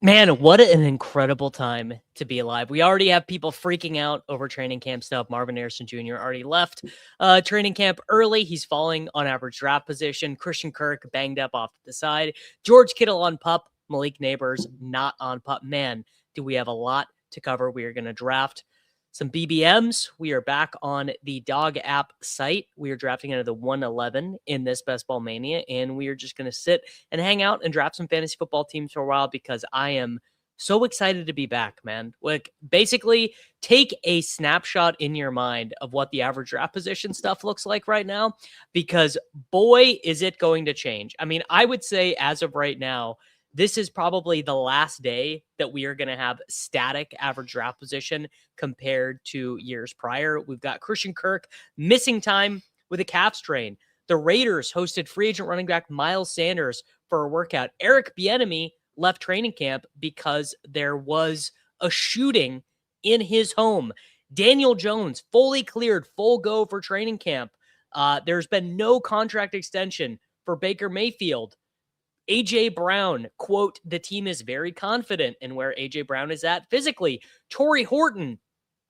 Man, what an incredible time to be alive. We already have people freaking out over training camp stuff. Marvin Harrison Jr. already left training camp early. He's falling on average draft position. Christian Kirk banged up off to the side. George Kittle on pup. Malik Neighbors not on pup. Man, do we have a lot to cover. We are going to draft some BBMs. We are back on the Dog app site. We are drafting out of the 111 in this Best Ball Mania, and we are just going to sit and hang out and draft some fantasy football teams for a while because I am so excited to be back, man. Like, basically, take a snapshot in your mind of what the average draft position stuff looks like right now, because boy, is it going to change. I mean, I would say as of right now, this is probably the last day that we are going to have static average draft position compared to years prior. We've got Christian Kirk missing time with a calf strain. The Raiders hosted free agent running back Miles Sanders for a workout. Eric Bieniemy left training camp because there was a shooting in his home. Daniel Jones fully cleared, full go for training camp. There's been no contract extension for Baker Mayfield. A.J. Brown, quote, the team is very confident in where A.J. Brown is at physically. Torrey Horton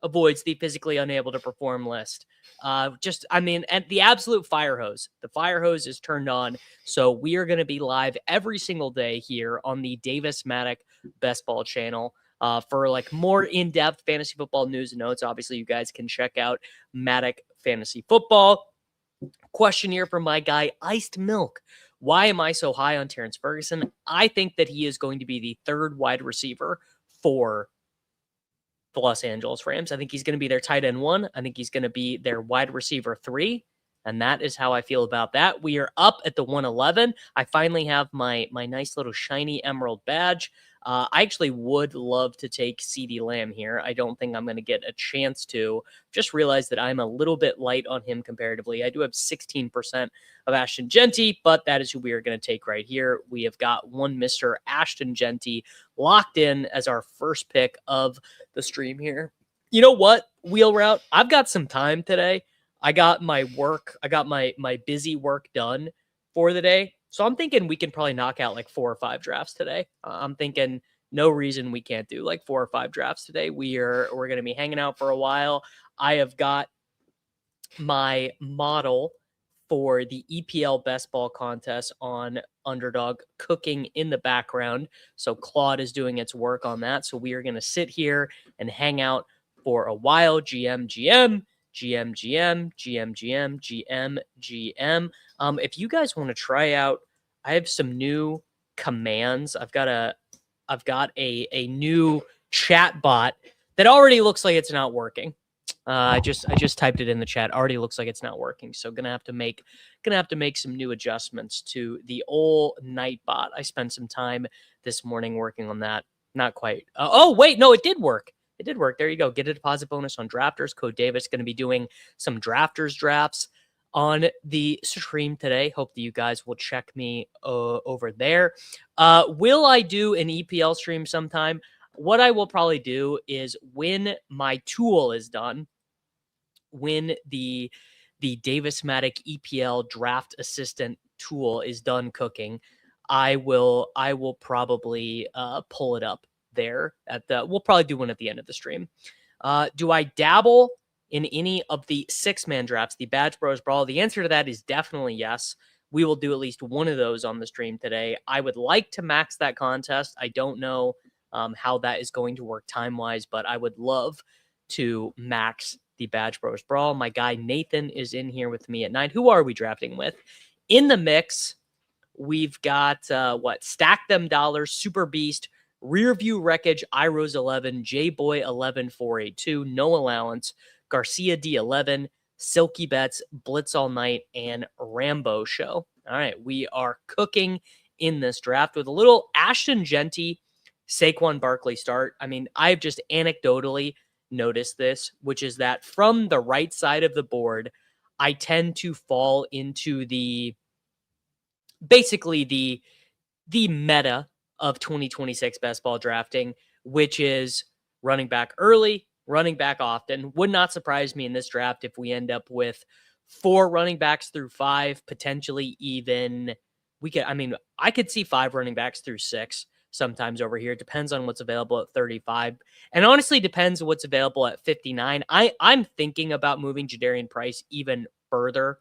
avoids the physically unable to perform list. And the absolute fire hose. The fire hose is turned on. So we are going to be live every single day here on the Davis Maddock Best Ball channel. For like more in-depth fantasy football news and notes, obviously you guys can check out Maddock Fantasy Football. Question here from my guy, Iced Milk. Why am I so high on Terrence Ferguson? I think that he is going to be the third wide receiver for the Los Angeles Rams. I think he's going to be their tight end 1. I think he's going to be their wide receiver 3. And that is how I feel about that. We are up at the 111. I finally have my nice little shiny emerald badge. I actually would love to take CeeDee Lamb here. I don't think I'm going to get a chance to. Just realize that I'm a little bit light on him comparatively. I do have 16% of Ashton Jeanty, but that is who we are going to take right here. We have got one Mr. Ashton Jeanty locked in as our first pick of the stream here. You know what, Wheel Route? I've got some time today. I got my busy work done for the day. So I'm thinking we can probably knock out like 4 or 5 drafts today. I'm thinking no reason we can't do like 4 or 5 drafts today. We're going to be hanging out for a while. I have got my model for the EPL Best Ball contest on Underdog cooking in the background. So Claude is doing its work on that. So we are going to sit here and hang out for a while. GM. If you guys want to try out, I have some new commands. I've got a new chat bot that already looks like it's not working. I just typed it in the chat. Already looks like it's not working. So gonna have to make some new adjustments to the old Nightbot. I spent some time this morning working on that. Not quite. Oh wait, no, it did work. It did work. There you go. Get a deposit bonus on Drafters. Code Davis. Going to be doing some Drafters drafts on the stream today. Hope that you guys will check me over there. Will I do an EPL stream sometime? What I will probably do is when my tool is done, when the Davis Maddock EPL draft assistant tool is done cooking, I will probably pull it up there we'll probably do one at the end of the stream. Do I dabble in any of the 6-man drafts, the Badge Bros Brawl? The answer to that is definitely yes. We will do at least one of those on the stream today. I would like to max that contest. I don't know how that is going to work time-wise, but I would love to max the Badge Bros Brawl. My guy Nathan is in here with me at 9. Who are we drafting with? In the mix, we've got Stack Them Dollars, Super Beast, Rear View Wreckage, iRose 11, J-Boy 11482, No Allowance, Garcia D11, Silky Bets, Blitz All Night, and Rambo Show. All right, we are cooking in this draft with a little Ashton Jeanty, Saquon Barkley start. I mean, I've just anecdotally noticed this, which is that from the right side of the board, I tend to fall into the meta of 2026 best ball drafting, which is running back early, running back often. Would not surprise me in this draft if we end up with 4 running backs through 5, potentially even I could see 5 running backs through 6. sometimes over here. It depends on what's available at 35. And honestly, depends what's available at 59. I'm thinking about moving Jadarian Price even further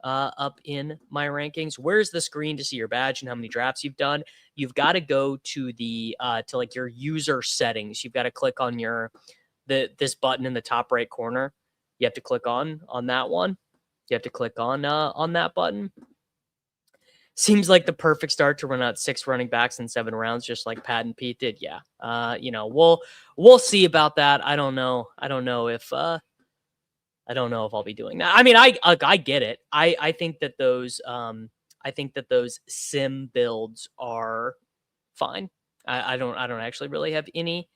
up in my rankings. Where's the screen to see your badge and how many drafts you've done? You've got to go to the to like your user settings. You've got to click on this button in the top right corner. You have to click on that one. You have to click on that button. Seems like the perfect start to run out 6 running backs in 7 rounds, just like Pat and Pete did. Yeah. We'll see about that. I don't know if I'll be doing that. I mean, I get it. I think that those sim builds are fine. I don't actually really have any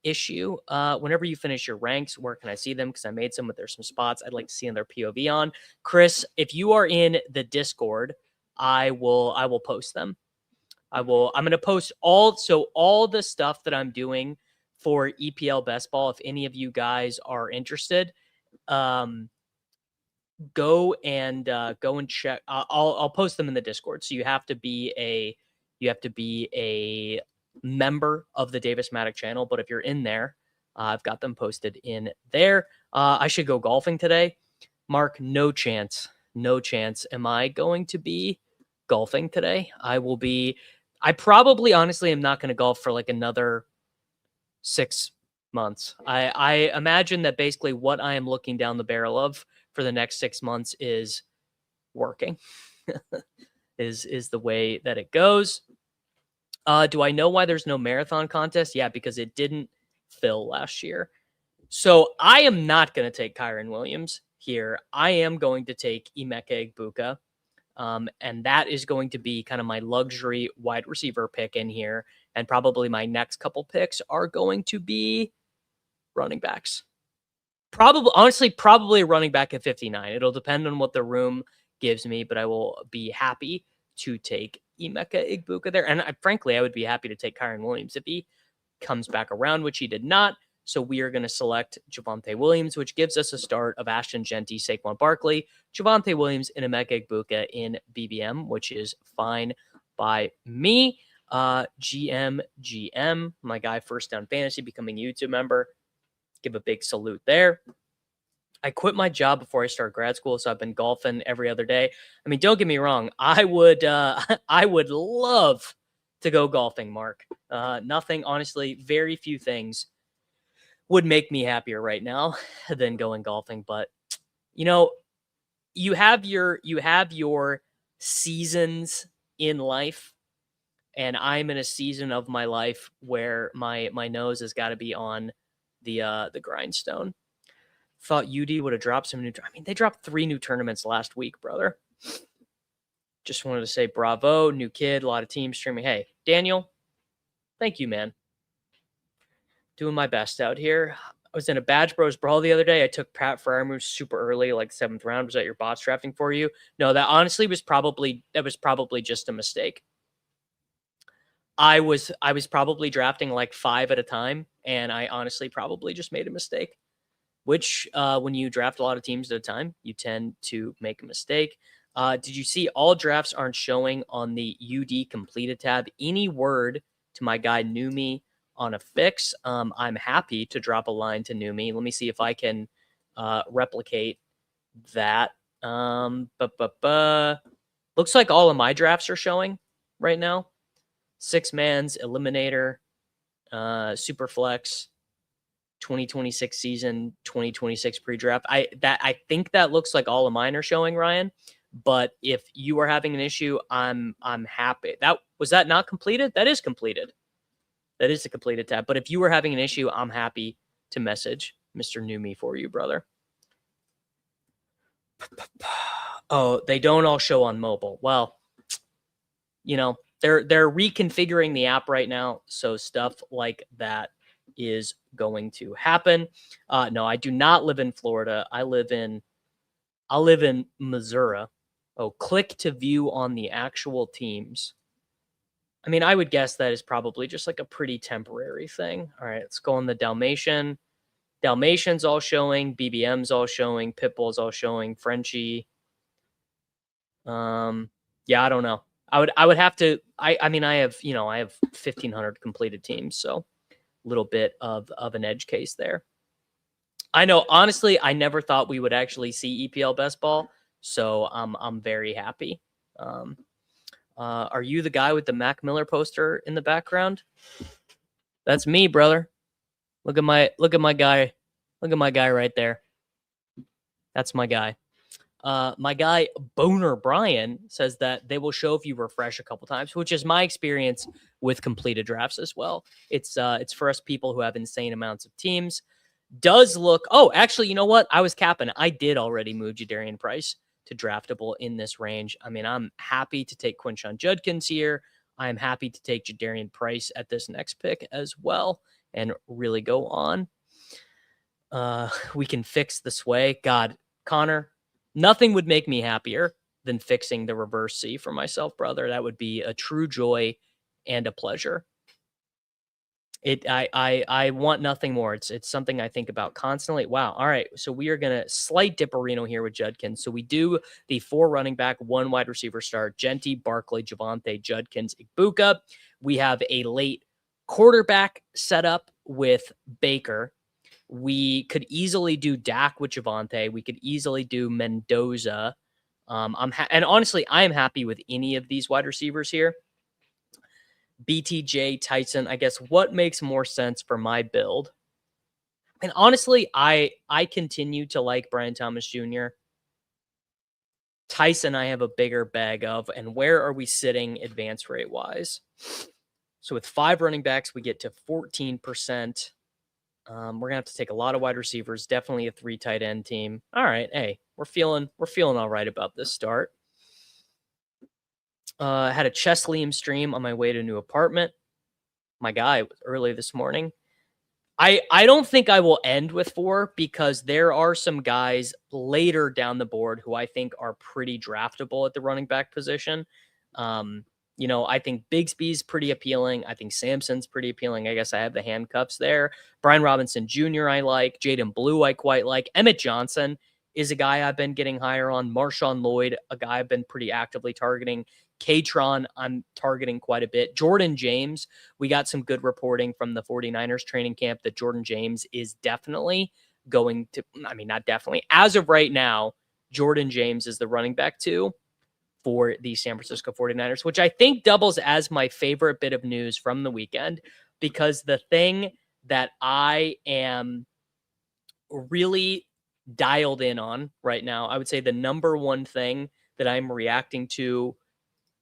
issue. Whenever you finish your ranks, where can I see them? Because I made some, but there's some spots I'd like to see in their POV on. Chris, if you are in the Discord, I will post them. I'm going to post all the stuff that I'm doing for EPL Best Ball. If any of you guys are interested, go and check. I'll post them in the Discord. So you have to be a member of the Davis Maddock channel. But if you're in there, I've got them posted in there. I should go golfing today. Mark, no chance. Am I going to be golfing today? I probably honestly am not going to golf for like another 6 months. I imagine that basically what I am looking down the barrel of for the next 6 months is working. is the way that it goes. Do I know why there's no marathon contest? Yeah, because it didn't fill last year. So I am not going to take Kyron Williams here. I am going to take Emeka Egbuka. And that is going to be kind of my luxury wide receiver pick in here. And probably my next couple picks are going to be running backs. Probably a running back at 59. It'll depend on what the room gives me, but I will be happy to take Emeka Egbuka there. And frankly, I would be happy to take Kyron Williams if he comes back around, which he did not. So we are going to select Javonte Williams, which gives us a start of Ashton, Jeanty, Saquon Barkley, Javonte Williams, and Emeka Egbuka in BBM, which is fine by me. GM, my guy, First Down Fantasy, becoming a YouTube member. Give a big salute there. I quit my job before I start grad school, so I've been golfing every other day. I mean, don't get me wrong. I would love to go golfing, Mark. Nothing, honestly, very few things would make me happier right now than going golfing. But you have your seasons in life, and I'm in a season of my life where my nose has got to be on the grindstone. Thought UD would have dropped some new. I mean, they dropped 3 new tournaments last week, brother. Just wanted to say bravo, new kid, a lot of teams streaming. Hey, Daniel, thank you, man. Doing my best out here. I was in a Badge Bros Brawl the other day. I took Pat Freiermuth super early, like 7th round. Was that your bots drafting for you? No, that honestly was probably just a mistake. I was probably drafting like 5 at a time, and I honestly probably just made a mistake. Which, when you draft a lot of teams at a time, you tend to make a mistake. Did you see all drafts aren't showing on the UD completed tab? Any word to my guy Numi on a fix? I'm happy to drop a line to Numi. Let me see if I can replicate that. Looks like all of my drafts are showing right now. 6-man's, Eliminator, Superflex, 2026 season, 2026 pre-draft. I think that looks like all of mine are showing, Ryan. But if you are having an issue, I'm happy. Was that not completed? That is completed. That is a completed tab. But if you were having an issue, I'm happy to message Mr. Numi for you, brother. Oh, they don't all show on mobile. Well, they're reconfiguring the app right now, so stuff like that is going to happen. No, I do not live in Florida. I live in Missouri. Oh, click to view on the actual teams. I mean, I would guess that is probably just like a pretty temporary thing. All right, let's go on the Dalmatian. Dalmatian's all showing. BBM's all showing. Pitbull's all showing. Frenchie. Yeah, I don't know. I would have to, I mean, I have 1,500 completed teams. So a little bit of an edge case there. I know, honestly, I never thought we would actually see EPL best ball. So I'm very happy. Are you the guy with the Mac Miller poster in the background? That's me, brother. Look at my guy. Look at my guy right there. That's my guy. My guy Boner Brian says that they will show if you refresh a couple times, which is my experience with completed drafts as well. It's for us people who have insane amounts of teams. Does look, oh, actually, you know what? I was capping. I did already move Jadarian Price to draftable in this range. I mean, I'm happy to take Quinshon Judkins here. I'm happy to take Jadarian Price at this next pick as well and really go on. We can fix the sway. God, Connor, nothing would make me happier than fixing the reverse C for myself, brother. That would be a true joy and a pleasure. I want nothing more. It's something I think about constantly. Wow. All right. So we are going to slight dipperino here with Judkins. So we do the 4 running back, 1 wide receiver start, Jeanty, Barkley, Javonte, Judkins, Igbuka. We have a late quarterback setup with Baker. We could easily do Dak with Javonte. We could easily do Mendoza. And honestly, I am happy with any of these wide receivers here. BTJ, Tyson, I guess what makes more sense for my build? And honestly, I continue to like Brian Thomas Jr. Tyson, I have a bigger bag of. And where are we sitting advance rate wise? So with 5 running backs, we get to 14%. We're gonna have to take a lot of wide receivers. Definitely a 3 tight end team. All right, hey, we're feeling all right about this start. Had a Chess Liam stream on my way to a new apartment. My guy was early this morning. I don't think I will end with 4 because there are some guys later down the board who I think are pretty draftable at the running back position. I think Bigsby's pretty appealing. I think Sampson's pretty appealing. I guess I have the handcuffs there. Brian Robinson Jr. I like. Jaden Blue I quite like. Emmett Johnson is a guy I've been getting higher on. Marshawn Lloyd, a guy I've been pretty actively targeting. Katron, I'm targeting quite a bit. Jordan James, we got some good reporting from the 49ers training camp that Jordan James is definitely going to, not definitely. As of right now, Jordan James is the running back 2 for the San Francisco 49ers, which I think doubles as my favorite bit of news from the weekend, because the thing that I am really dialed in on right now, I would say the number one thing that I'm reacting to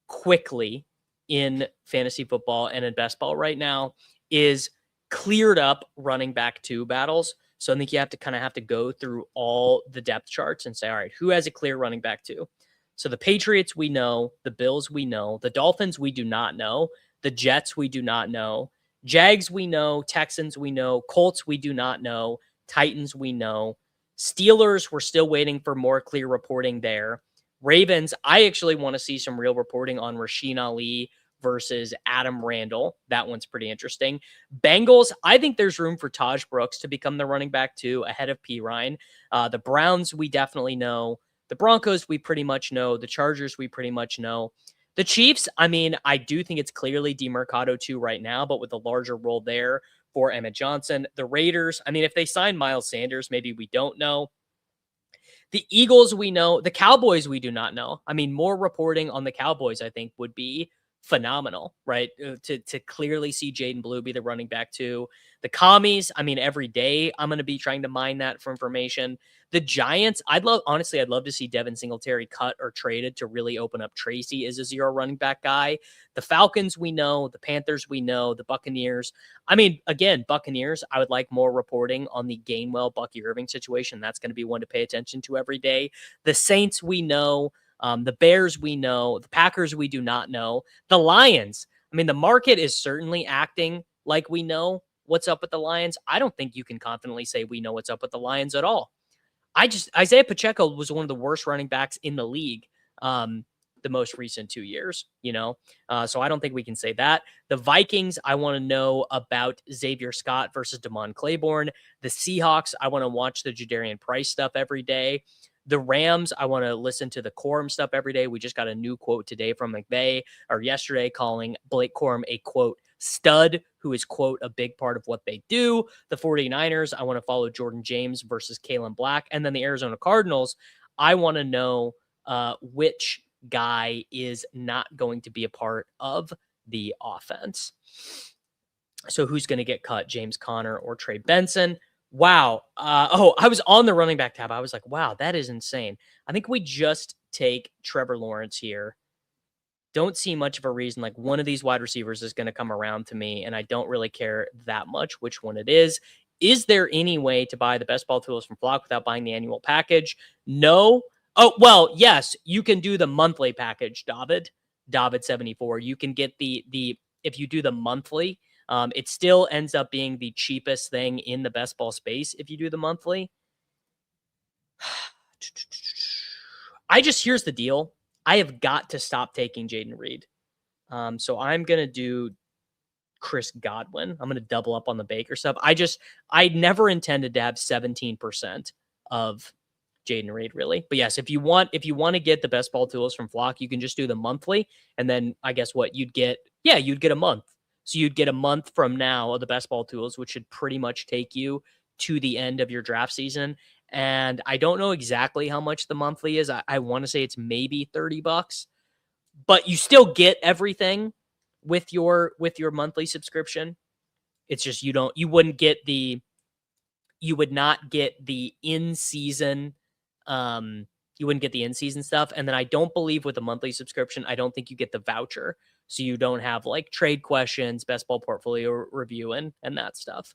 quickly in fantasy football and in best ball right now is cleared up running back 2 battles. So I think you have to go through all the depth charts and say, all right, who has a clear running back 2? So the Patriots, we know. The Bills, we know. The Dolphins, we do not know. The Jets, we do not know. Jags, we know. Texans, we know. Colts, we do not know. Titans, we know. Steelers, we're still waiting for more clear reporting there. Ravens, I actually want to see some real reporting on Rasheen Ali versus Adam Randall. That one's pretty interesting. Bengals, I think there's room for Taj Brooks to become the running back 2 ahead of P. Ryan. The Browns, we definitely know. The Broncos, we pretty much know. The Chargers, we pretty much know. The Chiefs, I do think it's clearly DeMercado 2 right now, but with a larger role there for Emmett Johnson. The Raiders, if they sign Miles Sanders, maybe we don't know. The Eagles, we know. The Cowboys, we do not know. More reporting on the Cowboys, I think, would be phenomenal, right? To clearly see Jaden Blue be the running back 2. The Commies, every day I'm going to be trying to mine that for information. The Giants, I'd love to see Devin Singletary cut or traded to really open up Tracy as a 0 running back guy. The Falcons, we know. The Panthers, we know. The Buccaneers. Again, Buccaneers, I would like more reporting on the Gainwell, Bucky Irving situation. That's going to be one to pay attention to every day. The Saints, we know. The Bears, we know. The Packers, we do not know. The Lions, the market is certainly acting like we know what's up with the Lions. I don't think you can confidently say we know what's up with the Lions at all. Isaiah Pacheco was one of the worst running backs in the league the most recent 2 years, so I don't think we can say that. The Vikings, I want to know about Xavier Scott versus Damon Claiborne. The Seahawks, I want to watch the Jadarian Price stuff every day. The Rams, I want to listen to the Corum stuff every day. We just got a new quote today from McVay, or yesterday, calling Blake Corum a, quote, stud, who is, quote, a big part of what they do. The 49ers, I want to follow Jordan James versus Kalen Black. And then the Arizona Cardinals, I want to know which guy is not going to be a part of the offense. So who's going to get cut, James Conner or Trey Benson? Wow. I was on the running back tab. I was like, wow, that is insane. I think we just take Trevor Lawrence here. Don't see much of a reason. Like, one of these wide receivers is going to come around to me, and I don't really care that much which one it is. Is there any way to buy the best ball tools from Flock without buying the annual package? No. Oh, well, yes, you can do the monthly package, David 74. You can get the if you do the monthly, it still ends up being the cheapest thing in the best ball space if you do the monthly. Here's the deal. I have got to stop taking Jayden Reed. So I'm going to do Chris Godwin. I'm going to double up on the Baker stuff. I never intended to have 17% of Jayden Reed, really. But yes, if you want to get the best ball tools from Flock, you can just do the monthly. And then I guess what you'd get a month. So you'd get a month from now of the best ball tools, which should pretty much take you to the end of your draft season. And I don't know exactly how much the monthly is. I want to say it's maybe $30, but you still get everything with your monthly subscription. It's just you would not get the in-season, you wouldn't get the in-season stuff. And then I don't believe with the monthly subscription, I don't think you get the voucher. So you don't have like trade questions, best ball portfolio review, and that stuff.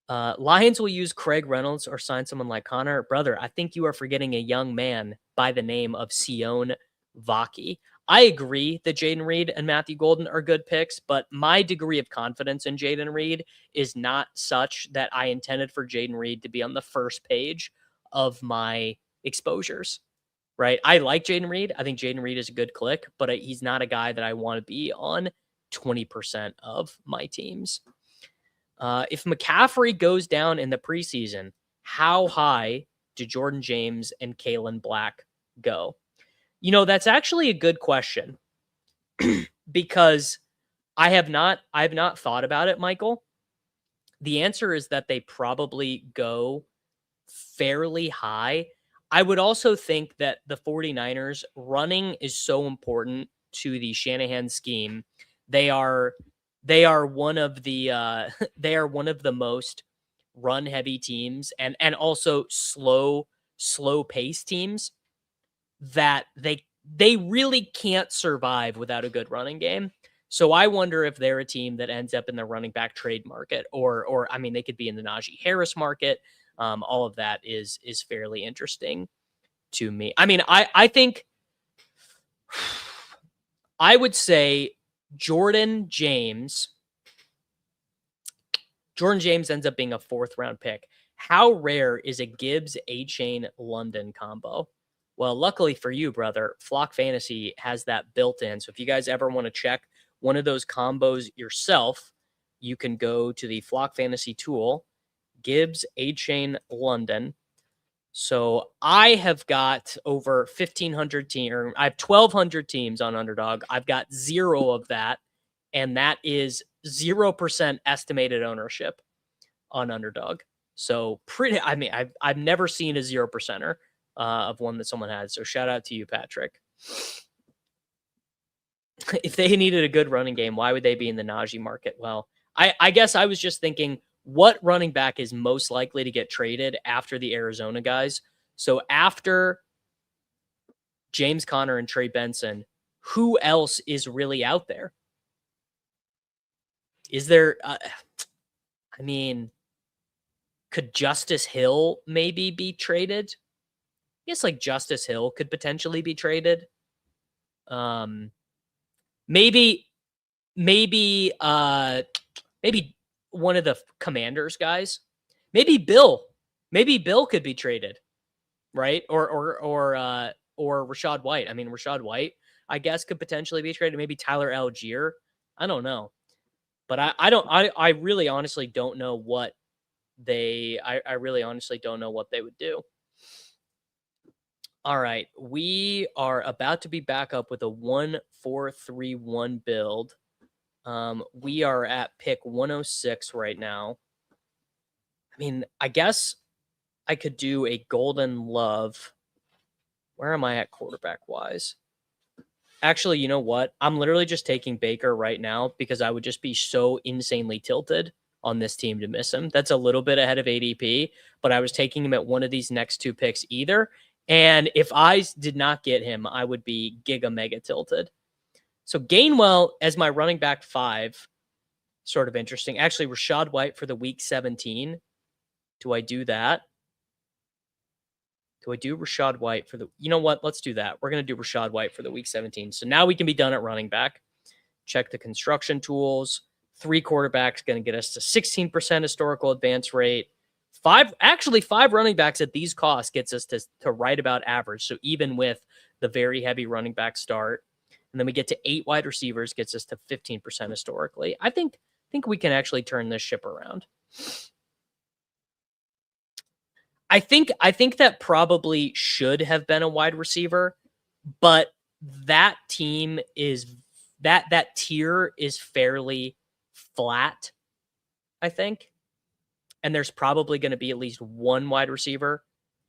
Lions will use Craig Reynolds or sign someone like Connor. Brother, I think you are forgetting a young man by the name of Sion Vaki. I agree that Jayden Reed and Matthew Golden are good picks, but my degree of confidence in Jayden Reed is not such that I intended for Jayden Reed to be on the first page of my exposures, right? I like Jayden Reed. I think Jayden Reed is a good click, but he's not a guy that I want to be on 20% of my teams. If McCaffrey goes down in the preseason, how high do Jordan James and Kalen Black go? That's actually a good question because I have not thought about it, Michael. The answer is that they probably go fairly high. I would also think that the 49ers running is so important to the Shanahan scheme. They are one of the most run heavy teams and also slow pace teams that they really can't survive without a good running game. So I wonder if they're a team that ends up in the running back trade market or I mean, they could be in the Najee Harris market. All of that is fairly interesting to me. I mean, I think I would say Jordan James ends up being a 4th round pick. How rare is a Gibbs A-Chain London combo? Well, luckily for you, brother, Flock Fantasy has that built in. So if you guys ever want to check one of those combos yourself, you can go to the Flock Fantasy tool, Gibbs A-Chain London. So I have got over 1,500 teams, or I have 1,200 teams on Underdog. I've got 0 of that, and that is 0% estimated ownership on Underdog. So I've never seen a 0%er of one that someone had. So shout out to you, Patrick. If they needed a good running game, why would they be in the Najee market? Well, I guess I was just thinking, what running back is most likely to get traded after the Arizona guys? So after James Conner and Trey Benson, who else is really out there? Is there, I mean, could Justice Hill maybe be traded? I guess like Justice Hill could potentially be traded. Maybe one of the Commanders guys. Maybe Bill could be traded, right? Or Rachaad White. I mean, Rachaad White, I guess, could potentially be traded. Maybe Tyler Algier. I don't know, but I really honestly don't know what I really honestly don't know what they would do. All right. We are about to be back up with a 1-4-3-1 build. We are at pick 106 right now. I mean, I guess I could do a Golden Love. Where am I at quarterback wise? Actually, you know what? I'm literally just taking Baker right now because I would just be so insanely tilted on this team to miss him. That's a little bit ahead of ADP, but I was taking him at one of these next two picks either. And if I did not get him, I would be giga mega tilted. So Gainwell as my running back 5, sort of interesting. Actually, Rachaad White for the week 17. Do I do that? Do I do Rachaad White for the... You know what? Let's do that. We're going to do Rachaad White for the week 17. So now we can be done at running back. Check the construction tools. 3 quarterbacks going to get us to 16% historical advance rate. 5 running backs at these costs gets us to right about average. So even with the very heavy running back start, and then we get to 8 wide receivers, gets us to 15% historically. I think we can actually turn this ship around. I think that probably should have been a wide receiver, but that team is that tier is fairly flat, I think. And there's probably going to be at least one wide receiver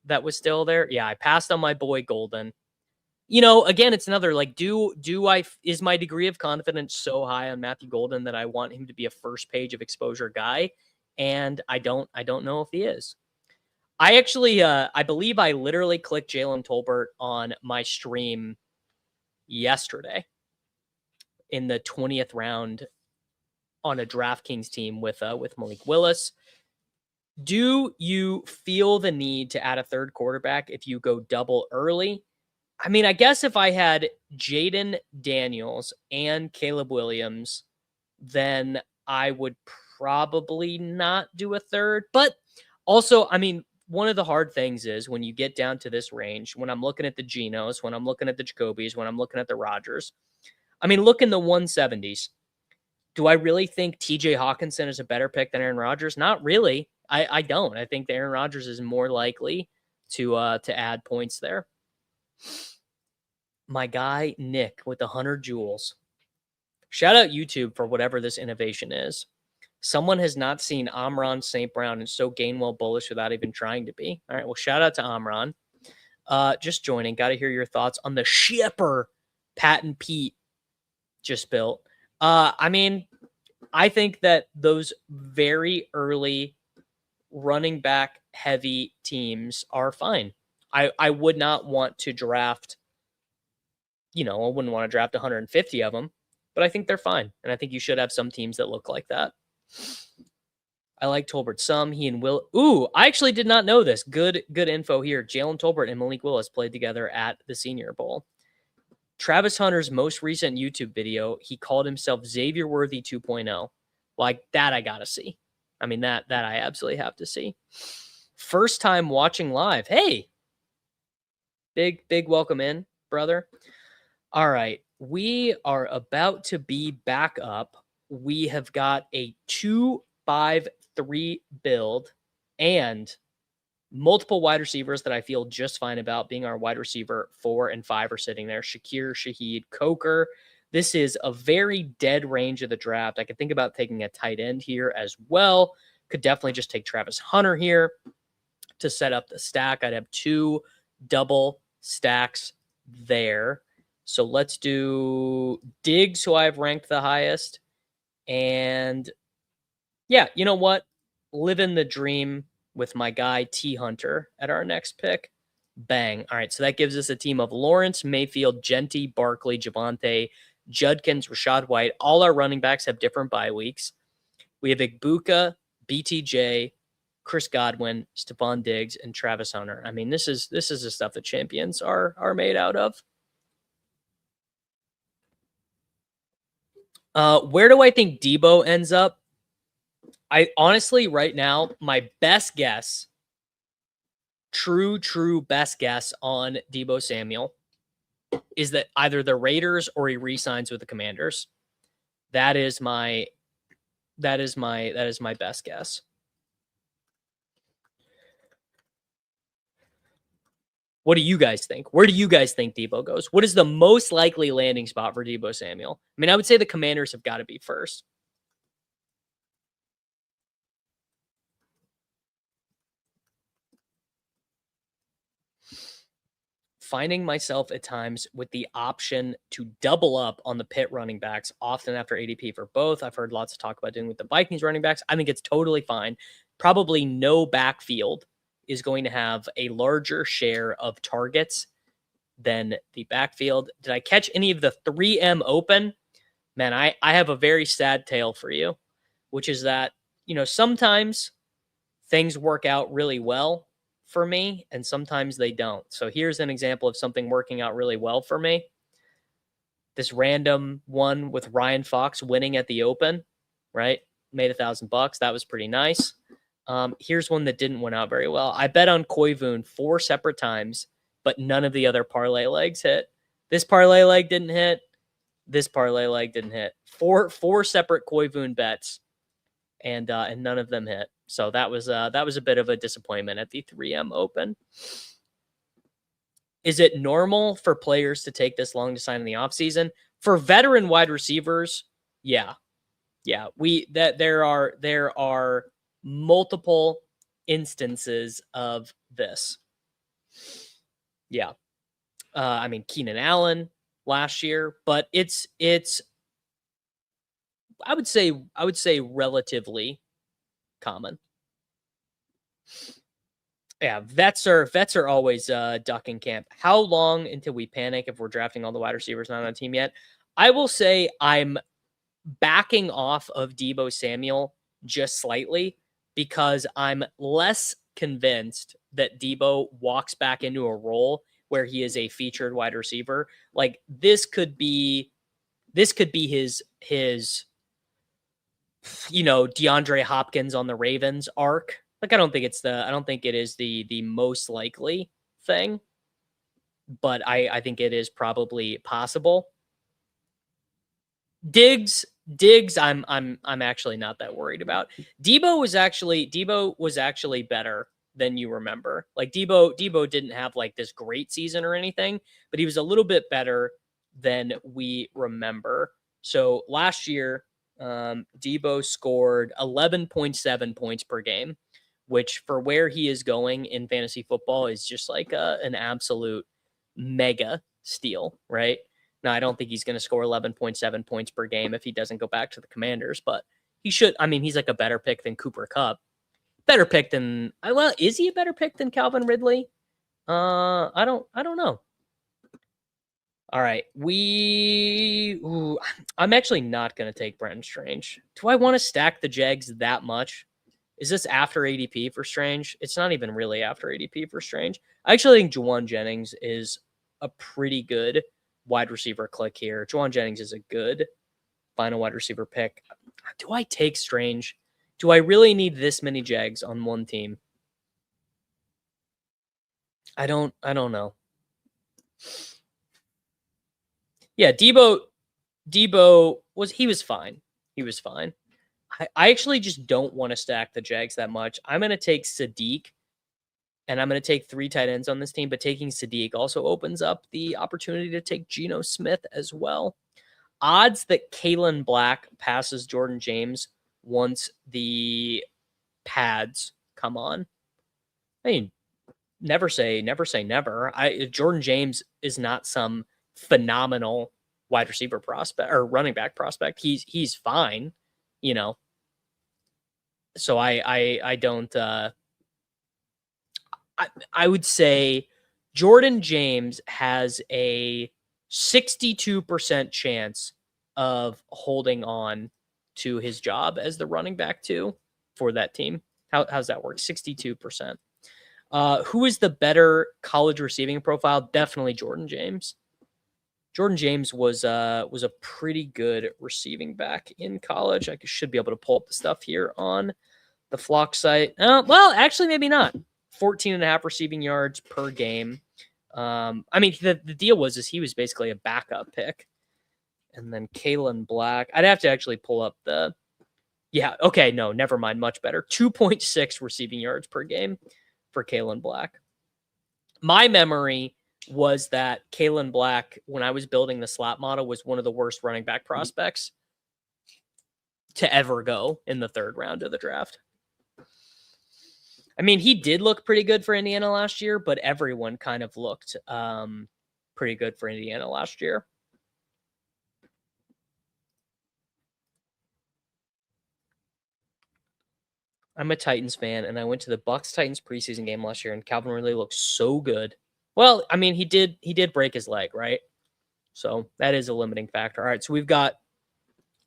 that was still there. Yeah, I passed on my boy Golden. You know, again, it's another like, is my degree of confidence so high on Matthew Golden that I want him to be a first page of exposure guy? And I don't know if he is. I actually, I believe I literally clicked Jalen Tolbert on my stream yesterday in the 20th round on a DraftKings team with Malik Willis. Do you feel the need to add a third quarterback if you go double early? I mean, I guess if I had Jaden Daniels and Caleb Williams, then I would probably not do a third. But also, I mean, one of the hard things is when you get down to this range, when I'm looking at the Genos, when I'm looking at the Jacobys, when I'm looking at the Rodgers, I mean, look in the 170s. Do I really think TJ Hawkinson is a better pick than Aaron Rodgers? Not really. I don't. I think that Aaron Rodgers is more likely to add points there. My guy, Nick, with 100 joules. Shout out YouTube for whatever this innovation is. Someone has not seen Amron St. Brown and so Gainwell bullish without even trying to be. All right, well, shout out to Amron. Just joining. Got to hear your thoughts on the shipper Pat and Pete just built. I mean, I think that those very early running back heavy teams are fine. I would not want to draft, I wouldn't want to draft 150 of them, but I think they're fine. And I think you should have some teams that look like that. I like Tolbert some. He and Will. Ooh, I actually did not know this. Good info here. Jalen Tolbert and Malik Willis played together at the Senior Bowl. Travis Hunter's most recent YouTube video, he called himself Xavier Worthy 2.0. Like that, I gotta see. I mean, that I absolutely have to see. First time watching live. Hey, big welcome in, brother. All right, we are about to be back up. We have got a 2-5-3 build and multiple wide receivers that I feel just fine about being our wide receiver 4 and 5 are sitting there. Shakir, Shaheed, Coker. This is a very dead range of the draft. I could think about taking a tight end here as well. Could definitely just take Travis Hunter here to set up the stack. I'd have 2 double stacks there. So let's do Diggs, who I've ranked the highest. And yeah, you know what? Living the dream with my guy T Hunter at our next pick. Bang. All right, so that gives us a team of Lawrence, Mayfield, Jeanty, Barkley, Javonte, Judkins, Rachaad White. All our running backs have different bye weeks. We have Igbuka, BTJ, Chris Godwin, Stephon Diggs, and Travis Hunter. I mean, this is the stuff that champions are made out of. Where do I think Deebo ends up? I honestly, right now, my best guess, true best guess on Deebo Samuel is that either the Raiders or he re-signs with the Commanders. That is my best guess. What do you guys think? Where do you guys think Deebo goes? What is the most likely landing spot for Deebo Samuel? I mean, I would say the Commanders have got to be first. Finding myself at times with the option to double up on the pit running backs, often after ADP for both. I've heard lots of talk about doing with the Vikings running backs. I think it's totally fine. Probably no backfield is going to have a larger share of targets than the backfield. Did I catch any of the 3M open? Man, I have a very sad tale for you, which is that, sometimes things work out really well for me and sometimes they don't. So here's an example of something working out really well for me. This random one with Ryan Fox winning at the Open, right? Made $1,000. That was pretty nice. Here's one that didn't win out very well. I bet on Koivuun 4 separate times, but none of the other parlay legs hit. This parlay leg didn't hit. This parlay leg didn't hit. Four separate Koivuun bets, and none of them hit. So that was a bit of a disappointment at the 3M Open. Is it normal for players to take this long to sign in the offseason? For veteran wide receivers, yeah. There are multiple instances of this. Yeah. I mean, Keenan Allen last year, but it's I would say relatively common. Yeah, vets are always ducking camp. How long until we panic if we're drafting all the wide receivers not on a team yet? I will say I'm backing off of Deebo Samuel just slightly because I'm less convinced that Deebo walks back into a role where he is a featured wide receiver. Like this could be his DeAndre Hopkins on the Ravens arc. Like I don't think it is the most likely thing, but I think it is probably possible. Diggs, I'm actually not that worried about. Deebo was actually better than you remember. Like Deebo didn't have like this great season or anything, but he was a little bit better than we remember. So last year, Deebo scored 11.7 points per game, which for where he is going in fantasy football is just like an absolute mega steal, right? Now, I don't think he's going to score 11.7 points per game if he doesn't go back to the Commanders, but he should. I mean, he's like a better pick than Cooper Kupp. Better pick than, well, is he a better pick than Calvin Ridley? I don't know. All right. I'm actually not going to take Brenton Strange. Do I want to stack the Jags that much? Is this after ADP for Strange? It's not even really after ADP for Strange. I actually think Juwan Jennings is a pretty good wide receiver click here. Juwan Jennings is a good final wide receiver pick. Do I take Strange? Do I really need this many Jags on one team? I don't know. Yeah, Deebo was fine. He was fine. I actually just don't want to stack the Jags that much. I'm going to take Sadiq, and I'm going to take 3 tight ends on this team, but taking Sadiq also opens up the opportunity to take Geno Smith as well. Odds that Kalen Black passes Jordan James once the pads come on. I mean, never say never. Jordan James is not some phenomenal wide receiver prospect or running back prospect. He's fine, So I don't. I would say Jordan James has a 62% chance of holding on to his job as the running back 2 for that team. How's that work? 62%. Who is the better college receiving profile? Definitely Jordan James. Jordan James was a pretty good receiving back in college. I should be able to pull up the stuff here on the Flock site. Well, actually, maybe not. 14.5 receiving yards per game. I mean, the deal was he was basically a backup pick. And then Kalen Black. I'd have to actually pull up the. Yeah, okay, no, never mind. Much better. 2.6 receiving yards per game for Kalen Black. My memory was that Kalen Black, when I was building the slot model, was one of the worst running back prospects to ever go in the 3rd round of the draft. I mean, he did look pretty good for Indiana last year, but everyone kind of looked pretty good for Indiana last year. I'm a Titans fan, and I went to the Bucks-Titans preseason game last year, and Calvin Ridley looked so good. Well, I mean, he did break his leg, right? So that is a limiting factor. All right, so we've got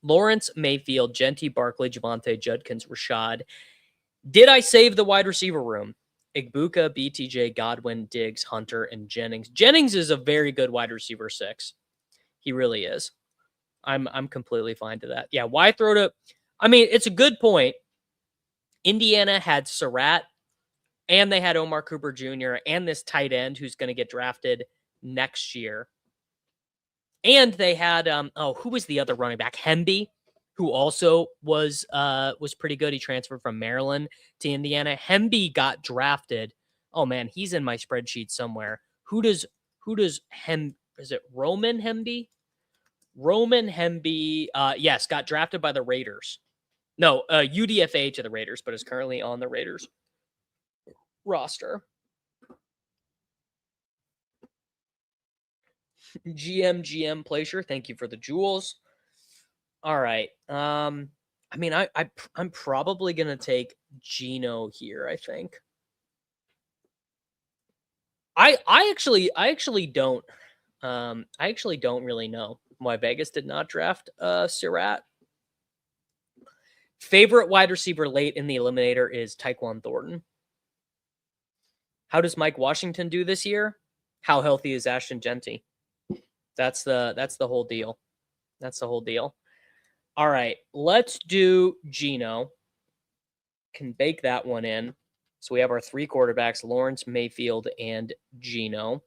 Lawrence, Mayfield, Jeanty, Barkley, Javonte, Judkins, Rachaad. Did I save the wide receiver room? Igbuka, BTJ, Godwin, Diggs, Hunter, and Jennings. Jennings is a very good wide receiver 6. He really is. I'm completely fine to that. Yeah, why throw to... I mean, it's a good point. Indiana had Surratt, and they had Omar Cooper Jr., and this tight end who's going to get drafted next year. And they had, who was the other running back? Hemby, who also was pretty good. He transferred from Maryland to Indiana. Hemby got drafted. Oh man, he's in my spreadsheet somewhere. Is it Roman Hemby? Roman Hemby, yes, got drafted by the Raiders. No, UDFA to the Raiders, but is currently on the Raiders roster. GM Pleasure, thank you for the jewels. All right. I mean, I'm probably gonna take Geno here, I think. I actually don't really know why Vegas did not draft Surratt. Favorite wide receiver late in the eliminator is Tyquan Thornton. How does Mike Washington do this year? How healthy is Ashton Jeanty? That's the whole deal. That's the whole deal. All right, let's do Geno. Can bake that one in. So we have our 3 quarterbacks, Lawrence, Mayfield, and Geno.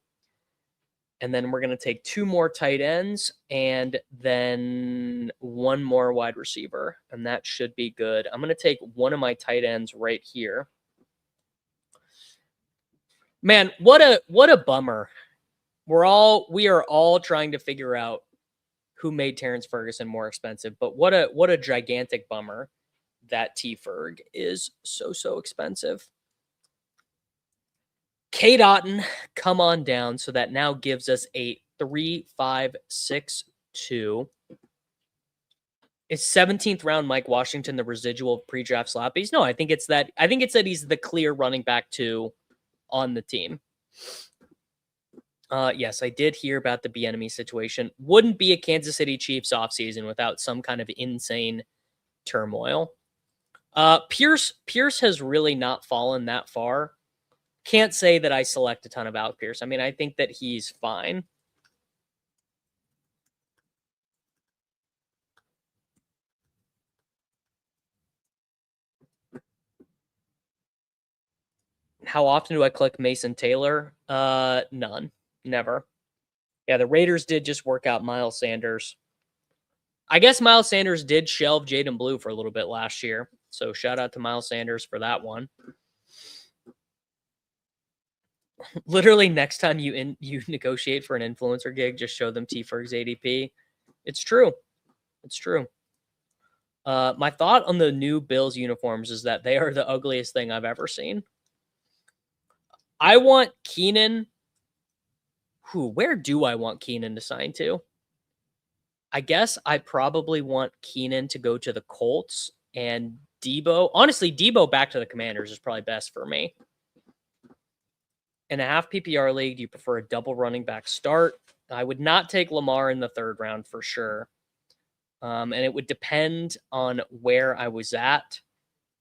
And then we're going to take 2 more tight ends and then 1 more wide receiver. And that should be good. I'm going to take one of my tight ends right here. Man, what a bummer. We are all trying to figure out who made Terrence Ferguson more expensive, but what a gigantic bummer that T-Ferg is so expensive. K. Dotton, come on down. So that now gives us a 3-5-6-2. Is 17th round Mike Washington the residual of pre-draft sloppies? No, I think it's that he's the clear running back 2 on the team. Yes, I did hear about the Bieniemy situation. Wouldn't be a Kansas City Chiefs offseason without some kind of insane turmoil. Pierce has really not fallen that far. Can't say that I select a ton of Alec Pierce. I mean, I think that he's fine. How often do I click Mason Taylor? None. Never. Yeah, the Raiders did just work out Miles Sanders. I guess Miles Sanders did shelve Jaden Blue for a little bit last year. So shout out to Miles Sanders for that one. Literally, next time you negotiate for an influencer gig, just show them T-Ferg's ADP. It's true. It's true. My thought on the new Bills uniforms is that they are the ugliest thing I've ever seen. I want Keenan. Where do I want Keenan to sign to? I guess I probably want Keenan to go to the Colts and Deebo. Honestly, Deebo back to the Commanders is probably best for me. In a half PPR league, do you prefer a double running back start? I would not take Lamar in the 3rd round for sure. And it would depend on where I was at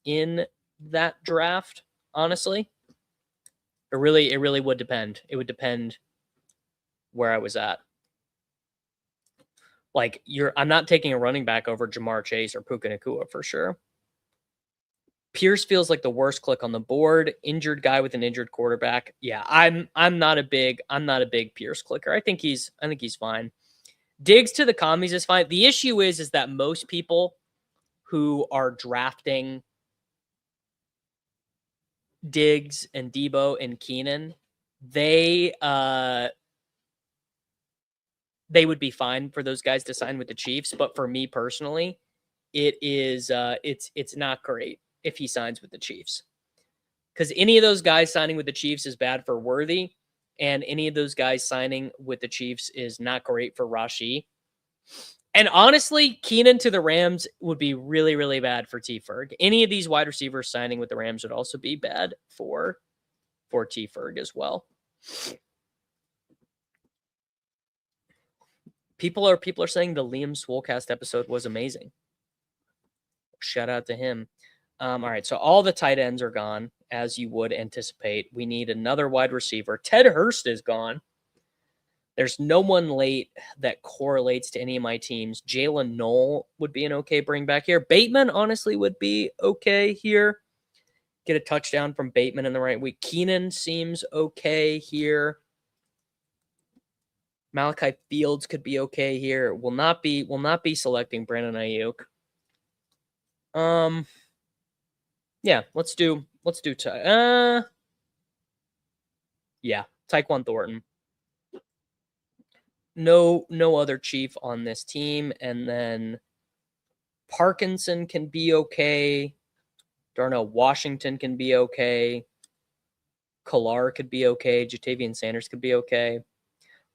in that draft, honestly. It really would depend. It would depend where I was at. Like, I'm not taking a running back over Jamar Chase or Puka Nacua for sure. Pierce feels like the worst click on the board. Injured guy with an injured quarterback. Yeah, I'm not a big Pierce clicker. I think he's fine. Diggs to the commies is fine. The issue is that most people who are drafting Diggs and Deebo and Keenan they would be fine for those guys to sign with the Chiefs. But for me personally, it's not great if he signs with the Chiefs, because any of those guys signing with the Chiefs is bad for Worthy, and any of those guys signing with the Chiefs is not great for Rachaad. And honestly, Keenan to the Rams would be really, really bad for T-Ferg. Any of these wide receivers signing with the Rams would also be bad for T-Ferg as well. People are saying the Liam Swolecast episode was amazing. Shout out to him. All right, so all the tight ends are gone, as you would anticipate. We need another wide receiver. Ted Hurst is gone. There's no one late that correlates to any of my teams. Jalen Knoll would be an okay bring back here. Bateman, honestly, would be okay here. Get a touchdown from Bateman in the right week. Keenan seems okay here. Malachi Fields could be okay here. Will not be selecting Brandon Aiyuk. Yeah, let's do yeah, Tyquan Thornton. No other Chief on this team. And then Parkinson can be okay. Darnell Washington can be okay. Kalar could be okay. Jatavian Sanders could be okay.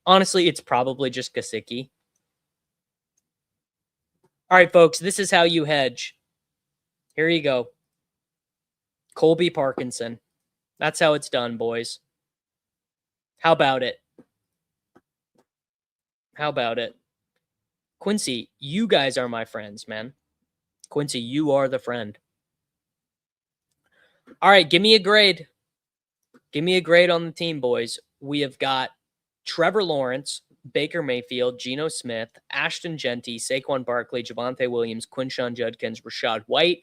Honestly, it's probably just Gesicki. All right, folks, this is how you hedge. Here you go. Colby Parkinson. That's how it's done, boys. How about it? How about it? Quincy, you guys are my friends, man. Quincy, you are the friend. All right, give me a grade. Give me a grade on the team, boys. We have got Trevor Lawrence, Baker Mayfield, Geno Smith, Ashton Jeanty, Saquon Barkley, Javonte Williams, Quinshon Judkins, Rachaad White,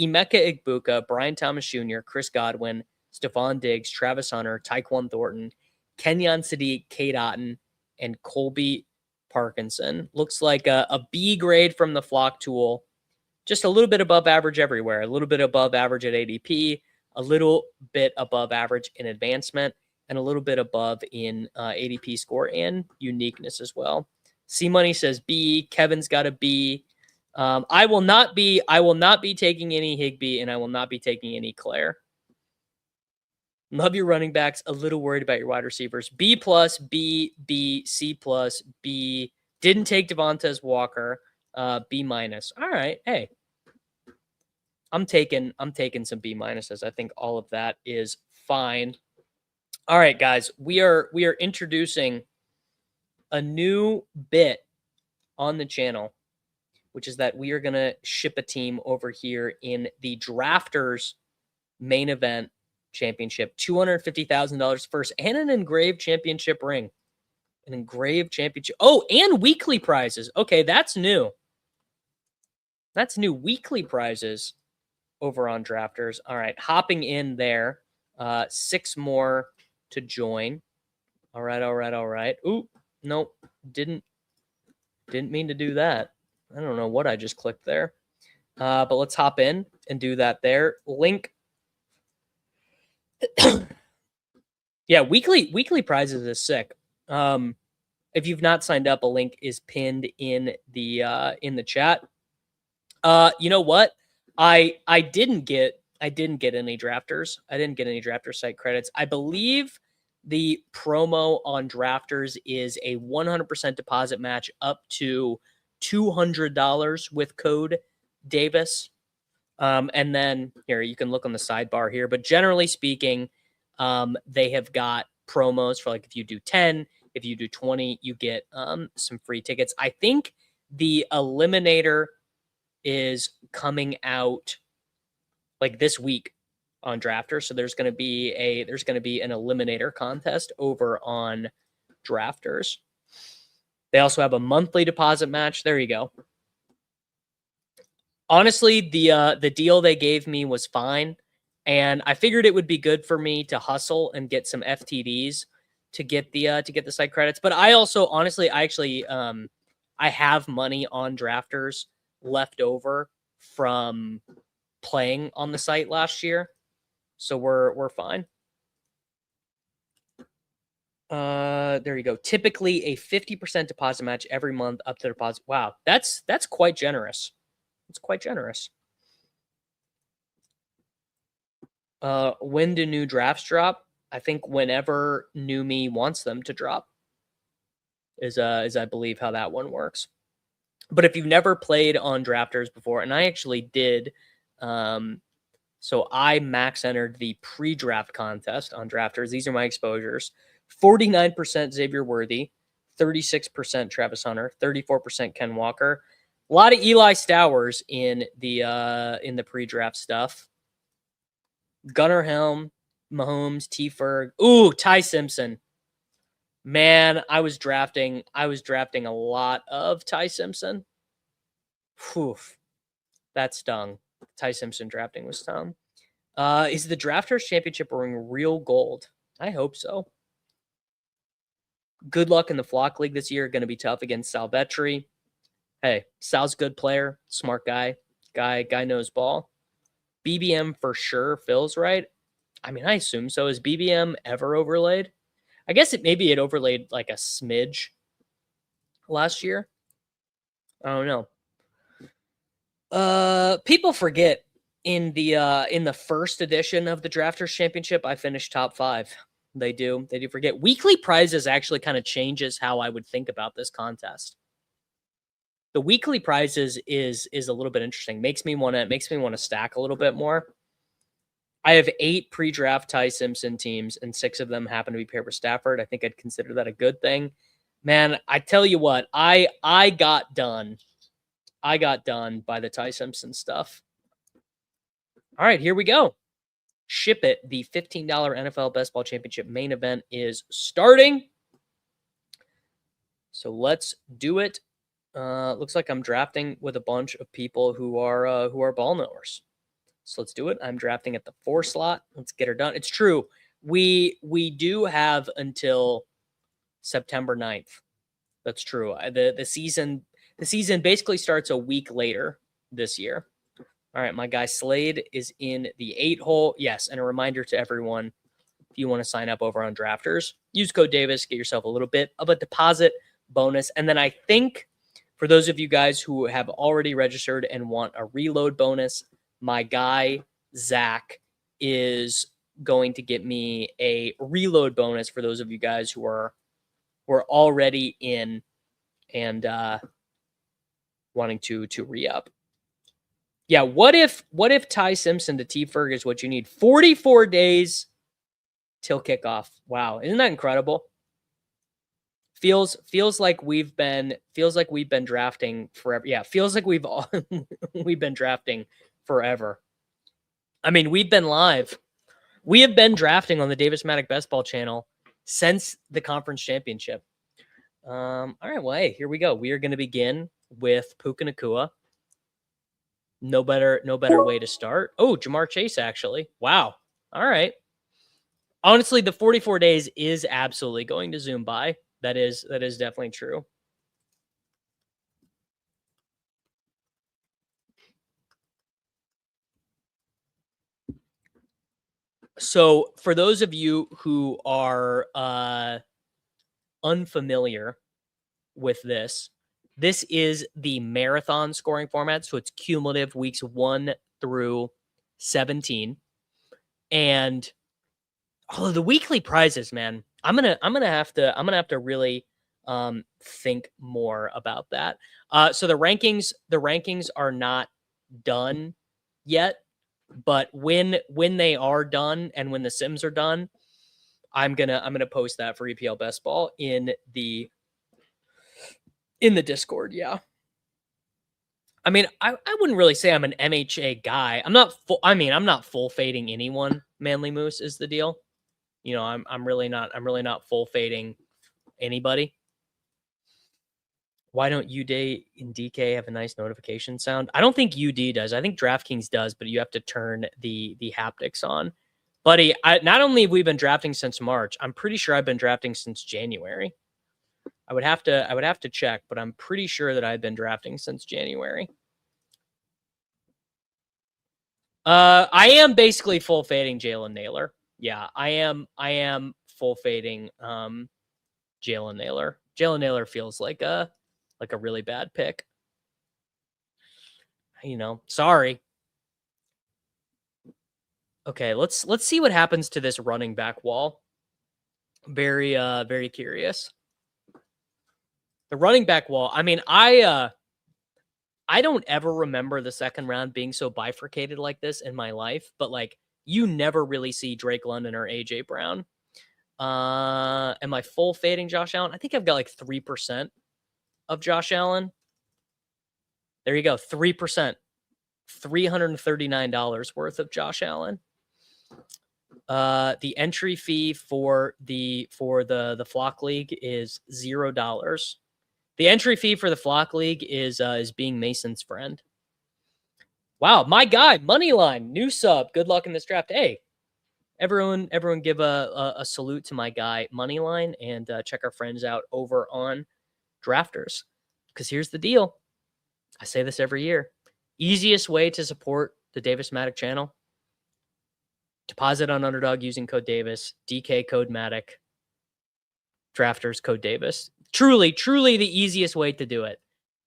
Emeka Egbuka, Brian Thomas Jr., Chris Godwin, Stephon Diggs, Travis Hunter, Tyquan Thornton, Kenyon Sadiq, Cade Otton, and Colby Parkinson. Looks like a B grade from the Flock tool. Just a little bit above average everywhere. A little bit above average at ADP, a little bit above average in advancement, and a little bit above in ADP score and uniqueness as well. C-Money says B. Kevin's got a B. I will not be taking any Higbee, and I will not be taking any Claire. Love your running backs. A little worried about your wide receivers. B+, B, B, C+, B. Didn't take Devontae Walker. B-. All right. Hey. I'm taking some B-. I think all of that is fine. All right, guys. We are introducing a new bit on the channel, which is that we are going to ship a team over here in the Drafters main event championship. $250,000 first and an engraved championship ring. An engraved championship. Oh, and weekly prizes. Okay, that's new. That's new. Weekly prizes over on Drafters. All right, hopping in there. 6 more to join. All right. Ooh, nope. Didn't mean to do that. I don't know what I just clicked there. But let's hop in and do that there. Link. Yeah, weekly prizes is sick. If you've not signed up, a link is pinned in the chat. You know what? I didn't get any drafters. I didn't get any drafter site credits. I believe the promo on Drafters is a 100% deposit match up to $200 with code Davis. And then here you can look on the sidebar here, but generally speaking, they have got promos for, like, if you do 10, if you do 20, you get some free tickets. I think the Eliminator is coming out like this week on Drafter. So there's going to be an Eliminator contest over on Drafters. They also have a monthly deposit match. There you go. Honestly, the deal they gave me was fine, and I figured it would be good for me to hustle and get some FTDs to get the site credits. But I also, honestly, I have money on Drafters left over from playing on the site last year, so we're fine. There you go. Typically a 50% deposit match every month up to deposit. Wow, that's quite generous. It's quite generous. When do new drafts drop? I think whenever new me wants them to drop is I believe how that one works. But if you've never played on drafters before, and I actually did, so I max entered the pre-draft contest on drafters. These are my exposures. 49% Xavier Worthy, 36% Travis Hunter, 34% Ken Walker. A lot of Eli Stowers in the pre-draft stuff. Gunnar Helm, Mahomes, T-Ferg. Ooh, Ty Simpson. Man, I was drafting a lot of Ty Simpson. Whew. That stung. Ty Simpson drafting was stung. Is the Drafters Championship ring real gold? I hope so. Good luck in the Flock League this year. Going to be tough against Sal Vetri. Hey, Sal's a good player, smart guy. Guy knows ball. BBM for sure. Phil's right. I mean, I assume so. Is BBM ever overlaid? I guess maybe it overlaid like a smidge last year. I don't know. People forget in the first edition of the Drafters Championship, I finished top 5. They do forget. Weekly prizes actually kind of changes how I would think about this contest. The weekly prizes is a little bit interesting. Makes me want to stack a little bit more. I have 8 pre-draft Ty Simpson teams, and 6 of them happen to be paired with Stafford. I think I'd consider that a good thing. Man, I tell you what, I got done. I got done by the Ty Simpson stuff. All right, here we go. Ship it. The $15 NFL Best Ball Championship main event is starting. So let's do it. Looks like I'm drafting with a bunch of people who are ball knowers. So let's do it. I'm drafting at the 4 slot. Let's get her done. It's true. We do have until September 9th. That's true. The season basically starts a week later this year. All right, my guy Slade is in the 8 hole. Yes, and a reminder to everyone, if you want to sign up over on Drafters, use code Davis, get yourself a little bit of a deposit bonus. And then I think for those of you guys who have already registered and want a reload bonus, my guy Zach is going to get me a reload bonus for those of you guys who are already in and wanting to re-up. Yeah, what if Ty Simpson to T-Ferg is what you need? 44 days till kickoff. Wow, isn't that incredible? Feels like we've been drafting forever. Yeah, feels like we've been drafting forever. I mean, we've been live. We have been drafting on the Davis Maddock Best Ball channel since the conference championship. All right, well, hey, here we go. We are going to begin with Puka Nacua. No better way to start. Oh, Jamar Chase, actually. Wow. All right. Honestly, the 44 days is absolutely going to zoom by. That is definitely true. So for those of you who are unfamiliar with this is the marathon scoring format. So it's cumulative weeks 1 through 17. And all of the weekly prizes, man, I'm gonna have to really think more about that. So the rankings are not done yet, but when they are done and when the sims are done, I'm gonna post that for EPL Best Ball in the Discord. Yeah. I mean, I wouldn't really say I'm an MHA guy. I'm not full fading anyone. Manly Moose is the deal. You know, I'm really not full fading anybody. Why don't UD in DK have a nice notification sound? I don't think UD does. I think DraftKings does, but you have to turn the haptics on. Buddy, not only have we been drafting since March, I'm pretty sure I've been drafting since January. I would have to check, but I'm pretty sure that I've been drafting since January. I am basically full fading Jalen Naylor. Yeah, I am full fading Jalen Naylor. Jalen Naylor feels like a really bad pick. Sorry. Okay, let's see what happens to this running back wall. Very curious. The running back wall. I mean, I don't ever remember the second round being so bifurcated like this in my life, but like you never really see Drake London or AJ Brown. Am I full fading Josh Allen? I think I've got like 3% of Josh Allen. There you go, 3%. $339 worth of Josh Allen. The entry fee for the Flock League is $0. The entry fee for the Flock League is being Mason's friend. Wow, my guy, Moneyline, new sub. Good luck in this draft. Hey, everyone give a salute to my guy, Moneyline, and check our friends out over on Drafters. Because here's the deal. I say this every year. Easiest way to support the Davis Matic channel. Deposit on Underdog using code Davis. DK code Matic. Drafters code Davis. Truly the easiest way to do it.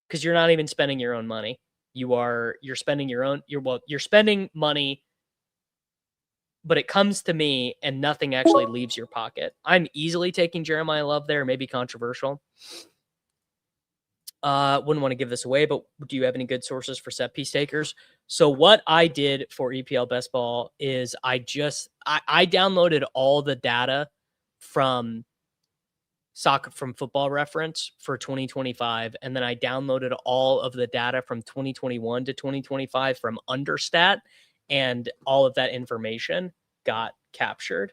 Because you're not even spending your own money. You're spending you're spending money, but it comes to me and nothing actually leaves your pocket. I'm easily taking Jeremiah Love there, maybe controversial. Wouldn't want to give this away, but do you have any good sources for set piece takers? So what I did for EPL Best Ball is I downloaded all the data from Soccer from Football Reference for 2025, and then I downloaded all of the data from 2021 to 2025 from Understat, and all of that information got captured.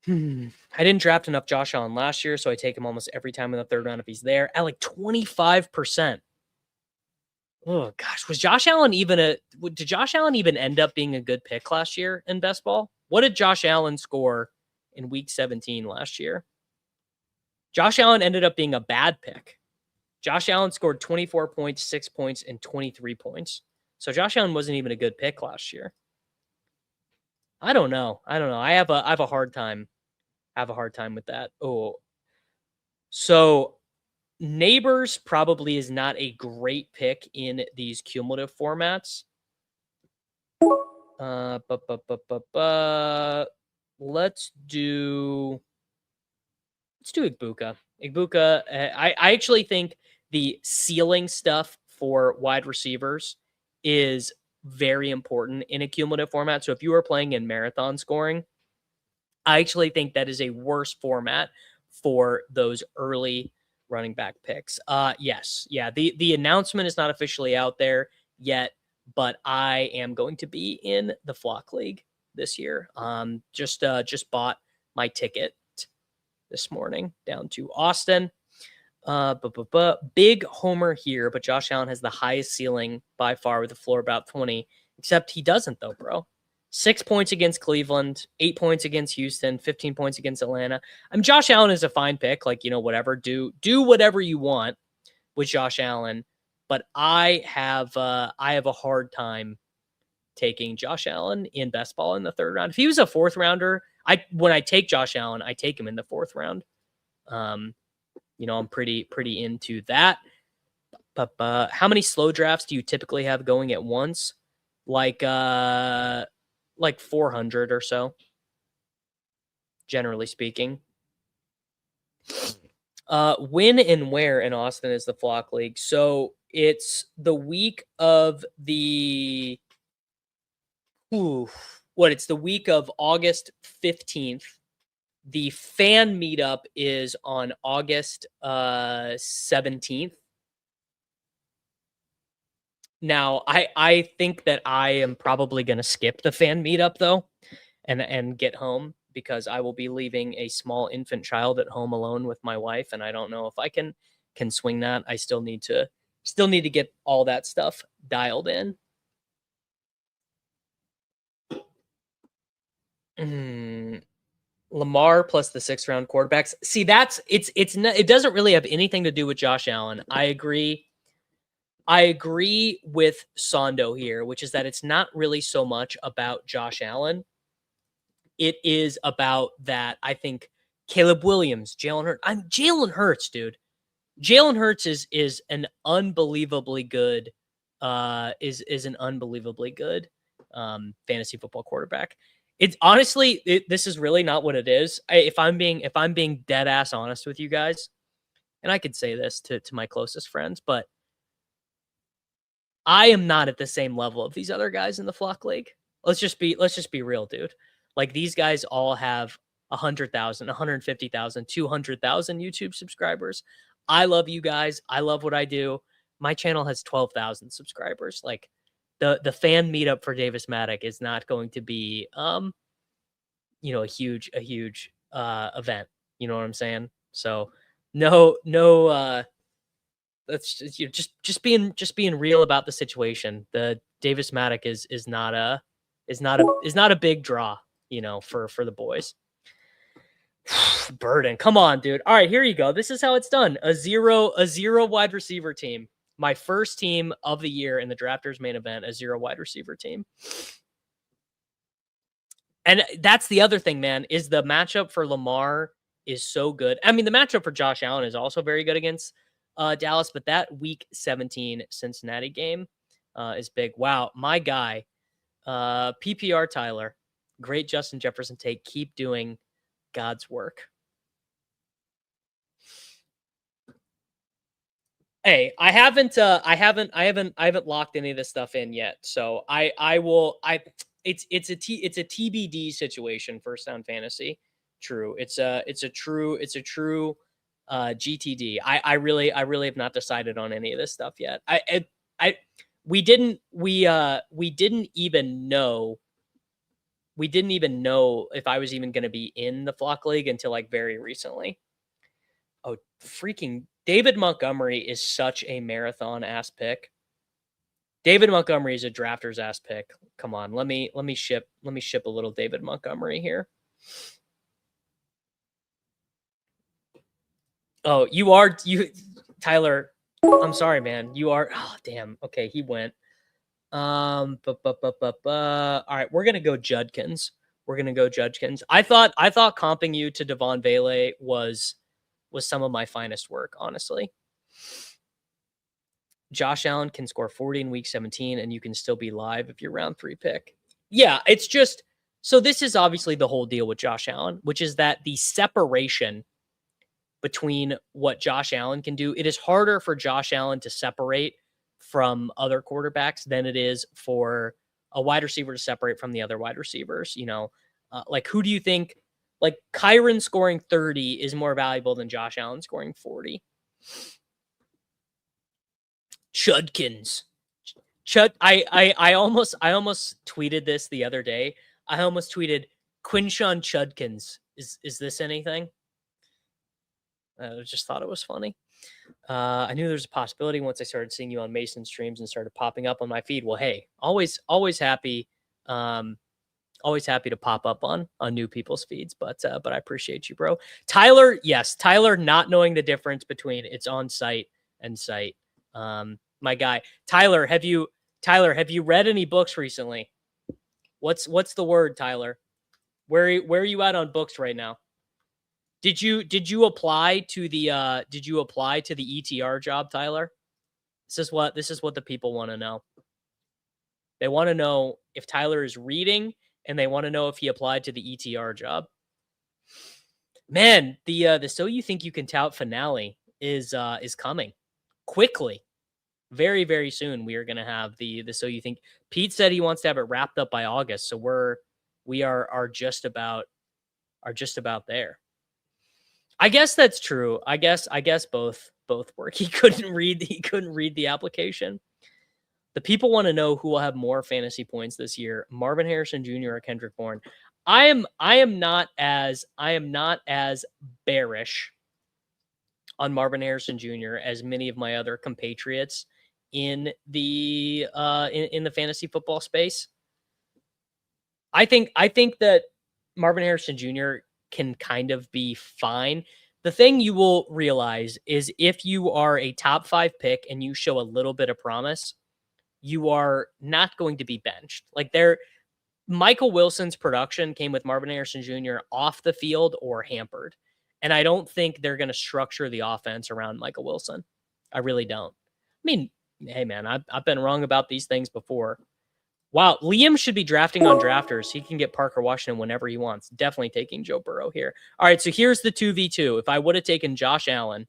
I didn't draft enough Josh Allen last year, so I take him almost every time in the third round if he's there at like 25%. Oh gosh, did Josh Allen even end up being a good pick last year in Best Ball? What did Josh Allen score in week 17 last year? Josh Allen ended up being a bad pick. Josh Allen scored 24 points, 6 points, and 23 points. So Josh Allen wasn't even a good pick last year. I don't know. I have a hard time. With that. Oh. So Neighbors probably is not a great pick in these cumulative formats. Let's do Igbuka. I actually think the ceiling stuff for wide receivers is very important in a cumulative format. So if you are playing in marathon scoring, I actually think that is a worse format for those early running back picks. Yes. Yeah. The announcement is not officially out there yet, but I am going to be in the Flock League this year. Just bought my ticket this morning down to Austin. Big homer here, but Josh Allen has the highest ceiling by far with the floor about 20, except he doesn't though, bro. 6 points against Cleveland, 8 points against Houston, 15 points against Atlanta. Josh Allen is a fine pick. Like, whatever. Do whatever you want with Josh Allen. But I have a hard time taking Josh Allen in best ball in the third round. If he was a fourth rounder, when I take Josh Allen, I take him in the fourth round. I'm pretty into that. But how many slow drafts do you typically have going at once? Like 400 or so, generally speaking. When and where in Austin is the Flock League? So it's the week of the it's the week of August 15th. The fan meetup is on August 17th. Now, I think that I am probably going to skip the fan meetup, though, and get home, because I will be leaving a small infant child at home alone with my wife, and I don't know if I can swing that. I still need to get all that stuff dialed in. Lamar plus the 6th round quarterbacks. See, it doesn't really have anything to do with Josh Allen. I agree. I agree with Sondo here, which is that it's not really so much about Josh Allen. It is about that. I think Caleb Williams, Jalen Hurts, dude. Jalen Hurts is an unbelievably good is an unbelievably good fantasy football quarterback. It's honestly this is really not what it is. If I'm being dead ass honest with you guys, and I could say this to my closest friends, but I am not at the same level of these other guys in the Flock League. Let's just be real, dude. Like these guys all have 100,000, 150,000, 200,000 YouTube subscribers. I love you guys. I love what I do. My channel has 12,000 subscribers. Like the fan meetup for Davis Maddock is not going to be a huge event. You know what I'm saying? So no that's just being real about the situation. The Davis Maddock is not a big draw, for the boys. Burden. Come on, dude. All right, here you go. This is how it's done. A zero wide receiver team. My first team of the year in the Drafters main event, a 0 wide receiver team. And that's the other thing, man, is the matchup for Lamar is so good. I mean, the matchup for Josh Allen is also very good against Dallas, but that week 17 Cincinnati game is big. Wow, my guy, PPR Tyler, great Justin Jefferson take. Keep doing God's work. Hey, I haven't locked any of this stuff in yet. So it's a TBD situation. First Down Fantasy. True. It's a true GTD. I really have not decided on any of this stuff yet. We didn't even know if I was even going to be in the Flock League until like very recently. Oh, freaking David Montgomery is such a marathon ass pick. David Montgomery is a drafters ass pick. Come on, let me ship a little David Montgomery here. Oh, Tyler. I'm sorry, man. You are. Oh, damn. Okay, he went. All right, we're gonna go Judkins. I thought comping you to Devon Vele was some of my finest work, honestly. Josh Allen can score 40 in week 17, and you can still be live if you're round 3 pick. Yeah, it's just so this is obviously the whole deal with Josh Allen, which is that the separation between what Josh Allen can do, it is harder for Josh Allen to separate from other quarterbacks than it is for a wide receiver to separate from the other wide receivers. Like who do you think, like Kyron scoring 30 is more valuable than Josh Allen scoring 40? Chudkins. I almost tweeted this the other day. I almost tweeted Quinshawn Chudkins. Is this anything? I just thought it was funny. I knew there was a possibility once I started seeing you on Mason streams and started popping up on my feed. Well, hey, always happy. Always happy to pop up on new people's feeds, but I appreciate you, bro. Tyler, yes, Tyler not knowing the difference between it's on site and site. My guy, Tyler, have you read any books recently? What's the word, Tyler? Where are you at on books right now? Did you apply to the ETR job, Tyler? This is what the people want to know. They want to know if Tyler is reading, and they want to know if he applied to the ETR job. Man, the So You Think You Can Tout finale is coming quickly. Very, very soon we are going to have the So You Think. Pete said he wants to have it wrapped up by August, so we are just about there. I guess that's true. I guess both work. He couldn't read the application. The people want to know who will have more fantasy points this year, Marvin Harrison Jr. or Kendrick Bourne. I am not as bearish on Marvin Harrison Jr. as many of my other compatriots in the fantasy football space. I think that Marvin Harrison Jr. can kind of be fine. The thing you will realize is if you are a top 5 pick and you show a little bit of promise, you are not going to be benched. Like Michael Wilson's production came with Marvin Harrison Jr. off the field or hampered. And I don't think they're going to structure the offense around Michael Wilson. I really don't. I mean, hey, man, I've been wrong about these things before. Wow, Liam should be drafting on drafters. He can get Parker Washington whenever he wants. Definitely taking Joe Burrow here. All right, so here's the 2v2. If I would have taken Josh Allen,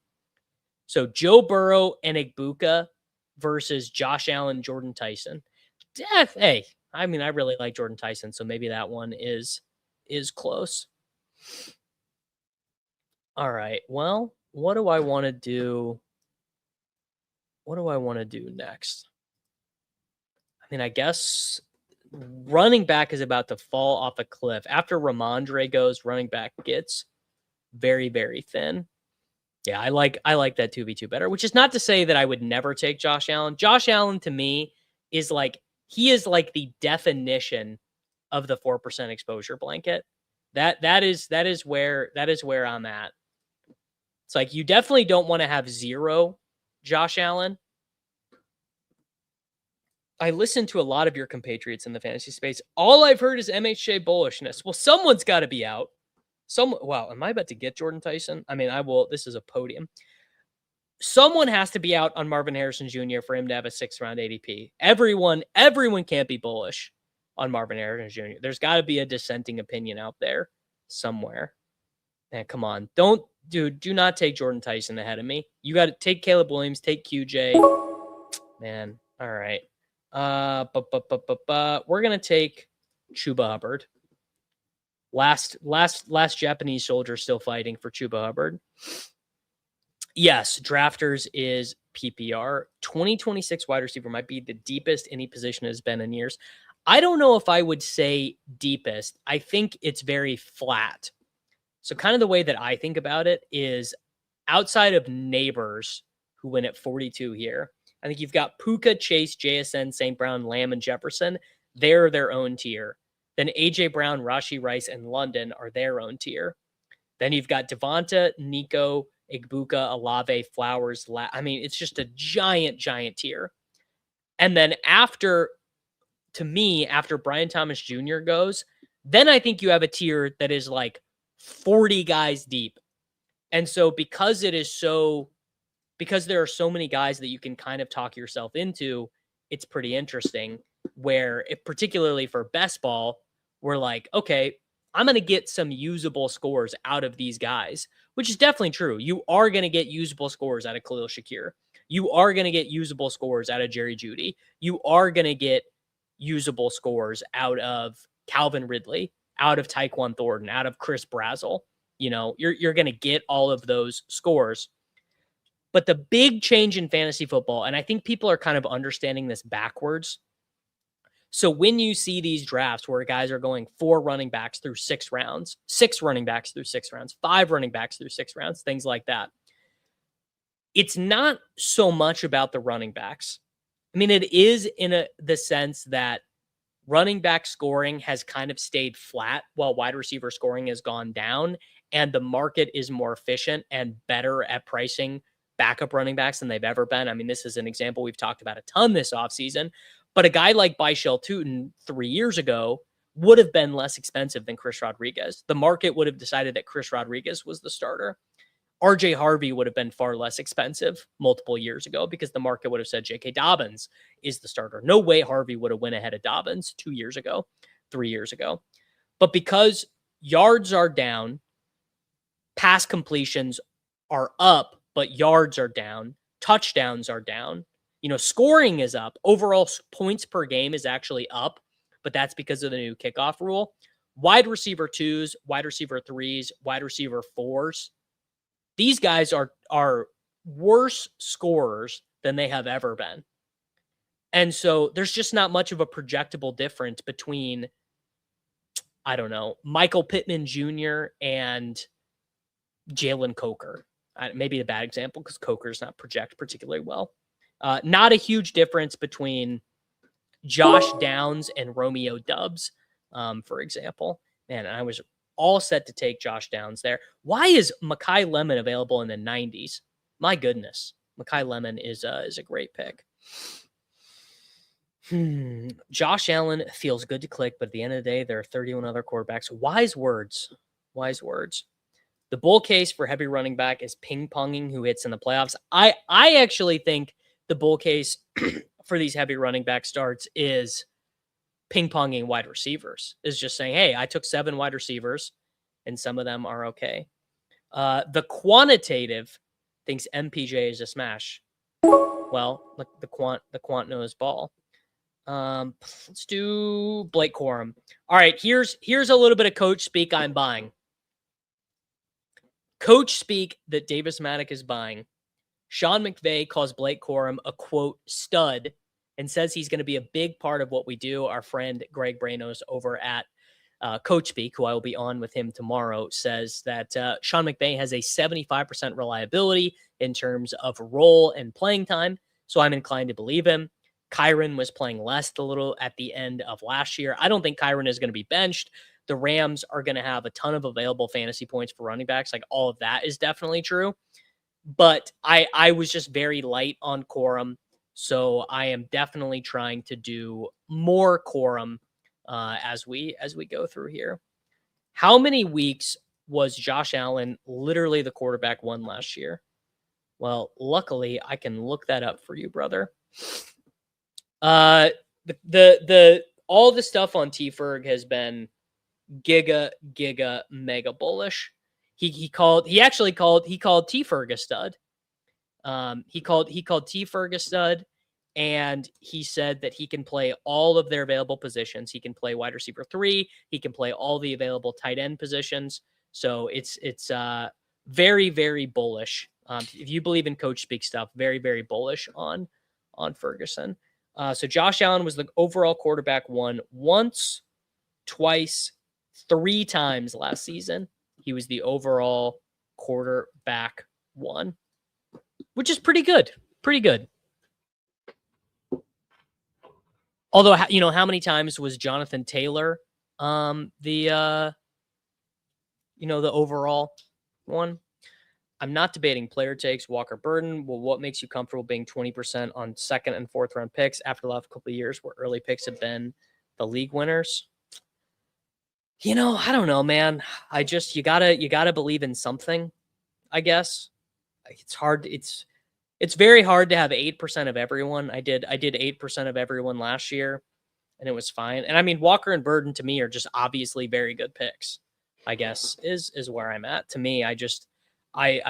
so Joe Burrow and Igbuka versus Josh Allen, Jordan Tyson. Hey, I mean, I really like Jordan Tyson, so maybe that one is close. All right, well, what do I want to do? What do I want to do next? I mean, I guess running back is about to fall off a cliff. After Ramondre goes, running back gets very, very thin. Yeah, I like that 2v2 better, which is not to say that I would never take Josh Allen. Josh Allen to me is like the definition of the 4% exposure blanket. That is where I'm at. It's like you definitely don't want to have 0 Josh Allen. I listen to a lot of your compatriots in the fantasy space. All I've heard is MHJ bullishness. Well, someone's got to be out. Wow, am I about to get Jordan Tyson? I mean, I will. This is a podium. Someone has to be out on Marvin Harrison Jr. for him to have a 6th round ADP. Everyone can't be bullish on Marvin Harrison Jr. There's got to be a dissenting opinion out there somewhere. Man, come on. Do not take Jordan Tyson ahead of me. You got to take Caleb Williams, take QJ. Man, all right. We're going to take Chuba Hubbard. Last Japanese soldier still fighting for Chuba Hubbard. Yes, drafters is PPR. 2026 wide receiver might be the deepest any position has been in years. I don't know if I would say deepest. I think it's very flat. So kind of the way that I think about it is outside of Neighbors, who win at 42 here, I think you've got Puka, Chase, JSN, St. Brown, Lamb, and Jefferson. They're their own tier. Then A.J. Brown, Rashee Rice, and London are their own tier. Then you've got Devonta, Nico, Igbuka, Olave, Flowers. I mean, it's just a giant, giant tier. And then after Brian Thomas Jr. goes, then I think you have a tier that is like 40 guys deep. And so because there are so many guys that you can kind of talk yourself into, it's pretty interesting where, particularly for best ball, we're like, okay, I'm going to get some usable scores out of these guys, which is definitely true. You are going to get usable scores out of Khalil Shakir. You are going to get usable scores out of Jerry Jeudy. You are going to get usable scores out of Calvin Ridley, out of Tyquan Thornton, out of Chris Brazzell. You know, you're going to get all of those scores. But the big change in fantasy football, and I think people are kind of understanding this backwards. So when you see these drafts where guys are going 4 running backs through 6 rounds, 6 running backs through 6 rounds, 5 running backs through 6 rounds, things like that, it's not so much about the running backs. I mean, it is in the sense that running back scoring has kind of stayed flat while wide receiver scoring has gone down, and the market is more efficient and better at pricing backup running backs than they've ever been. I mean, this is an example we've talked about a ton this offseason, but a guy like Byshell Tootin 3 years ago would have been less expensive than Chris Rodriguez. The market would have decided that Chris Rodriguez was the starter. RJ Harvey would have been far less expensive multiple years ago because the market would have said J.K. Dobbins is the starter. No way Harvey would have went ahead of Dobbins 2 years ago, 3 years ago. But because yards are down, pass completions are up, but yards are down, touchdowns are down. You know, scoring is up. Overall points per game is actually up, but that's because of the new kickoff rule. Wide receiver 2s, wide receiver 3s, wide receiver 4s. These guys are worse scorers than they have ever been. And so there's just not much of a projectable difference between, I don't know, Michael Pittman Jr. and Jalen Coker. Maybe a bad example because Coker's not project particularly well. Not a huge difference between Josh Downs and Romeo Doubs, for example. Man, I was all set to take Josh Downs there. Why is Makai Lemon available in the 90s? My goodness. Makai Lemon is a great pick. Josh Allen feels good to click, but at the end of the day, there are 31 other quarterbacks. Wise words. Wise words. The bull case for heavy running back is ping-ponging who hits in the playoffs. I actually think the bull case for these heavy running back starts is ping-ponging wide receivers. Is just saying, hey, I took 7 wide receivers, and some of them are okay. The quantitative thinks MPJ is a smash. Well, the quant knows ball. Let's do Blake Corum. All right, here's a little bit of coach speak I'm buying. Coach speak that Davis Maddock is buying. Sean McVay calls Blake Corum a, quote, stud, and says he's going to be a big part of what we do. Our friend Greg Branos over at Coach Speak, who I will be on with him tomorrow, says that Sean McVay has a 75% reliability in terms of role and playing time, so I'm inclined to believe him. Kyron was playing less a little at the end of last year. I don't think Kyron is going to be benched. The Rams are going to have a ton of available fantasy points for running backs. Like, all of that is definitely true. But I was just very light on Corum, so I am definitely trying to do more Corum as we go through here. How many weeks was Josh Allen literally the quarterback 1 last year? Well, luckily I can look that up for you, brother. The all the stuff on T-Ferg has been giga mega bullish. He actually called T-Ferg a stud. He called T-Ferg a stud, and he said that he can play all of their available positions. He can play wide receiver 3. He can play all the available tight end positions. So it's very, very bullish. If you believe in coach speak stuff, very, very bullish on Ferguson. So Josh Allen was the overall quarterback 1 once, twice, 3 times last season. He was the overall quarterback 1, which is pretty good. Pretty good. Although, how many times was Jonathan Taylor the overall 1? I'm not debating player takes. Walker Burton. Well, what makes you comfortable being 20% on 2nd and 4th round picks after the last couple of years where early picks have been the league winners? I don't know, man. You gotta believe in something, I guess. It's hard. It's very hard to have 8% of everyone. I did 8% of everyone last year, and it was fine. And I mean, Walker and Burton to me are just obviously very good picks, I guess, is where I'm at. To me, I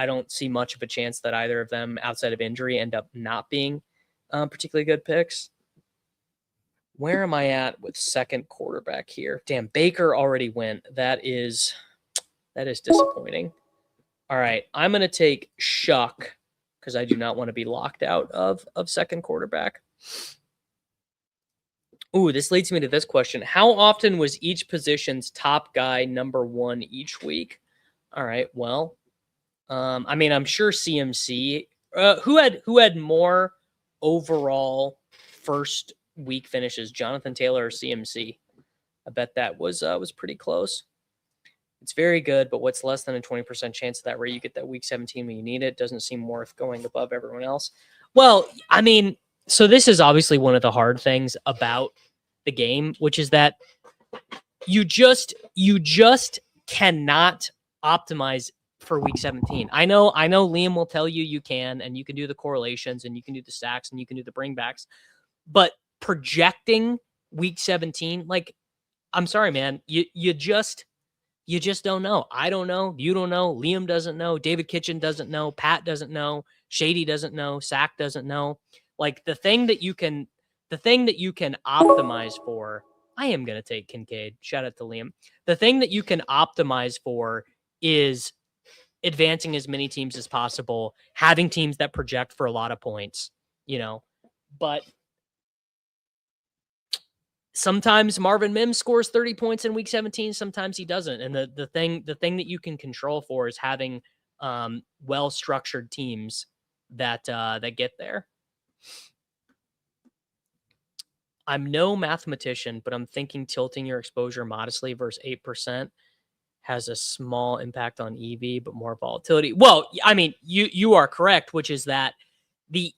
don't see much of a chance that either of them outside of injury end up not being particularly good picks. Where am I at with 2nd quarterback here? Damn, Baker already went. That is disappointing. All right, I'm going to take Shough because I do not want to be locked out of 2nd quarterback. Ooh, this leads me to this question. How often was each position's top guy number 1 each week? All right, well, I mean, I'm sure CMC. Who had more overall first week finishes, Jonathan Taylor or CMC? I bet that was pretty close. It's very good, but what's less than a 20% chance of that where you get that week 17 when you need it? Doesn't seem worth going above everyone else. Well, I mean, so this is obviously one of the hard things about the game, which is that you just cannot optimize for week 17. I know Liam will tell you can, and you can do the correlations and you can do the stacks and you can do the bringbacks, but projecting week 17, like, I'm sorry, man, you just don't know. I don't know. You don't know. Liam doesn't know. David Kitchen doesn't know. Pat doesn't know. Shady doesn't know. Sack doesn't know. Like, the thing that you can optimize for, I am going to take Kincaid. Shout out to Liam. The thing that you can optimize for is advancing as many teams as possible, having teams that project for a lot of points, but sometimes Marvin Mims scores 30 points in week 17. Sometimes he doesn't. And the thing that you can control for is having well-structured teams that get there. I'm no mathematician, but I'm thinking tilting your exposure modestly versus 8%. has a small impact on EV, but more volatility. Well, I mean, you are correct, which is that the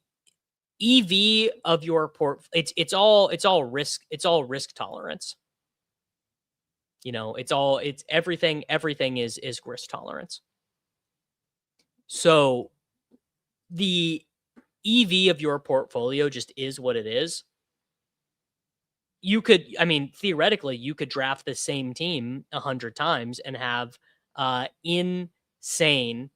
EV of your it's all risk tolerance. You know, it's everything is risk tolerance. So the EV of your portfolio just is what it is. You could, I mean, theoretically, you could draft the same team 100 times and have insane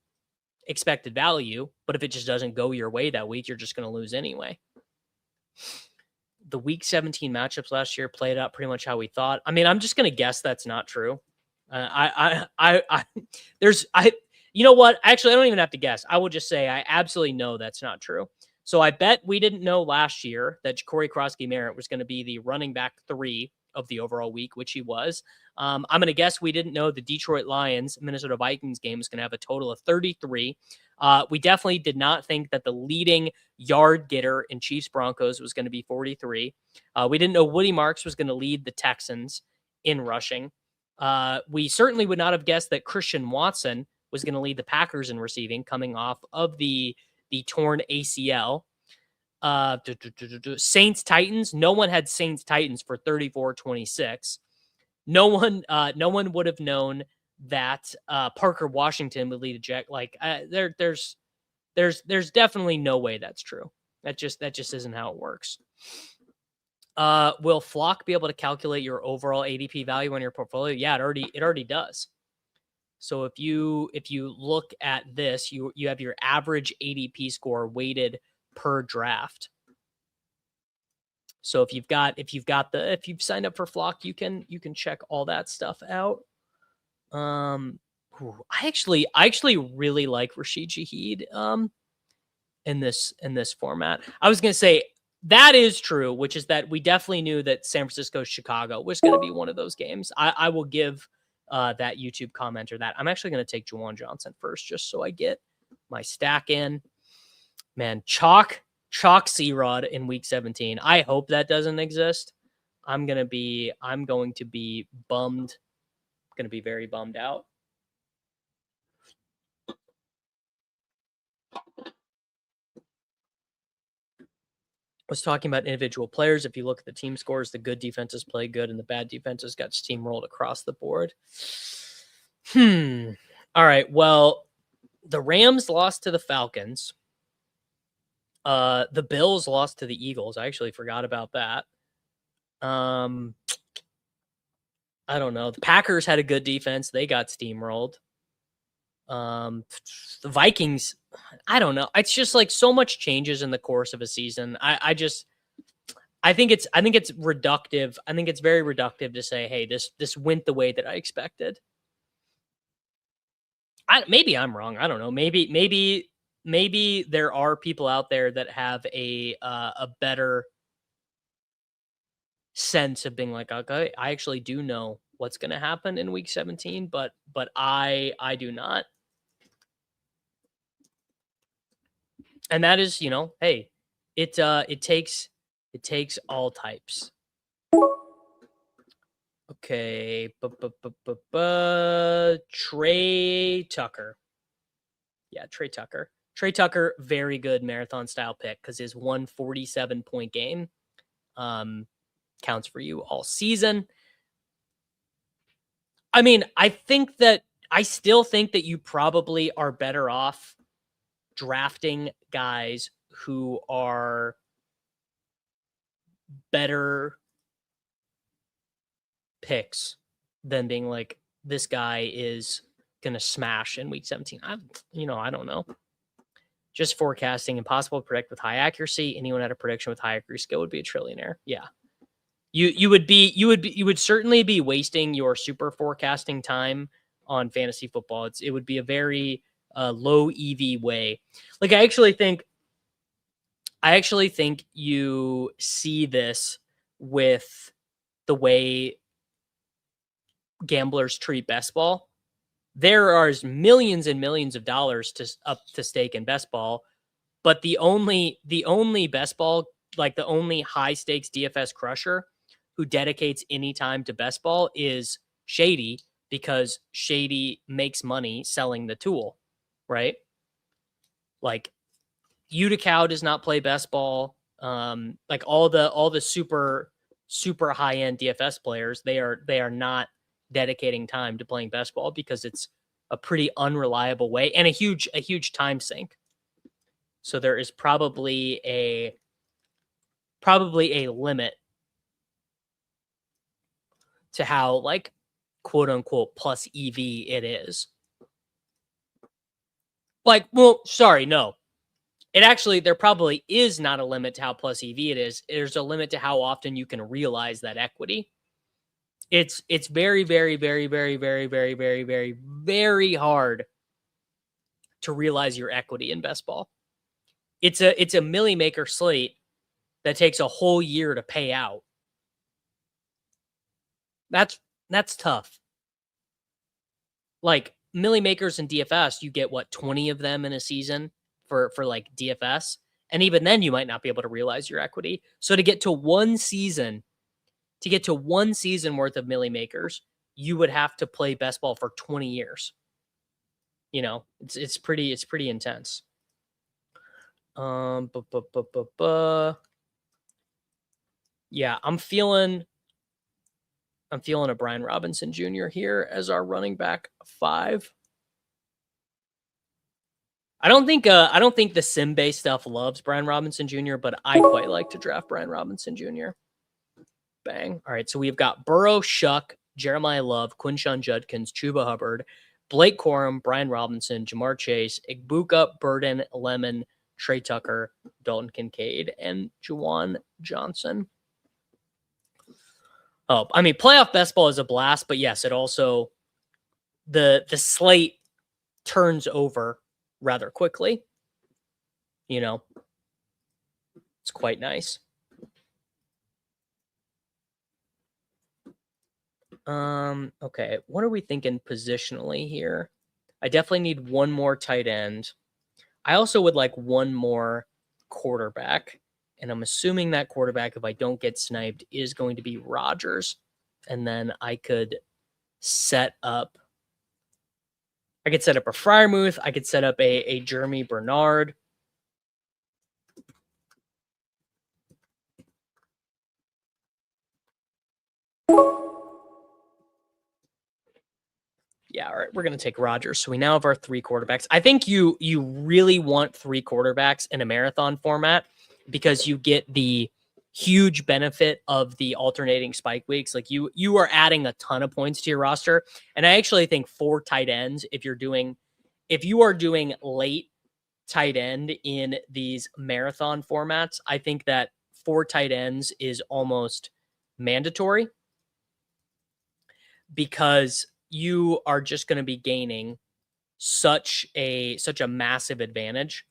expected value, but if it just doesn't go your way that week, you're just going to lose anyway. The week 17 matchups last year played out pretty much how we thought. I mean, I'm just going to guess that's not true. You know what? Actually, I don't even have to guess. I will just say I absolutely know that's not true. So I bet we didn't know last year that Corey Krosky-Merritt was going to be the running back 3 of the overall week, which he was. I'm going to guess we didn't know the Detroit Lions, Minnesota Vikings game is going to have a total of 33. We definitely did not think that the leading yard getter in Chiefs Broncos was going to be 43. We didn't know Woody Marks was going to lead the Texans in rushing. We certainly would not have guessed that Christian Watson was going to lead the Packers in receiving, coming off of the torn ACL. Saints Titans. No one had Saints Titans for 34-26. No one would have known that Parker Washington would lead a jet. Like there's definitely no way that's true. That just isn't how it works. Will Flock be able to calculate your overall ADP value on your portfolio? Yeah, it already does. So if you look at this, you have your average ADP score weighted per draft. So if you've signed up for Flock, you can check all that stuff out. I actually really like Rashid Shaheed in this format. I was gonna say that is true, which is that we definitely knew that San Francisco Chicago was going to be one of those games. I will give that YouTube commenter that. I'm actually going to take Juwan Johnson first, just so I get my stack in. Man, chalk C-Rod in week 17. I hope that doesn't exist. I'm going to be bummed. I'm going to be very bummed out. Was talking about individual players. If you look at the team scores, the good defenses play good and the bad defenses got steamrolled across the board. All right. Well, the Rams lost to the Falcons. The Bills lost to the Eagles. I actually forgot about that. I don't know. The Packers had a good defense. They got steamrolled. The Vikings, I don't know. It's just like so much changes in the course of a season. I think it's reductive. I think it's very reductive to say, hey, this went the way that I expected. Maybe I'm wrong. I don't know. Maybe there are people out there that have a better sense of being like, okay, I actually do know what's going to happen in week 17, but I do not. And that is, hey, it takes all types. Okay, Trey Tucker. Yeah, Trey Tucker. Trey Tucker, very good marathon style pick because his 147-point game counts for you all season. I mean, I still think that you probably are better off drafting guys who are better picks than being like, this guy is going to smash in week 17. I don't know. Just forecasting, impossible to predict with high accuracy. Anyone had a prediction with high accuracy skill would be a trillionaire. Yeah. You would certainly be wasting your super forecasting time on fantasy football. It would be a very low EV way. Like I actually think you see this with the way gamblers treat best ball. There are millions and millions of dollars up to stake in best ball, but the only best ball, like the only high stakes DFS crusher who dedicates any time to best ball is Shady, because Shady makes money selling the tool, right? Like Utica does not play best ball. Like all the super high end DFS players, they are not dedicating time to playing best ball because it's a pretty unreliable way and a huge time sink. So there is probably a limit to how like quote unquote plus EV it is. Like, well, sorry, no. It actually, there probably is not a limit to how plus EV it is. There's a limit to how often you can realize that equity. It's very, very, very, very, very, very, very, very, very hard to realize your equity in best ball. It's a milli maker slate that takes a whole year to pay out. That's tough. Like milli makers in DFS, you get what, 20 of them in a season for like DFS. And even then you might not be able to realize your equity. So to get to one season worth of milli makers, you would have to play best ball for 20 years. You know, it's pretty intense. Yeah, I'm feeling a Brian Robinson Jr. here as our running back 5. I don't think the sim-based stuff loves Brian Robinson Jr., but I quite like to draft Brian Robinson Jr. Bang. All right, so we've got Burrow, Shough, Jeremiah Love, Quinshon Judkins, Chuba Hubbard, Blake Corum, Brian Robinson, Jamar Chase, Igbuka, Burden, Lemon, Trey Tucker, Dalton Kincaid, and Juwan Johnson. Oh, I mean, playoff best ball is a blast, but yes, it also the slate turns over rather quickly. You know, it's quite nice. Okay, what are we thinking positionally here? I definitely need one more tight end. I also would like one more quarterback. And I'm assuming that quarterback, if I don't get sniped, is going to be Rodgers. And then I could set up a Freiermuth. I could set up a Jeremy Bernard. Yeah, all right, we're going to take Rodgers. So we now have our 3 quarterbacks. I think you really want 3 quarterbacks in a marathon format because you get the huge benefit of the alternating spike weeks. Like you are adding a ton of points to your roster. And I actually think 4 tight ends, if you are doing late tight end in these marathon formats, I think that 4 tight ends is almost mandatory because you are just going to be gaining such a massive advantage.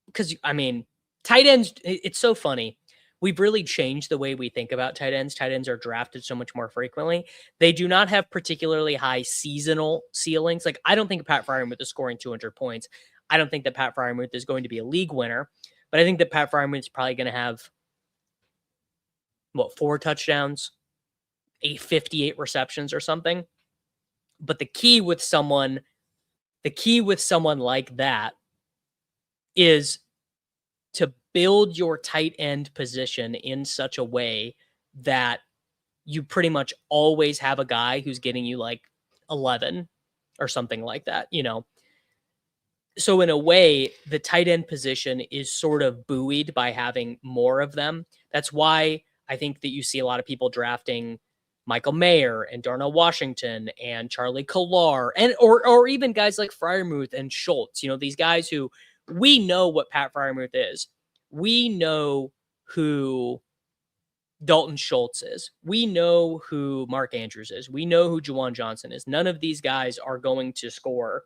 Because I mean, tight ends, it's so funny. We've really changed the way we think about tight ends. Tight ends are drafted so much more frequently. They do not have particularly high seasonal ceilings. Like, I don't think Pat Freiermuth is scoring 200 points. I don't think that Pat Freiermuth is going to be a league winner. But I think that Pat Freiermuth is probably going to have 4 touchdowns, 58 receptions or something. But the key with someone like that is to build your tight end position in such a way that you pretty much always have a guy who's getting you like 11 or something like that, you know? So in a way, the tight end position is sort of buoyed by having more of them. That's why I think that you see a lot of people drafting Michael Mayer and Darnell Washington and Charlie Kolar and or even guys like Freiermuth and Schultz. You know, these guys who we know what Pat Freiermuth is. We know who Dalton Schultz is. We know who Mark Andrews is. We know who Juwan Johnson is. None of these guys are going to score.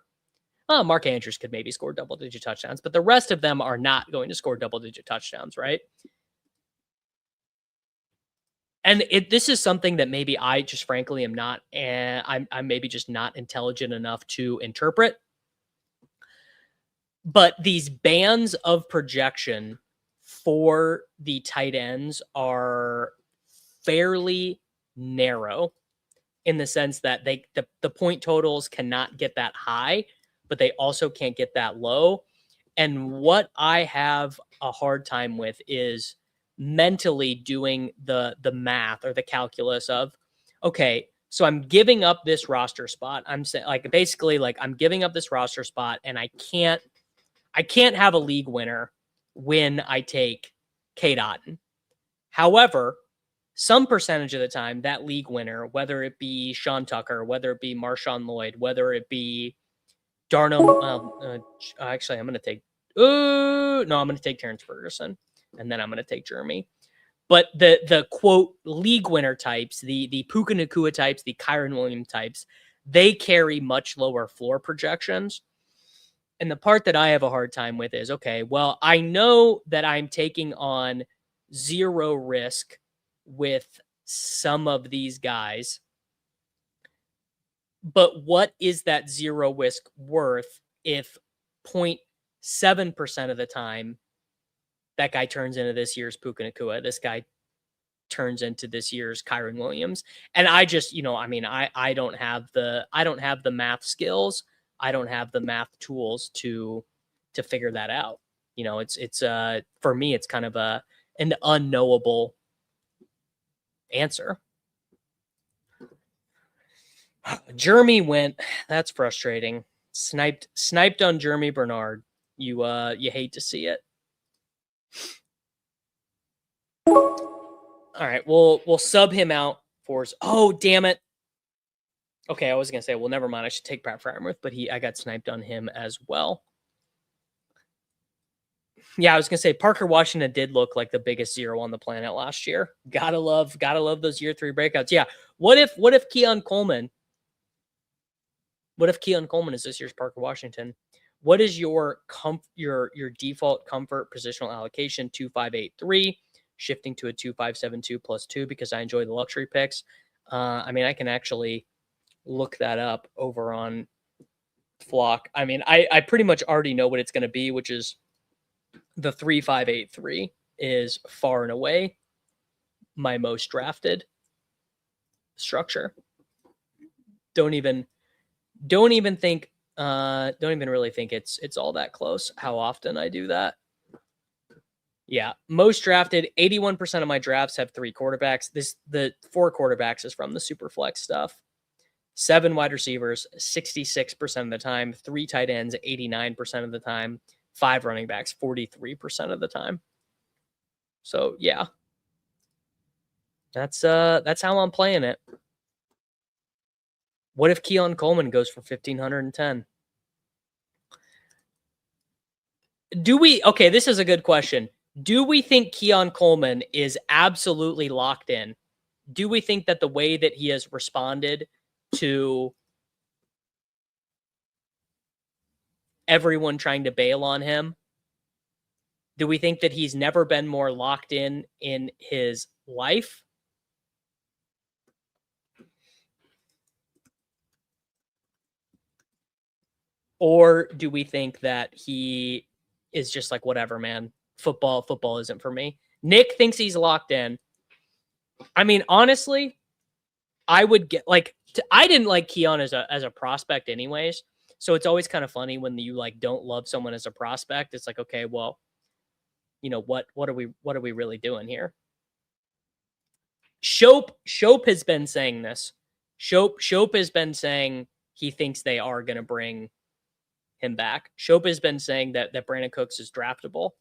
Mark Andrews could maybe score double-digit touchdowns, but the rest of them are not going to score double-digit touchdowns, right? And this is something that maybe I just frankly am not, and I'm maybe just not intelligent enough to interpret. But these bands of projection for the tight ends are fairly narrow in the sense that the point totals cannot get that high, but they also can't get that low. And what I have a hard time with is mentally doing the math or the calculus of, okay, so I'm giving up this roster spot. I'm saying like basically like I'm giving up this roster spot and I can't have a league winner when I take K. Dotton. However, some percentage of the time, that league winner, whether it be Sean Tucker, whether it be Marshawn Lloyd, whether it be Darnell, actually, I'm going to take, I'm going to take Terrence Ferguson, and then I'm going to take Jeremy. But the quote league winner types, the Puka Nacua types, the Kyron Williams types, they carry much lower floor projections. And the part that I have a hard time with is, okay, well, I know that I'm taking on zero risk with some of these guys, but what is that zero risk worth if 0.7% of the time that guy turns into this year's Puka Nacua, this guy turns into this year's Kyron Williams? And I just, I don't have the math skills. I don't have the math tools to figure that out. It's for me, it's kind of an unknowable answer. Jeremy went. That's frustrating. Sniped on Jeremy Bernard. You hate to see it. All right, we'll sub him out for. Oh, damn it. Okay, I was gonna say, well, never mind. I should take Pat Fryermuth, but I got sniped on him as well. Yeah, I was gonna say Parker Washington did look like the biggest zero on the planet last year. Gotta love those year 3 breakouts. Yeah. What if Keon Coleman? What if Keon Coleman is this year's Parker Washington? What is your default comfort positional allocation? 2-5-8-3, shifting to a 2-5-7-2 +2 because I enjoy the luxury picks. I can actually look that up over on Flock. I pretty much already know what it's going to be, which is the 3-5-8-3 is far and away my most drafted structure. Don't even think don't even really think it's all that close how often I do that. Yeah, most drafted, 81% of my drafts have 3 quarterbacks. The 4 quarterbacks is from the super flex stuff. 7 wide receivers, 66% of the time, 3 tight ends, 89% of the time, 5 running backs, 43% of the time. So yeah. That's how I'm playing it. What if Keon Coleman goes for 1,510? Okay, this is a good question. Do we think Keon Coleman is absolutely locked in? Do we think that the way that he has responded to everyone trying to bail on him, do we think that he's never been more locked in his life? Or do we think that he is just like, whatever, man, football isn't for me? Nick thinks he's locked in. Honestly, I would get I didn't like Keon as a prospect anyways. So it's always kind of funny when you don't love someone as a prospect. It's like, okay, well, what are we really doing here? Shough has been saying this. Shough has been saying he thinks they are going to bring him back. Shough has been saying that Brandon Cooks is draftable.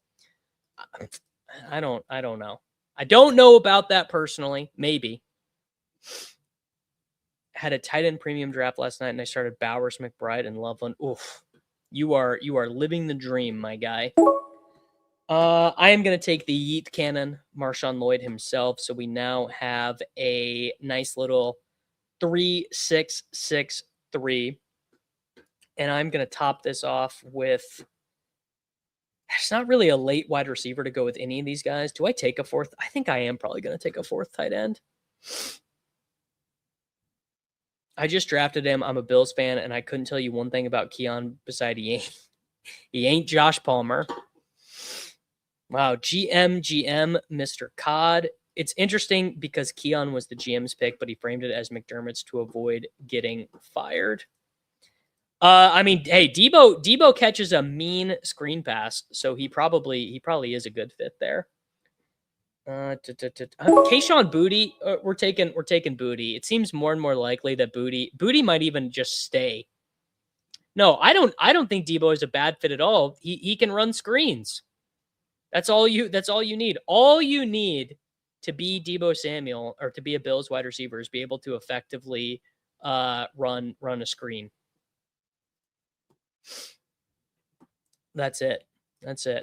I don't know. I don't know about that personally. Maybe. Had a tight end premium draft last night, and I started Bowers, McBride, and Loveland. Oof, you are living the dream, my guy. I am going to take the Yeet Cannon, Marshawn Lloyd himself. So we now have a nice little 3-6-6-3. And I'm going to top this off with, there's not really a late wide receiver to go with any of these guys. Do I take a 4th? I think I am probably going to take a 4th tight end. I just drafted him. I'm a Bills fan, and I couldn't tell you one thing about Keon besides he ain't Josh Palmer. Wow, GM, Mr. Cod. it's interesting because Keon was the GM's pick, but he framed it as McDermott's to avoid getting fired. I mean, hey, Deebo catches a mean screen pass, so he probably is a good fit there. Kayshawn Booty, we're taking Booty. It seems more and more likely that Booty might even just stay. No, I don't think Deebo is a bad fit at all. He can run screens. That's all you need. All you need to be Deebo Samuel or to be a Bills wide receiver is be able to effectively run a screen. That's it.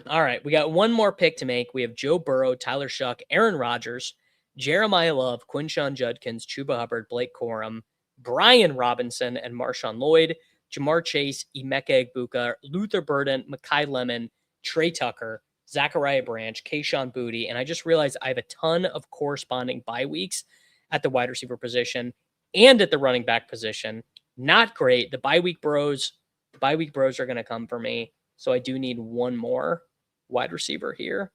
All right, we got one more pick to make. We have Joe Burrow, Tyler Shough, Aaron Rodgers, Jeremiah Love, Quinshon Judkins, Chuba Hubbard, Blake Corum, Brian Robinson, and Marshawn Lloyd, Jamar Chase, Emeka Egbuka, Luther Burden, Mekhi Lemon, Trey Tucker, Zachariah Branch, Kayshawn Booty, and I just realized I have a ton of corresponding bye weeks at the wide receiver position and at the running back position. Not great. The bye week bros are going to come for me. So I do need one more wide receiver here.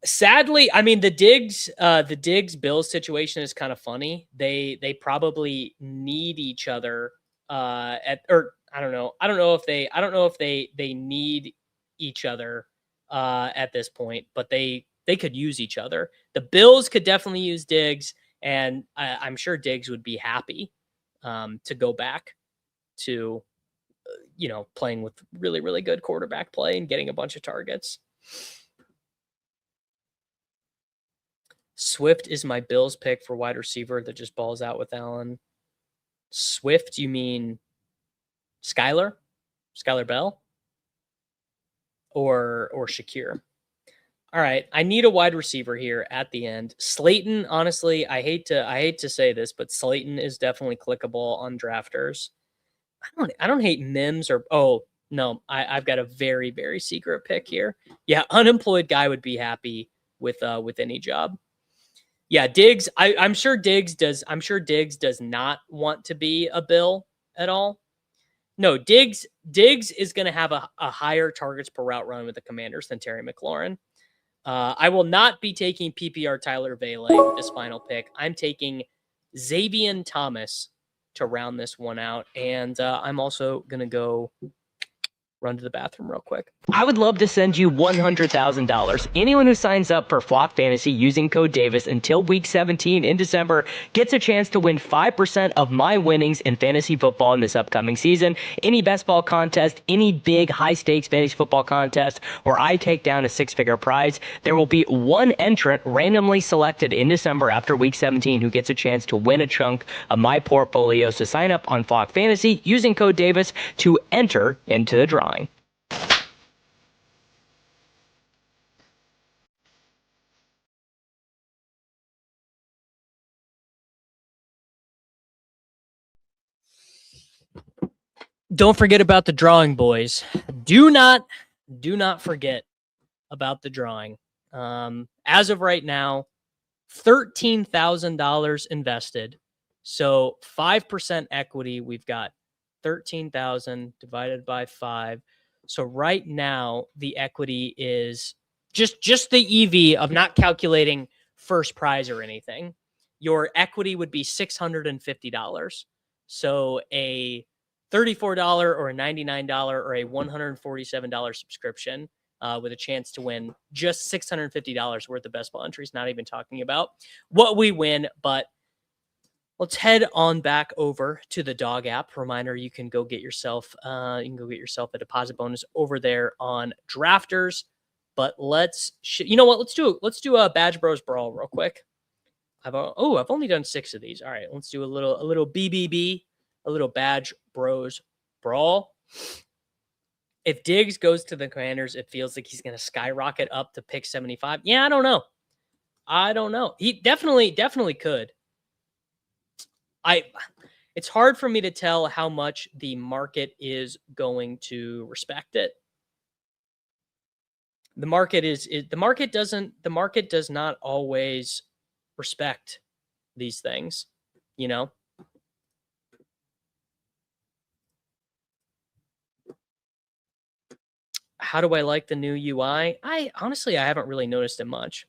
Sadly, I mean the Diggs Bills situation is kind of funny. They probably need each other I don't know if they need each other at this point, but they could use each other. The Bills could definitely use Diggs, and I'm sure Diggs would be happy to go back to playing with really, really good quarterback play and getting a bunch of targets. Swift is my Bills pick for wide receiver that just balls out with Allen. Swift, you mean Skylar Bell? Or Shakir? All right, I need a wide receiver here at the end. Slayton, honestly, I hate to say this, but Slayton is definitely clickable on drafters. I don't hate Mims or no, I've got a very, very secret pick here. Yeah, unemployed guy would be happy with any job. Yeah, Diggs. I'm sure Diggs does not want to be a Bill at all. No, Diggs is going to have a higher targets per route run with the Commanders than Terry McLaurin. I will not be taking PPR Tyler Vele with this final pick. I'm taking Xavier Thomas to round this one out. And I'm also going to go run to the bathroom real quick. I would love to send you $100,000. Anyone who signs up for Flock Fantasy using code Davis until week 17 in December gets a chance to win 5% of my winnings in fantasy football in this upcoming season. Any best ball contest, any big high stakes fantasy football contest where I take down a six-figure prize, there will be one entrant randomly selected in December after week 17 who gets a chance to win a chunk of my portfolio. So sign up on Flock Fantasy using code Davis to enter into the drawing. Don't forget about the drawing, boys. Do not forget about the drawing. As of right now, $13,000 invested. So 5% equity. We've got 13,000 divided by 5. So right now the equity is just the EV of not calculating first prize or anything. Your equity would be $650. So a $34 or a $99 or a $147 subscription with a chance to win just $650 worth of best ball entries, not even talking about what we win. But let's head on back over to the Dog app. Reminder, you can go get yourself a deposit bonus over there on Drafters. But let's do a Badge Bros Brawl real quick. I've only done 6 of these. All right, let's do a little BBB, a little Badge Bros Brawl. If Diggs goes to the Commanders, it feels like he's going to skyrocket up to pick 75. Yeah, I don't know. He definitely could. It's hard for me to tell how much the market is going to respect it. The market does not always respect these things, you know? How do I like the new UI? I haven't really noticed it much.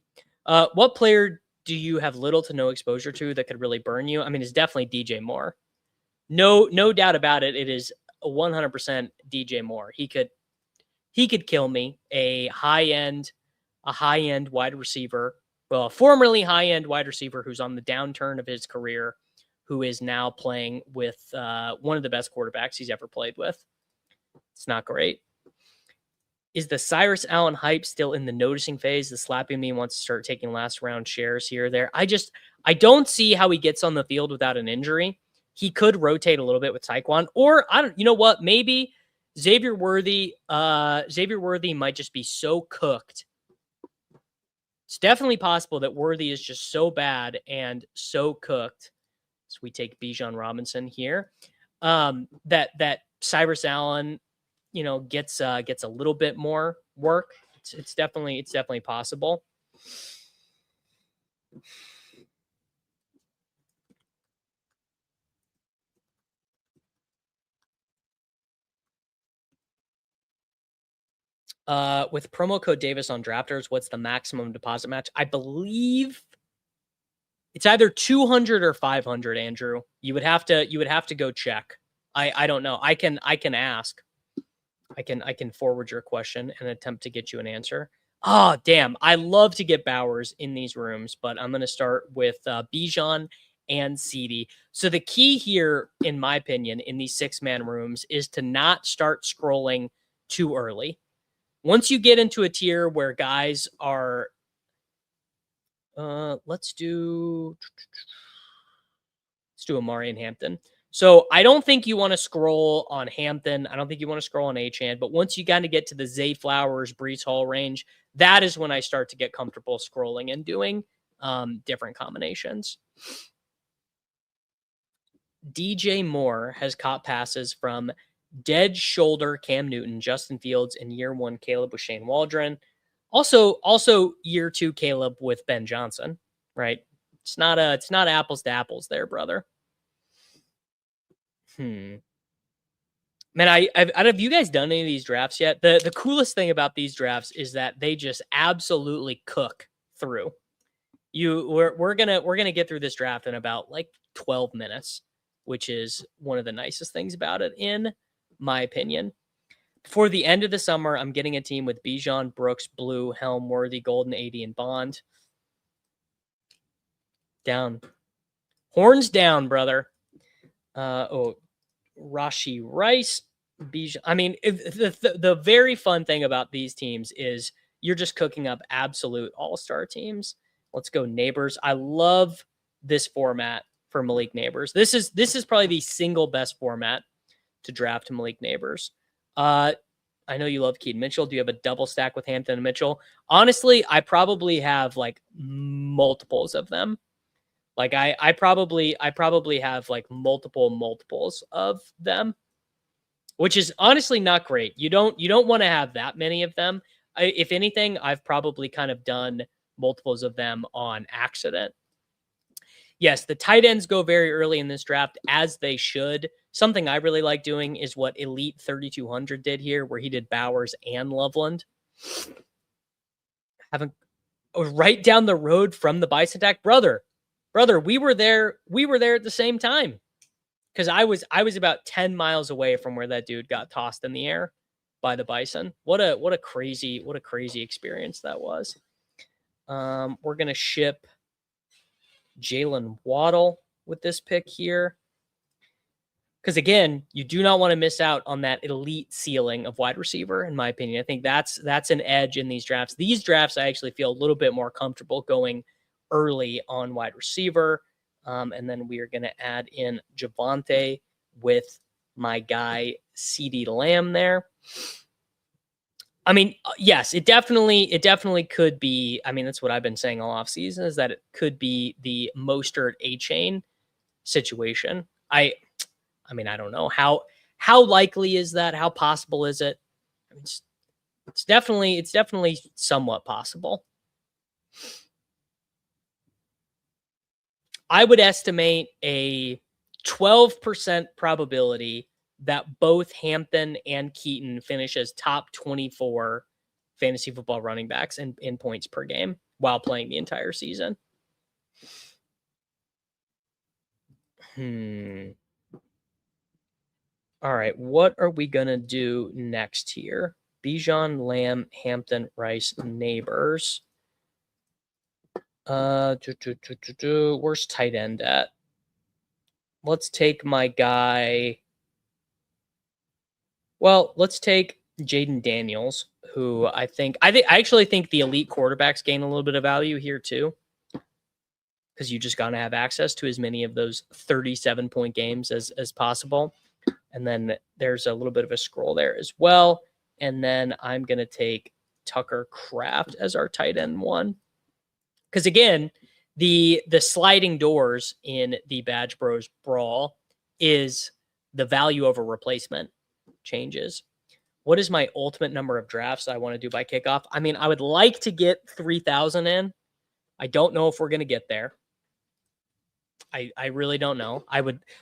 What player do you have little to no exposure to that could really burn you? I mean, it's definitely DJ Moore. No doubt about it. It is 100% DJ Moore. He could kill me. A high-end wide receiver, well, formerly high-end wide receiver who's on the downturn of his career, who is now playing with one of the best quarterbacks he's ever played with. It's not great. Is the Cyrus Allen hype still in the noticing phase? The slapping me wants to start taking last round shares here or there. I don't see how he gets on the field without an injury. He could rotate a little bit with Taekwon, or you know what? Maybe Xavier Worthy might just be so cooked. It's definitely possible that Worthy is just so bad and so cooked. So we take Bijan Robinson here. That Cyrus Allen, gets a little bit more work. It's definitely possible. With promo code Davis on Drafters, what's the maximum deposit match? I believe it's either 200 or 500, Andrew. You would have to go check. I don't know. I can ask. I can forward your question and attempt to get you an answer. Oh, damn. I love to get Bowers in these rooms, but I'm going to start with Bijan and CD. So the key here, in my opinion, in these 6-man rooms is to not start scrolling too early. Once you get into a tier where guys are, let's do Amari and Hampton. So I don't think you want to scroll on Hampton. I don't think you want to scroll on Achane. But once you kind of get to the Zay Flowers, Breece Hall range, that is when I start to get comfortable scrolling and doing different combinations. DJ Moore has caught passes from dead shoulder Cam Newton, Justin Fields, and year 1 Caleb with Shane Waldron. Also year 2 Caleb with Ben Johnson, right? It's not apples to apples there, brother. Man, have you guys done any of these drafts yet? The coolest thing about these drafts is that they just absolutely cook through. We're gonna get through this draft in about like 12 minutes, which is one of the nicest things about it, in my opinion. Before the end of the summer, I'm getting a team with Bijan, Brooks, Blue, Helm, Worthy, Golden, AD, and Bond. Down. Horns down, brother. Rashi Rice, Bijan. I mean, the very fun thing about these teams is you're just cooking up absolute all-star teams. Let's go Neighbors. I love this format for Malik Neighbors. This is probably the single best format to draft Malik Neighbors. I know you love Keaton Mitchell. Do you have a double stack with Hampton and Mitchell? Honestly, I probably have like multiples of them. Like I probably have like multiples of them, which is honestly not great. You don't want to have that many of them. If anything, I've probably kind of done multiples of them on accident. Yes, the tight ends go very early in this draft, as they should. Something I really like doing is what Elite 3200 did here, where he did Bowers and Loveland. Right down the road from the Bison attack, brother, we were there at the same time, because I was about 10 miles away from where that dude got tossed in the air by the Bison. What a crazy experience that was. We're gonna ship Jalen Waddle with this pick here, because again, you do not want to miss out on that elite ceiling of wide receiver. In my opinion, I think that's an edge in these drafts. These drafts, I actually feel a little bit more comfortable going early on wide receiver. And then we are going to add in Javonte with my guy CeeDee Lamb there. I mean, yes, it definitely could be. I mean, that's what I've been saying all off season, is that it could be the Mostert Achane situation. I mean, I don't know how likely is that? How possible is it? I mean, it's definitely somewhat possible. I would estimate a 12% probability that both Hampton and Keaton finish as top 24 fantasy football running backs in points per game. while playing the entire season. All right, what are we going to do next here? Bijan, Lamb, Hampton, Rice, Neighbors. Where's tight end at? Let's take my guy. Well, let's take Jaden Daniels, who I actually think the elite quarterbacks gain a little bit of value here too, because you just got to have access to as many of those 37-point games as possible. And then there's a little bit of a scroll there as well. And then I'm going to take Tucker Kraft as our tight end one. Because again, the sliding doors in the Badge Bros Brawl is the value of a replacement changes. What is my ultimate number of drafts I want to do by kickoff? I mean, I would like to get 3,000 in. I don't know if we're going to get there. I really don't know.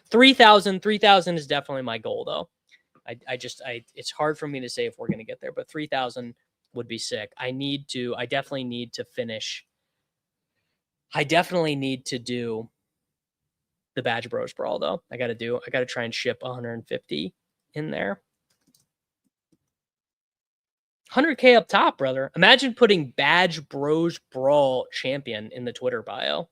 3,000 is definitely my goal though. It's hard for me to say if we're going to get there, but 3,000 would be sick. I definitely need to finish. I definitely need to do the Badge Bros Brawl though. I got to try and ship 150 in there. 100K up top, brother. Imagine putting Badge Bros Brawl champion in the Twitter bio.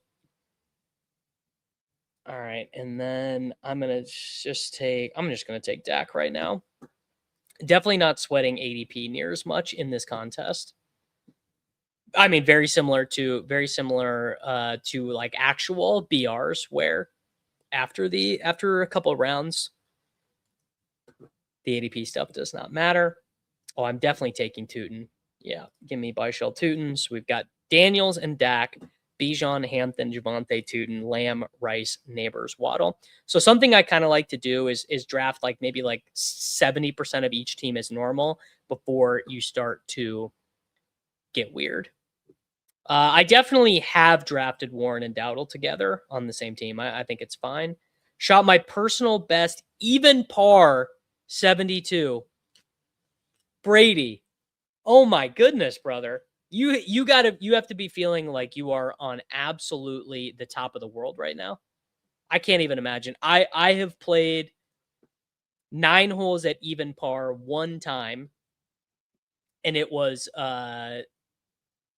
All right, and then I'm just going to take Dak right now. Definitely not sweating ADP near as much in this contest. I mean, very similar to like actual BRs where after a couple of rounds, the ADP stuff does not matter. Oh, I'm definitely taking Tootin. Yeah, give me Byshell Tootin. So we've got Daniels and Dak, Bijan, Hampton, Javonte, Tootin, Lamb, Rice, Neighbors, Waddle. So something I kind of like to do is draft like maybe like 70% of each team as normal before you start to get weird. I definitely have drafted Warren and Dowdle together on the same team. I think it's fine. Shot my personal best, even par 72. Brady. Oh my goodness, brother. You have to be feeling like you are on absolutely the top of the world right now. I can't even imagine. I have played 9 holes at even par one time, and it was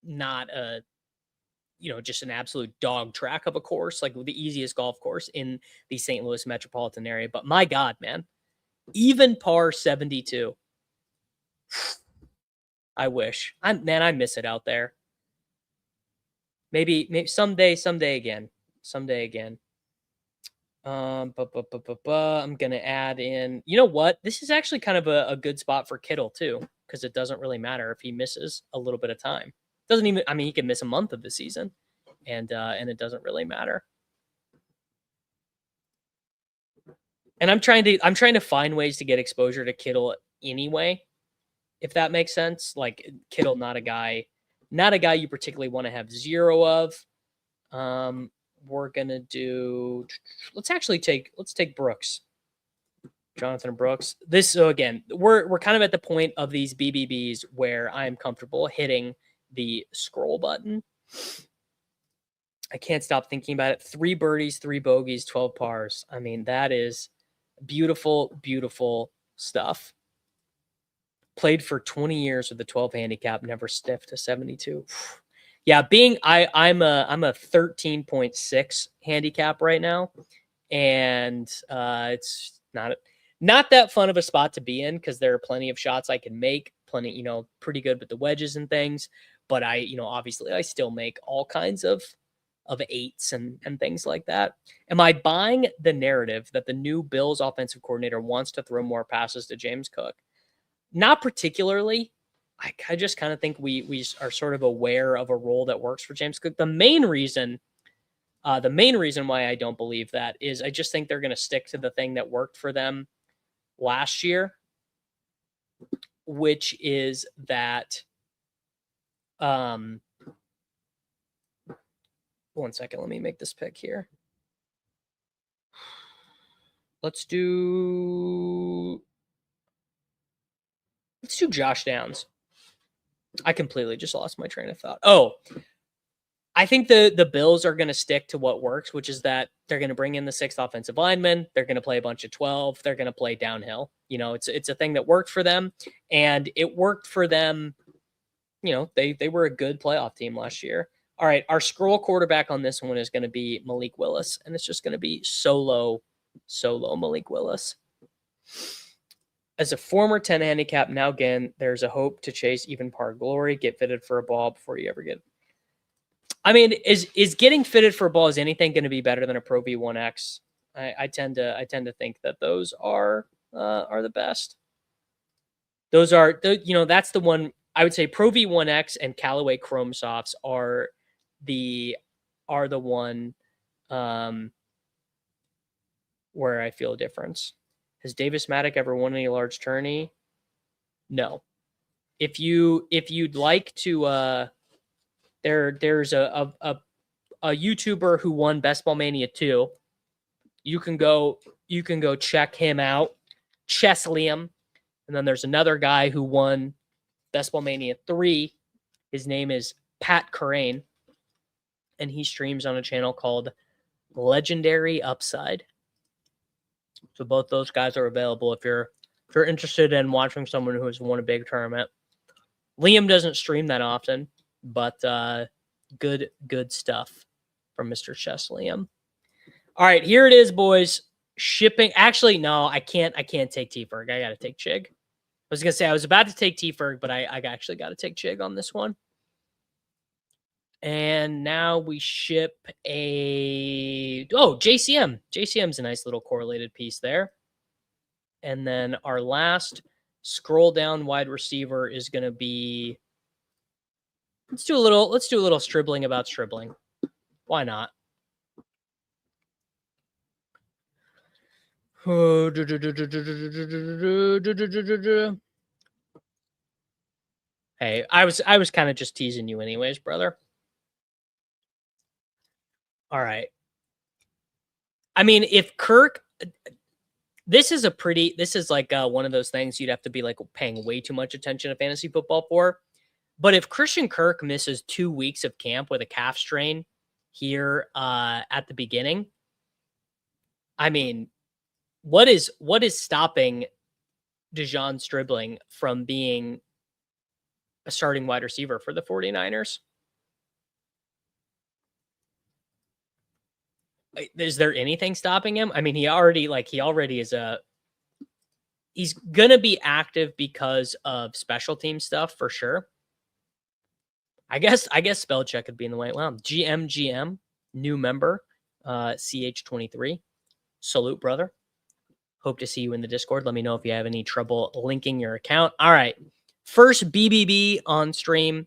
not a just an absolute dog track of a course, like the easiest golf course in the St. Louis metropolitan area. But my God, man, even par 72. I wish. I miss it out there. Maybe someday again. I'm gonna add in. You know what? This is actually kind of a good spot for Kittle too, because it doesn't really matter if he misses a little bit of time. Doesn't even. I mean, he can miss a month of the season, and it doesn't really matter. And I'm trying to find ways to get exposure to Kittle anyway, if that makes sense. Like Kittle, not a guy you particularly want to have 0 of. We're gonna do. Let's take Brooks, Jonathan Brooks. So again, we're kind of at the point of these BBBs where I am comfortable hitting the scroll button. I can't stop thinking about it. 3 birdies, 3 bogeys, 12 pars. I mean, that is beautiful, beautiful stuff. Played for 20 years with a 12 handicap, never sniffed a 72. Yeah, I'm a 13.6 handicap right now, and it's not that fun of a spot to be in because there are plenty of shots I can make, pretty good with the wedges and things. But obviously I still make all kinds of 8s and things like that. Am I buying the narrative that the new Bills offensive coordinator wants to throw more passes to James Cook? Not particularly. I just kind of think we are sort of aware of a role that works for James Cook. The main reason why I don't believe that is I just think they're going to stick to the thing that worked for them last year, which is that. One second, let me make this pick here. Let's do Josh Downs. I completely just lost my train of thought. Oh, I think the Bills are going to stick to what works, which is that they're going to bring in the 6th offensive lineman. They're going to play a bunch of 12. They're going to play downhill. You know, it's a thing that worked for them, and it worked for them. You know, they were a good playoff team last year. All right, our scroll quarterback on this one is going to be Malik Willis, and it's just going to be solo Malik Willis. As a former 10 handicap, now again, there's a hope to chase even par glory, get fitted for a ball before you ever get. I mean, is getting fitted for a ball, is anything going to be better than a Pro V1X? I tend to think that those are the best. Those are that's the one I would say. Pro V1X and Callaway Chrome Softs are the one where I feel a difference. Has Davis Maddock ever won any large tourney? No. If you'd like to, there's a YouTuber who won Best Ball Mania 2. You can go check him out, Chess Liam. And then there's another guy who won Best Ball Mania 3. His name is Pat Corain, and he streams on a channel called Legendary Upside. So both those guys are available if you're interested in watching someone who has won a big tournament. Liam doesn't stream that often, but good stuff from Mr. Chess Liam. All right, here it is, boys. Shipping. Actually, no, I can't take T-Ferg. I got to take Chig. I was going to say I was about to take T-Ferg, but I actually got to take Chig on this one. And now we ship JCM. JCM's a nice little correlated piece there. And then our last scroll down wide receiver is going to be, let's do a little stribbling about stribbling. Why not? Hey, I was kind of just teasing you anyways, brother. All right. I mean, if Kirk, this is like one of those things you'd have to be like paying way too much attention to fantasy football for. But if Christian Kirk misses 2 weeks of camp with a calf strain here at the beginning, I mean, what is stopping Dejon Stribling from being a starting wide receiver for the 49ers? Is there anything stopping him? I mean, he already is he's going to be active because of special team stuff for sure. I guess spell check could be in the way. Wow. GM, new member, CH23. Salute, brother. Hope to see you in the Discord. Let me know if you have any trouble linking your account. All right. First BBB on stream.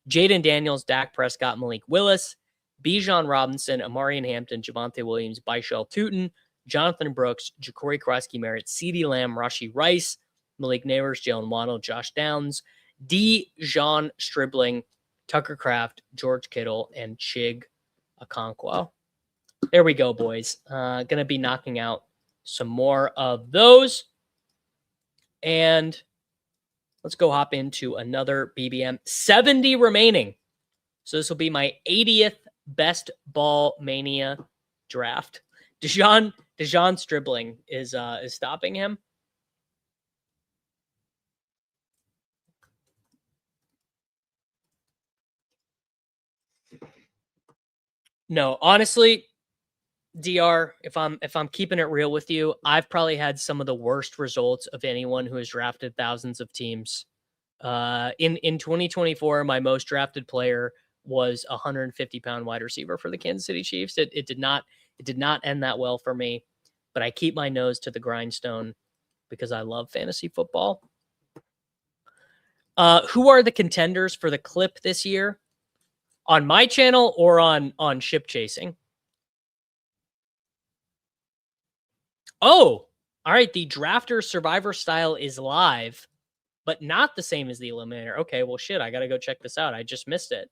Jaden Daniels, Dak Prescott, Malik Willis, Bijan Robinson, Amarian Hampton, Javonte Williams, Byshell Tootin, Jonathan Brooks, Ja'Cory Krosky-Merritt, CeeDee Lamb, Rashee Rice, Malik Neighbors, Jalen Waddle, Josh Downs, Dejon Stribling, Tucker Kraft, George Kittle, and Chig Okonkwo. There we go, boys. Going to be knocking out some more of those. And let's go hop into another BBM. 70 remaining. So this will be my 80th Best Ball Mania draft. Dejon Stribling is stopping him. No, honestly, DR, if I'm keeping it real with you, I've probably had some of the worst results of anyone who has drafted thousands of teams. In 2024, my most drafted player was a 150-pound wide receiver for the Kansas City Chiefs. It did not end that well for me, but I keep my nose to the grindstone because I love fantasy football. Who are the contenders for the clip this year? On my channel or on Ship Chasing? Oh, all right. The Drafter Survivor style is live, but not the same as the Eliminator. Okay, well, shit, I got to go check this out. I just missed it.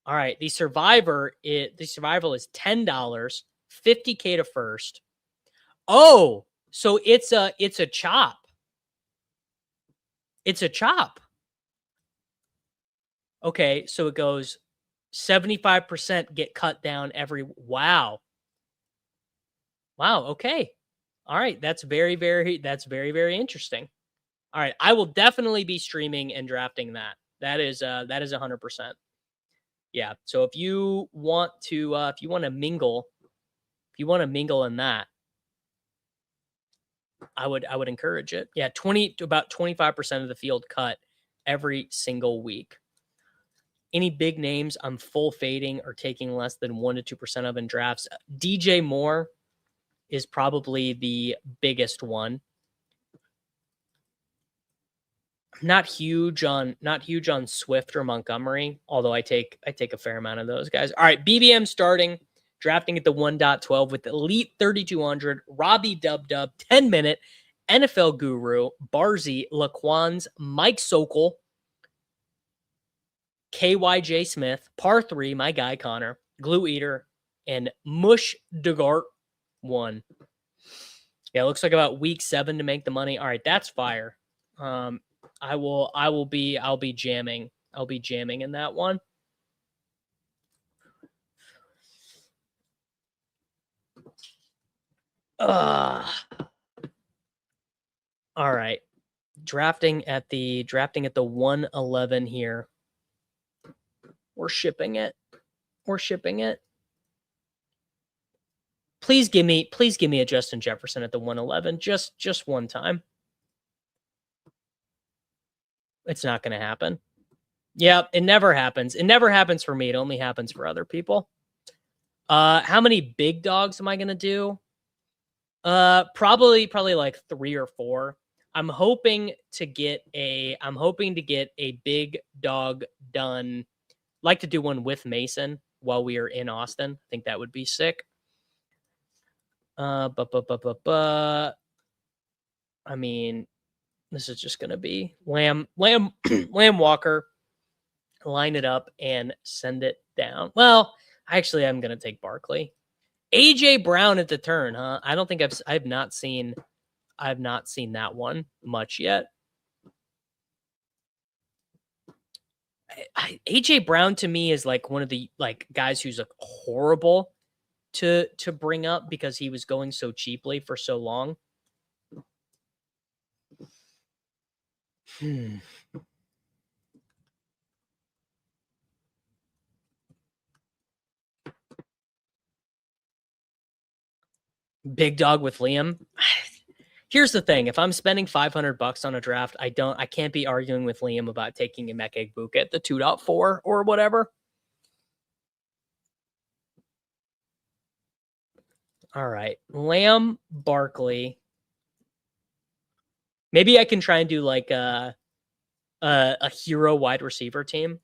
All right, the Survival is $10, $50K to first. Oh, so it's a chop. It's a chop. Okay, so it goes 75% get cut down every. Wow. Wow. Okay. All right. That's very, very interesting. All right. I will definitely be streaming and drafting that. That is 100%. Yeah. So if you want to mingle, in that, I would encourage it. Yeah. About 25% of the field cut every single week. Any big names I'm full fading or taking less than 1 to 2% of in drafts. DJ Moore is probably the biggest one. Not huge on Swift or Montgomery, although I take a fair amount of those guys. All right, BBM starting, drafting at the 1.12 with Elite 3200, Robbie Dub, 10-minute, NFL Guru, Barzy, Laquans, Mike Sokol, KYJ Smith, Par 3, my guy Connor, Glue Eater, and Mush Degart 1. Yeah, it looks like about week 7 to make the money. All right, that's fire. I'll be jamming. I'll be jamming in that one. All right. Drafting at the 111 here. We're shipping it. Please give me a Justin Jefferson at the 111 just one time. It's not going to happen. Yeah, it never happens. It never happens for me. It only happens for other people. How many big dogs am I going to do? Probably like 3 or 4. I'm hoping to get a big dog done. Like to do one with Mason while we are in Austin. I think that would be sick. I mean, this is just going to be Lamb Walker, line it up and send it down. Well, actually, I'm going to take Barkley. AJ Brown at the turn, huh? I don't think I've not seen that one much yet. AJ Brown to me is like one of the guys who's like horrible to bring up because he was going so cheaply for so long. Big dog with Liam. Here's the thing: if I'm spending $500 on a draft, I can't be arguing with Liam about taking Emeka Egbuka at the 2.4 or whatever. All right, Lamb, Barkley. Maybe I can try and do like a hero wide receiver team.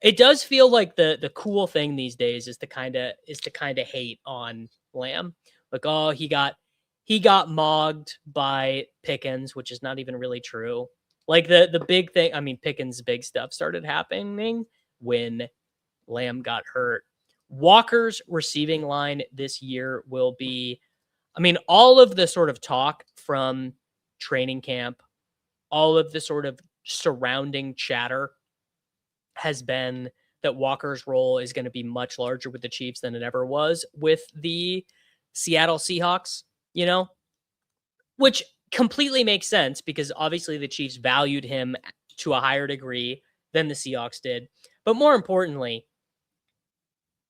It does feel like the cool thing these days is to kind of hate on Lamb. Like, oh, he got mogged by Pickens, which is not even really true. Like the big thing, I mean, Pickens' big stuff started happening when Lamb got hurt. Walker's receiving line this year will be, I mean, all of the sort of talk from training camp, all of the sort of surrounding chatter has been that Walker's role is going to be much larger with the Chiefs than it ever was with the Seattle Seahawks, which completely makes sense because obviously the Chiefs valued him to a higher degree than the Seahawks did. But more importantly,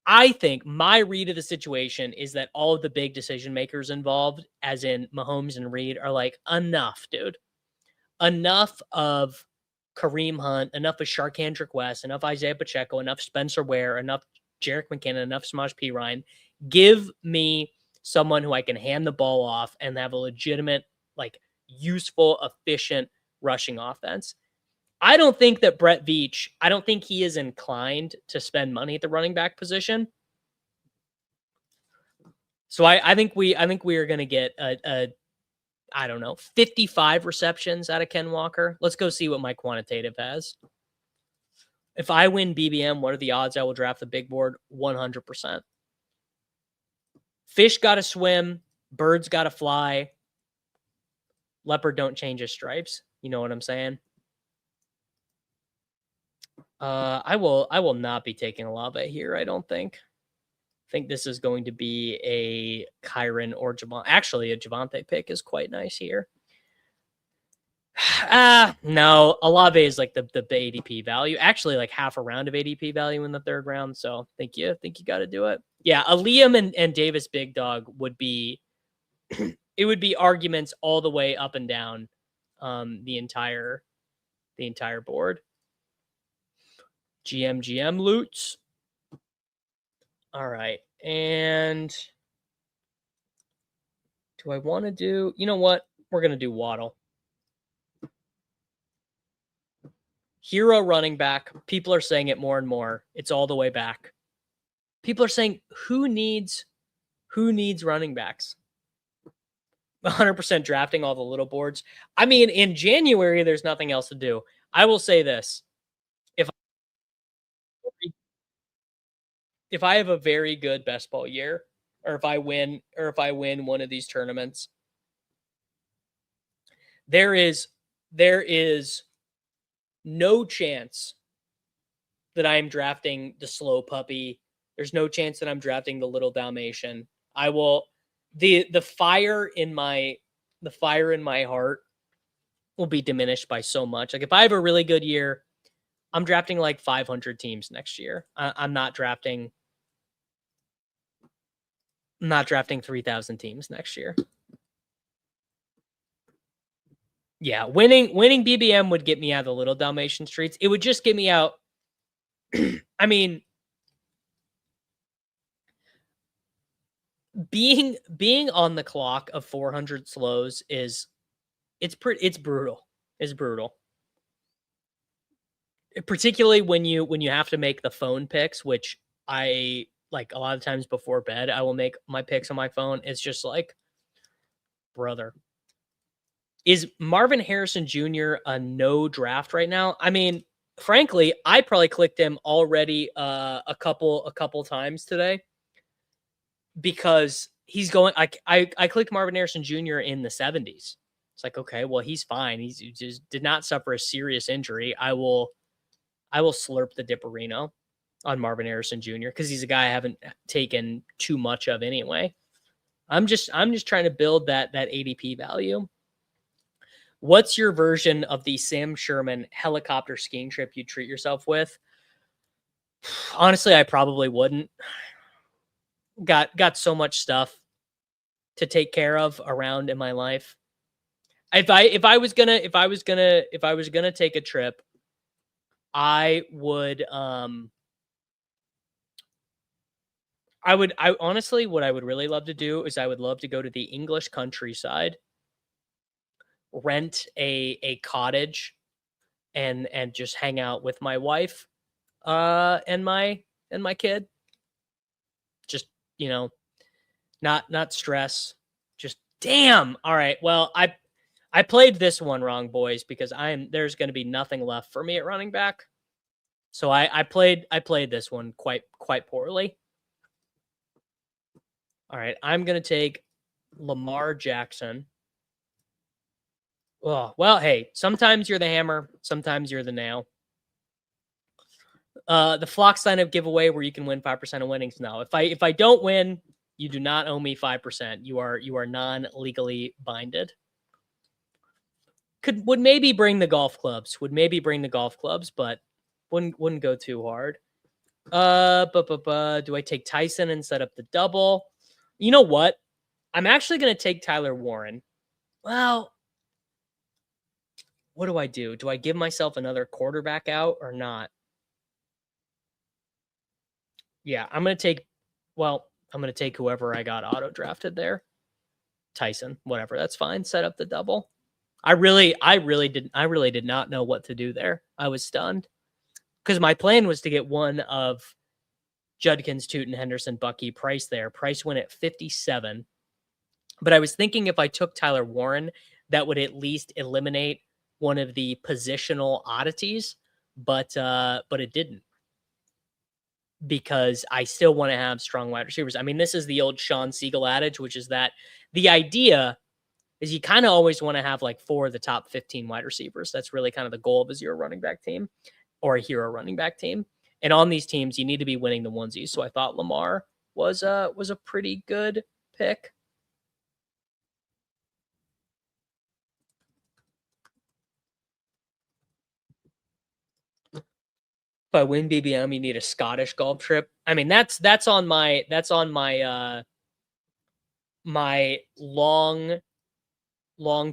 I think my read of the situation is that all of the big decision makers involved, as in Mahomes and Reed, are like, enough, dude. Enough of Kareem Hunt, enough of Sharkhandrick West, enough Isaiah Pacheco, enough Spencer Ware, enough Jerick McKinnon, enough Samaje Perine. Give me someone who I can hand the ball off and have a legitimate, useful, efficient rushing offense. I don't think that Brett Veach, I don't think he is inclined to spend money at the running back position. So I think we are going to get a 55 receptions out of Ken Walker. Let's go see what my quantitative has. If I win BBM, what are the odds I will draft the big board? 100%. Fish got to swim. Birds got to fly. Leopard don't change his stripes. You know what I'm saying? I will not be taking Olave here, I don't think. I think this is going to be a Kyron or Javon. Actually, a Javonte pick is quite nice here. No, Olave is like the ADP value. Actually, like half a round of ADP value in the third round. So think you got to do it. Yeah, a Liam and Davis Big Dog would be it would be arguments all the way up and down the entire board. GM loots. All right. And do I want to do, you know what? We're going to do Waddle. Hero running back. People are saying it more and more. It's all the way back. People are saying, who needs running backs? 100% drafting all the little boards. I mean, in January, there's nothing else to do. I will say this. If I have a very good best ball year, or if I win one of these tournaments, there is no chance that I am drafting the slow puppy. There's no chance that I'm drafting the little Dalmatian. I will the fire in my heart will be diminished by so much. Like if I have a really good year, I'm drafting like 500 teams next year. I'm not drafting 3,000 teams next year. Yeah, winning BBM would get me out of the little Dalmatian streets. It would just get me out. I mean, being on the clock of 400 slows it's brutal. It's brutal. Particularly when you have to make the phone picks, which I like a lot of times before bed, I will make my picks on my phone. It's just like, brother. Is Marvin Harrison Jr. a no draft right now? I mean, frankly, I probably clicked him already a couple times today because he's going. I clicked Marvin Harrison Jr. in the 70s. It's like, okay, well, he's fine. He just did not suffer a serious injury. I will slurp the Dipperino on Marvin Harrison Jr. because he's a guy I haven't taken too much of anyway. I'm just trying to build that ADP value. What's your version of the Sam Sherman helicopter skiing trip you treat yourself with? Honestly, I probably wouldn't. Got so much stuff to take care of around in my life. If I was gonna take a trip, I would honestly, what I would really love to do is I would love to go to the English countryside, rent a cottage and just hang out with my wife and my kid. Just, you know, not stress. Just damn. All right. Well, I played this one wrong, boys, because there's going to be nothing left for me at running back. So I played this one quite poorly. All right, I'm going to take Lamar Jackson. Oh, well, hey, sometimes you're the hammer, sometimes you're the nail. The flock sign-up giveaway where you can win 5% of winnings. No, if I don't win, you do not owe me 5%. You are non-legally binded. Would maybe bring the golf clubs. But wouldn't go too hard. Do I take Tyson and set up the double? You know what? I'm actually going to take Tyler Warren. Well, what do I do? Do I give myself another quarterback out or not? Yeah, I'm going to take whoever I got auto drafted there. Tyson, whatever. That's fine. Set up the double. I really did not know what to do there. I was stunned because my plan was to get one of Judkins, Tootin, Henderson, Bucky, Price there. Price went at 57. But I was thinking if I took Tyler Warren, that would at least eliminate one of the positional oddities. But it didn't. Because I still want to have strong wide receivers. I mean, this is the old Shawn Siegele adage, which is that the idea is you kind of always want to have like 4 of the top 15 wide receivers. That's really kind of the goal of a zero running back team. or a hero running back team. And on these teams, you need to be winning the onesies. So I thought Lamar was a pretty good pick. If I win BBM, you need a Scottish golf trip. I mean, that's on my my long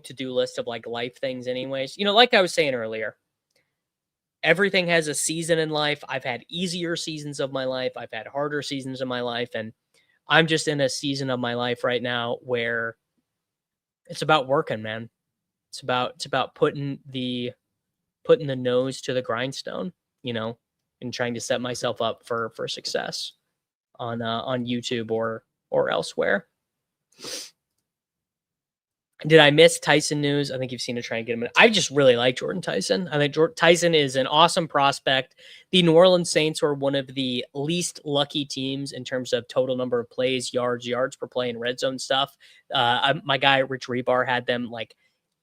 to-do list of like life things anyways. You know, like I was saying earlier, everything has a season in life. I've had easier seasons of my life. I've had harder seasons of my life. And I'm just in a season of my life right now where it's about working, man. It's about putting the nose to the grindstone, you know, and trying to set myself up for success on YouTube or elsewhere. Did I miss Tyson news? I think you've seen to try and get him. I just really like Jordan Tyson. I think Tyson is an awesome prospect. The New Orleans Saints were one of the least lucky teams in terms of total number of plays, yards per play, and red zone stuff. My guy Rich Rebar had them like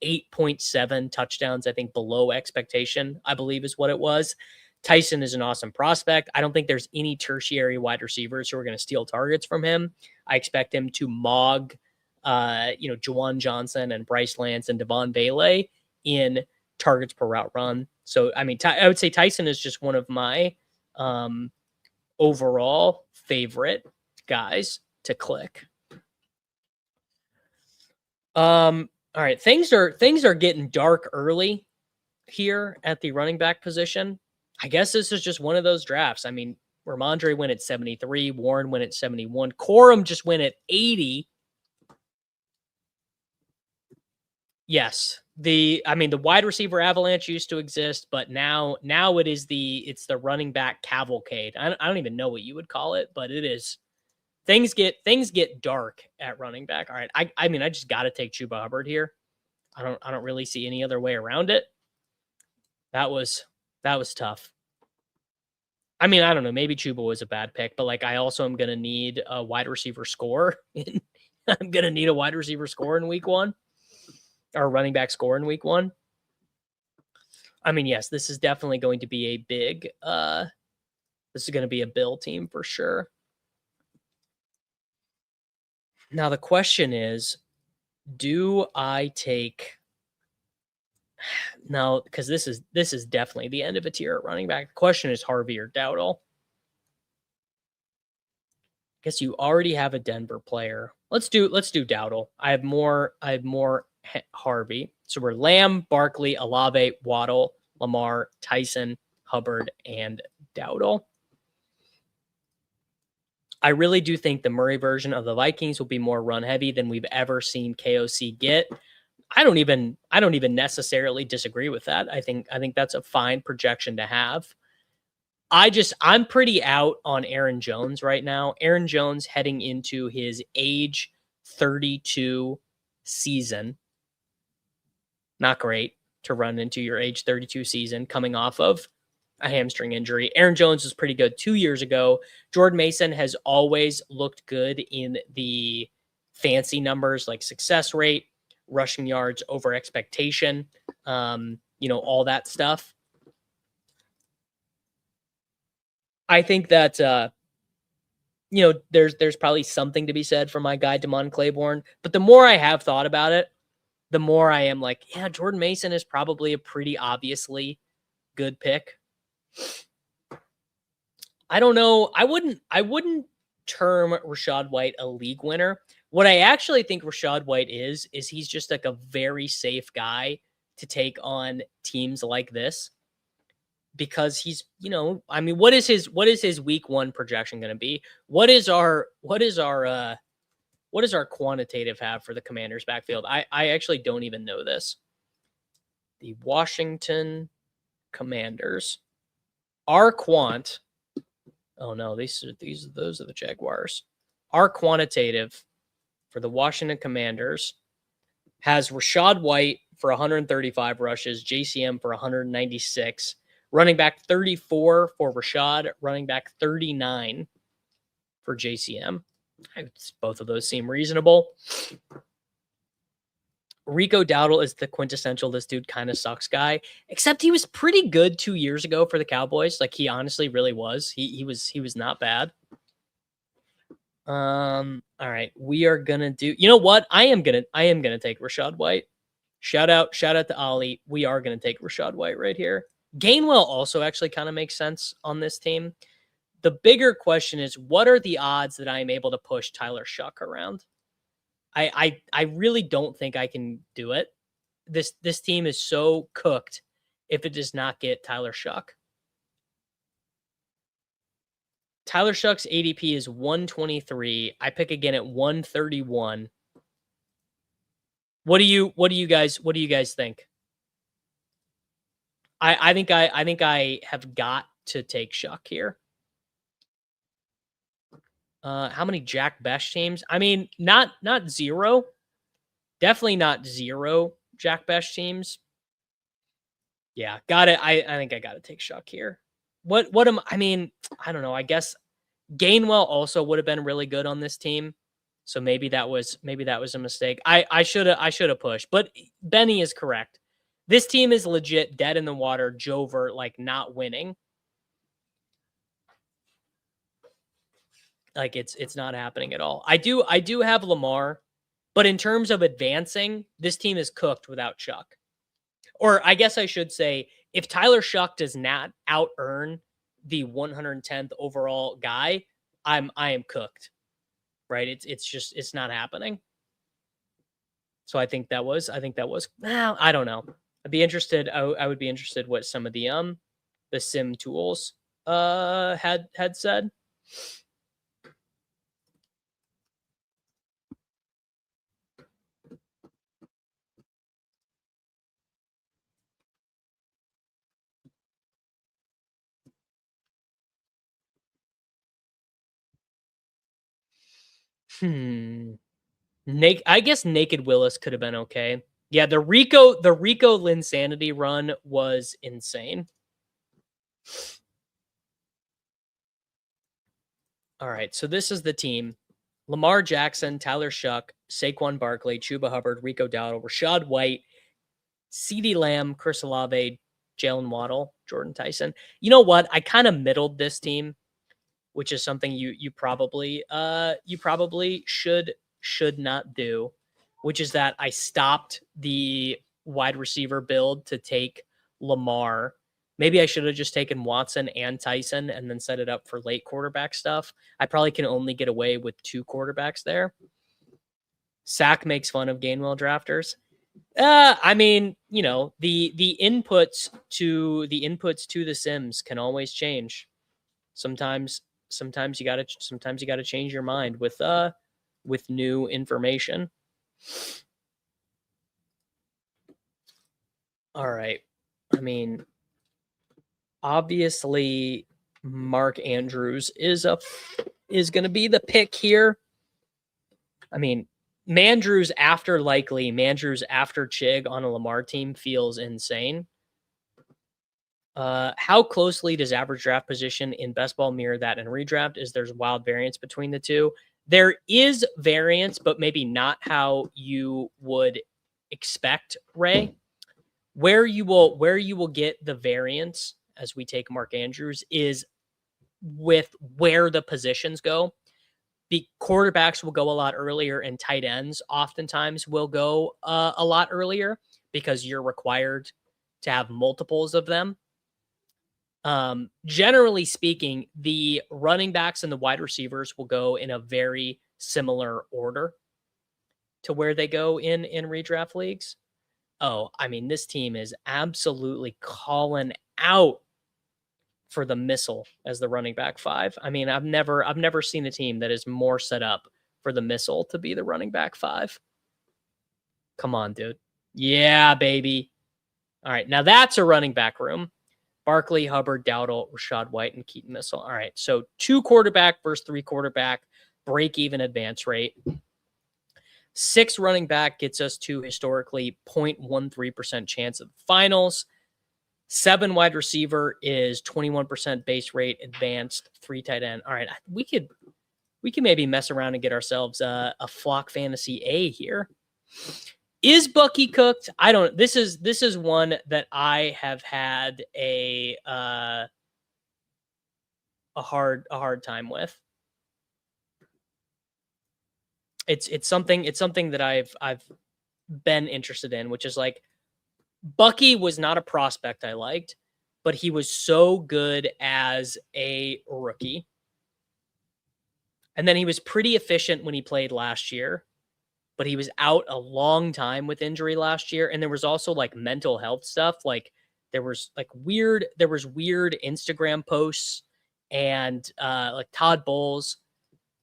8.7 touchdowns, I think below expectation, I believe is what it was. Tyson is an awesome prospect. I don't think there's any tertiary wide receivers who are going to steal targets from him. I expect him to mog Juwan Johnson and Bryce Lance and Devon Bailey in targets per route run. So, I mean, I would say Tyson is just one of my overall favorite guys to click. All right, things are getting dark early here at the running back position. I guess this is just one of those drafts. I mean, Ramondre went at 73, Warren went at 71, Corum just went at 80. Yes. The wide receiver avalanche used to exist, but now it's the running back cavalcade. I don't even know what you would call it, but it is. Things get dark at running back. All right. I mean, I just got to take Chuba Hubbard here. I don't really see any other way around it. That was tough. I mean, I don't know. Maybe Chuba was a bad pick, but like I also am going to need a wide receiver score. I'm going to need a wide receiver score in week 1. Or running back score in week 1. I mean, yes, this is definitely going to be a big, this is going to be a Bill team for sure. Now, the question is, do I take, no, because this is definitely the end of a tier at running back. The question is Harvey or Dowdle. I guess you already have a Denver player. Let's do Dowdle. I have more Harvey. So we're Lamb, Barkley, Olave, Waddle, Lamar, Tyson, Hubbard, and Dowdle. I really do think the Murray version of the Vikings will be more run heavy than we've ever seen KOC get. I don't even necessarily disagree with that. I think that's a fine projection to have. I'm pretty out on Aaron Jones right now. Aaron Jones heading into his age 32 season. Not great to run into your age 32 season coming off of a hamstring injury. Aaron Jones was pretty good 2 years ago. Jordan Mason has always looked good in the fancy numbers like success rate, rushing yards over expectation, all that stuff. I think that, there's probably something to be said for my guy, Damon Claiborne. But the more I have thought about it, the more I am like, yeah, Jordan Mason is probably a pretty obviously good pick. I don't know. I wouldn't term Rachaad White a league winner. What I actually think Rachaad White is he's just like a very safe guy to take on teams like this. Because he's, what is his week 1 projection going to be? What is our quantitative have for the Commanders backfield? I actually don't even know this. The Washington Commanders. Our quant. Oh no, those are the Jaguars. Our quantitative for the Washington Commanders has Rachaad White for 135 rushes, JCM for 196. Running back 34 for Rachaad, running back 39 for JCM. Both of those seem reasonable. Rico Dowdle is the quintessential "this dude kind of sucks" guy, except he was pretty good 2 years ago for the Cowboys. Like, he honestly really was. He was not bad. All right, we are gonna do. You know what? I am gonna take Rachaad White. Shout out to Ollie. We are gonna take Rachaad White right here. Gainwell also actually kind of makes sense on this team. The bigger question is, what are the odds that I am able to push Tyler Shough around? I really don't think I can do it. This team is so cooked if it does not get Tyler Shough. Tyler Shough's ADP is 123. I pick again at 131. What do you guys think? I think I have got to take Shough here. How many Jack Best teams? I mean, not zero. Definitely not zero Jack Best teams. Yeah, got it. I think I got to take Shough here. I mean, I don't know. I guess Gainwell also would have been really good on this team. So maybe that was a mistake. I should have pushed. But Benny is correct. This team is legit dead in the water, Jover, like, not winning. Like, it's not happening at all. I do have Lamar, but in terms of advancing, this team is cooked without Shough. Or I guess I should say, if Tyler Shough does not out-earn the 110th overall guy, I am cooked. Right? It's not happening. So I think that was well, I don't know. I'd be interested. I would be interested what some of the sim tools had said. I guess Naked Willis could have been okay. Yeah, the Rico Linsanity run was insane. All right, so this is the team. Lamar Jackson, Tyler Shough, Saquon Barkley, Chuba Hubbard, Rico Dowdle, Rachaad White, CeeDee Lamb, Chris Olave, Jalen Waddle, Jordan Tyson. You know what? I kind of middled this team, which is something you probably should not do, which is that I stopped the wide receiver build to take Lamar. Maybe I should have just taken Watson and Tyson and then set it up for late quarterback stuff. I probably can only get away with 2 quarterbacks there. Sack makes fun of Gainwell drafters. I mean, you know, the inputs to the Sims can always change. Sometimes you gotta change your mind with new information. All right. I mean, obviously Mark Andrews is going to be the pick here. I mean, Mandrews after Chig on a Lamar team feels insane. How closely does average draft position in best ball mirror that in redraft? Is there's wild variance between the two? There is variance, but maybe not how you would expect, Ray. Where you will get the variance as we take Mark Andrews is with where the positions go. The quarterbacks will go a lot earlier, and tight ends oftentimes will go a lot earlier because you're required to have multiples of them. Generally speaking, the running backs and the wide receivers will go in a very similar order to where they go in redraft leagues. Oh, I mean, this team is absolutely calling out for the missile as the running back 5. I mean, I've never seen a team that is more set up for the missile to be the running back 5. Come on, dude. Yeah, baby. All right, now that's a running back room. Barkley, Hubbard, Dowdle, Rachaad White, and Keaton Missile. All right, so 2 quarterback versus 3 quarterback, break-even advance rate. 6 running back gets us to historically 0.13% chance of the finals. 7 wide receiver is 21% base rate advanced. 3 tight end. All right, we could maybe mess around and get ourselves a Flock Fantasy A here. Is Bucky cooked? I don't. This is one that I have had a hard time with. It's something that I've been interested in, which is like Bucky was not a prospect I liked, but he was so good as a rookie. And then he was pretty efficient when he played last year, but he was out a long time with injury last year. And there was also like mental health stuff. Like there was weird Instagram posts and like Todd Bowles.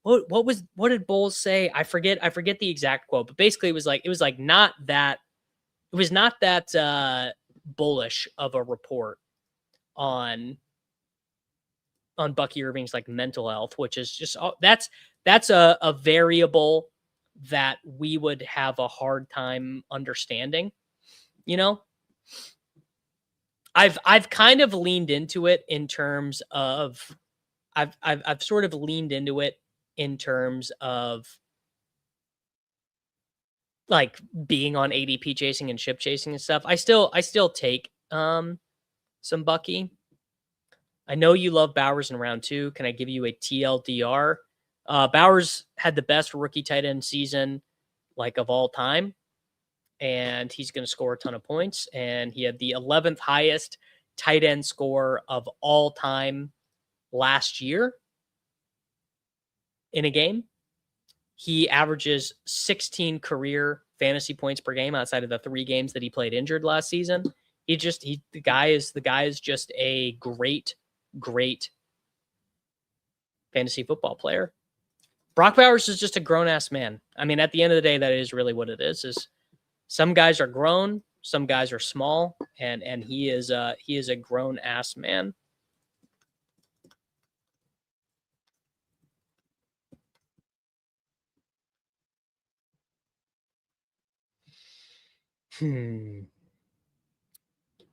What did Bowles say? I forget the exact quote, but basically it was like not that bullish of a report on Bucky Irving's like mental health, which is just that's a variable that we would have a hard time understanding. You know, I've kind of leaned into it in terms of I've sort of leaned into it in terms of like being on ADP chasing and ship chasing and stuff. I still take some Bucky. I know you love Bowers in round 2. Can I give you a TLDR? Bowers had the best rookie tight end season like of all time, and he's going to score a ton of points. And he had the 11th highest tight end score of all time last year in a game. He averages 16 career fantasy points per game outside of the 3 games that he played injured last season. The guy is just a great fantasy football player. Brock Bowers is just a grown ass man. I mean, at the end of the day, that is really what it is some guys are grown, some guys are small, and he is a grown ass man.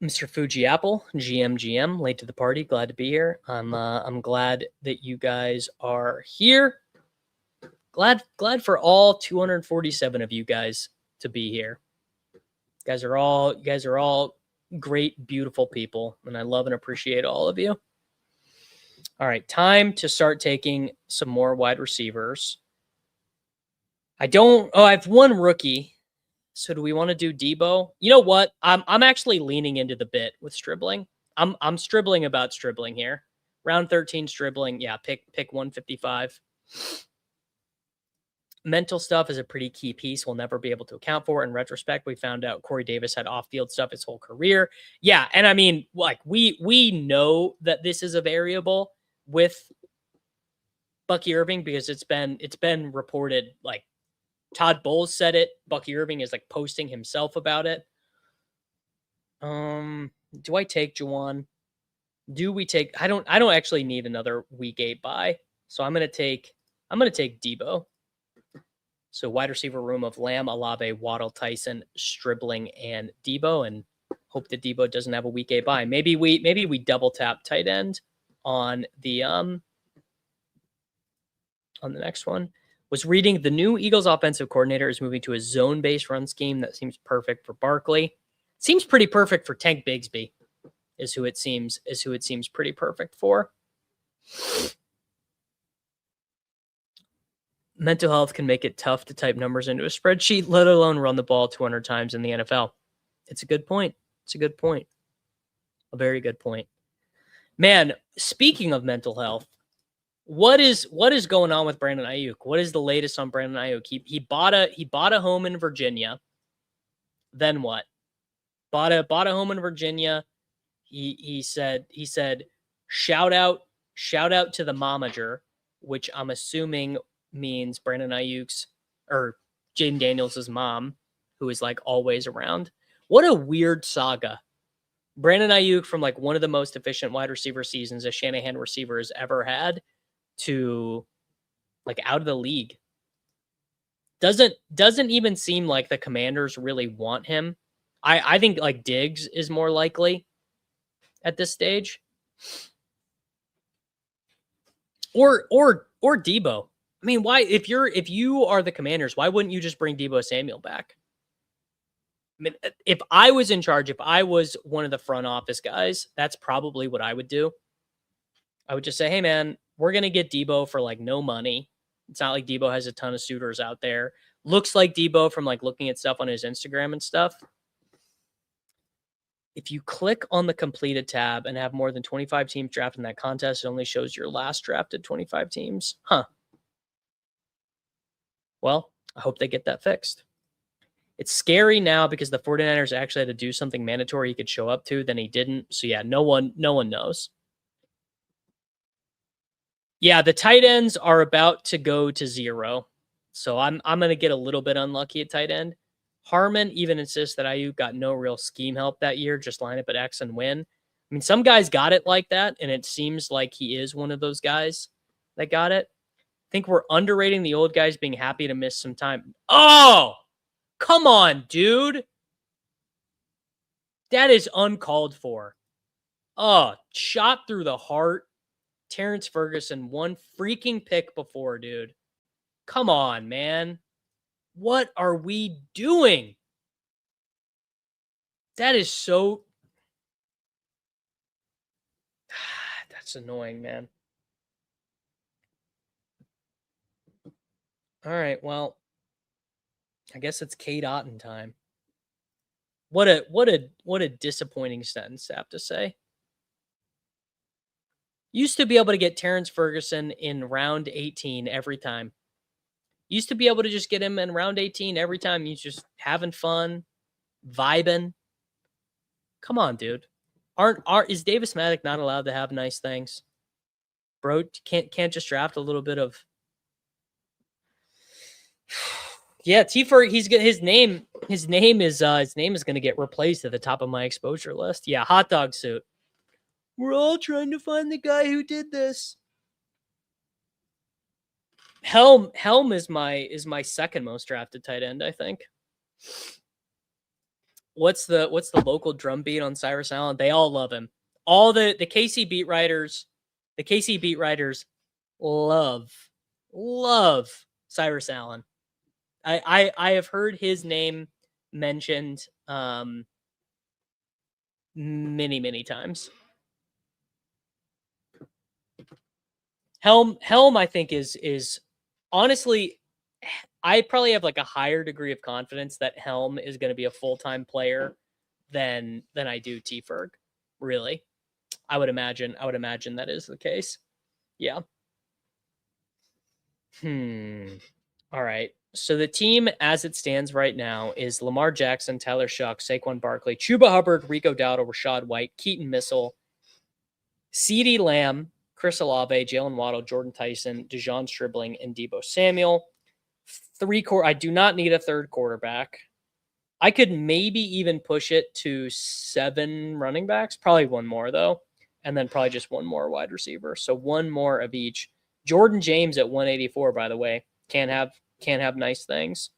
Mr. Fuji Apple, GM, late to the party. Glad to be here. I'm glad that you guys are here. Glad for all 247 of you guys to be here. You guys are all great, beautiful people, and I love and appreciate all of you. All right, time to start taking some more wide receivers. I have one rookie. So do we want to do Deebo? You know what? I'm actually leaning into the bit with Stribling. I'm stribbling about Stribling here. Round 13 Stribling. Yeah, pick 155. Mental stuff is a pretty key piece we'll never be able to account for. In retrospect, we found out Corey Davis had off-field stuff his whole career. Yeah, and I mean, like we know that this is a variable with Bucky Irving because it's been reported. Like Todd Bowles said it. Bucky Irving is like posting himself about it. Do I take Juwan? Do we take? I don't actually need another week 8 bye, so I'm gonna take Deebo. So wide receiver room of Lamb, Olave, Waddle, Tyson, Stribling, and Deebo, and hope that Deebo doesn't have a week 8 bye. Maybe we double tap tight end on the next one. Was reading the new Eagles offensive coordinator is moving to a zone-based run scheme that seems perfect for Barkley. Seems pretty perfect for Tank Bigsby. Is who it seems pretty perfect for. Mental health can make it tough to type numbers into a spreadsheet, let alone run the ball 200 times in the NFL. It's a good point. A very good point. Man, speaking of mental health, what is going on with Brandon Aiyuk? What is the latest on Brandon Aiyuk? He bought a home in Virginia. Then what? Bought a home in Virginia. He said shout out to the momager, which I'm assuming means Brandon Aiyuk's or Jaden Daniels' mom, who is like always around. What a weird saga. Brandon Aiyuk from like one of the most efficient wide receiver seasons a Shanahan receiver has ever had to like out of the league. Doesn't even seem like the Commanders really want him. I think like Diggs is more likely at this stage. Or Deebo. I mean, why if you are the Commanders, why wouldn't you just bring Deebo Samuel back? mean, if I was in charge, if I was one of the front office guys, that's probably what I would do. I would just say, hey, man, we're going to get Deebo for like no money. It's not like Deebo has a ton of suitors out there. Looks like Deebo from like looking at stuff on his Instagram and stuff. If you click on the completed tab and have more than 25 teams drafted in that contest, it only shows your last drafted 25 teams. Huh. Well, I hope they get that fixed. It's scary now because the 49ers actually had to do something mandatory he could show up to, then he didn't. So yeah, no one knows. Yeah, the tight ends are about to go to 0. So I'm going to get a little bit unlucky at tight end. Harmon even insists that Aiyuk got no real scheme help that year, just line up at X and win. I mean, some guys got it like that, and it seems like he is one of those guys that got it. I think we're underrating the old guys being happy to miss some time. Oh, come on, dude. That is uncalled for. Oh, shot through the heart. Terrence Ferguson, one freaking pick before, dude. Come on, man. What are we doing? That is so... That's annoying, man. All right, well, I guess it's Kate Otten time. What a disappointing sentence to have to say. Used to be able to get Terrence Ferguson in round 18 every time. Used to be able to just get him in round 18 every time. He's just having fun, vibing. Come on, dude. Is Davis Maddock not allowed to have nice things? Bro, can't just draft a little bit of... Yeah, T-Ferg, his name is going to get replaced at the top of my exposure list. Yeah, hot dog suit. We're all trying to find the guy who did this. Helm is my second most drafted tight end, I think. What's the local drum beat on Cyrus Allen? They all love him. All the KC beat writers, love Cyrus Allen. I have heard his name mentioned many times. Helm I think is honestly, I probably have like a higher degree of confidence that Helm is going to be a full-time player than I do T-Ferg. Really. I would imagine that is the case. Yeah. All right. So the team as it stands right now is Lamar Jackson, Tyler Shough, Saquon Barkley, Chuba Hubbard, Rico Dowdle, Rachaad White, Keaton Missile, CeeDee Lamb, Chris Olave, Jalen Waddle, Jordan Tyson, Dejon Stribling, and Deebo Samuel. I do not need a third quarterback. I could maybe even push it to 7 running backs. Probably one more, though. And then probably just one more wide receiver. So one more of each. Jordan James at 184, by the way. Can't have nice things.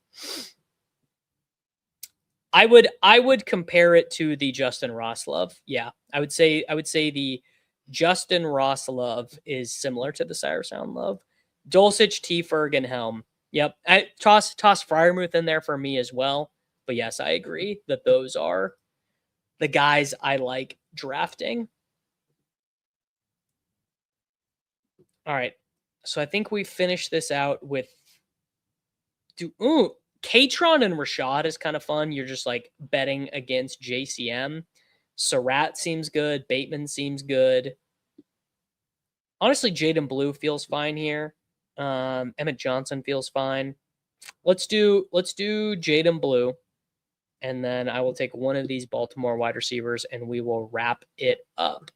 I would compare it to the Justin Ross love. Yeah. I would say the Justin Ross love is similar to the Cyrus Allen love. Dulcich, T-Ferg, and Helm. Yep. I toss Freiermuth in there for me as well. But yes, I agree that those are the guys I like drafting. All right. So I think we finished this out with Katron and Rachaad is kind of fun. You're just like betting against JCM. Surratt seems good. Bateman seems good. Honestly, Jaden Blue feels fine here. Emmett Johnson feels fine. Let's do Jaden Blue. And then I will take one of these Baltimore wide receivers and we will wrap it up.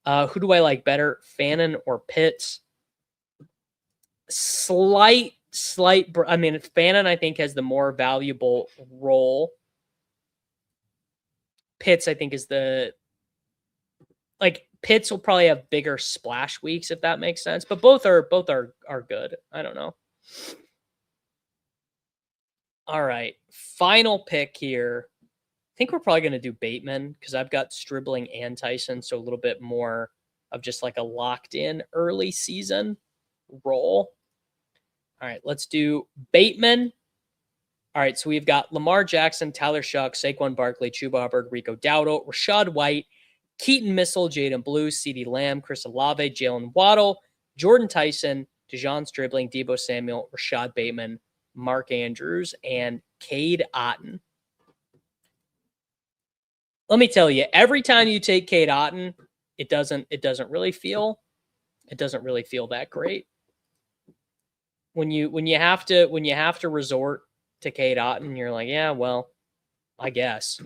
Who do I like better, Fannin or Pitts? Slight. I mean, Fannin, I think, has the more valuable role. Pitts, I think, is Pitts will probably have bigger splash weeks, if that makes sense. But both are good. I don't know. All right. Final pick here. I think we're probably going to do Bateman because I've got Stribling and Tyson. So a little bit more of just like a locked in early season role. All right. Let's do Bateman. All right, so we've got Lamar Jackson, Tyler Shough, Saquon Barkley, Chuba Hubbard, Rico Dowdle, Rachaad White, Keaton Missile, Jaden Blue, CeeDee Lamb, Chris Olave, Jalen Waddle, Jordan Tyson, Dejon Stribling, Deebo Samuel, Rashad Bateman, Mark Andrews, and Cade Otton. Let me tell you, every time you take Cade Otton, it doesn't really feel that great. When you have to resort to Cade Otton, you're like, yeah, well, I guess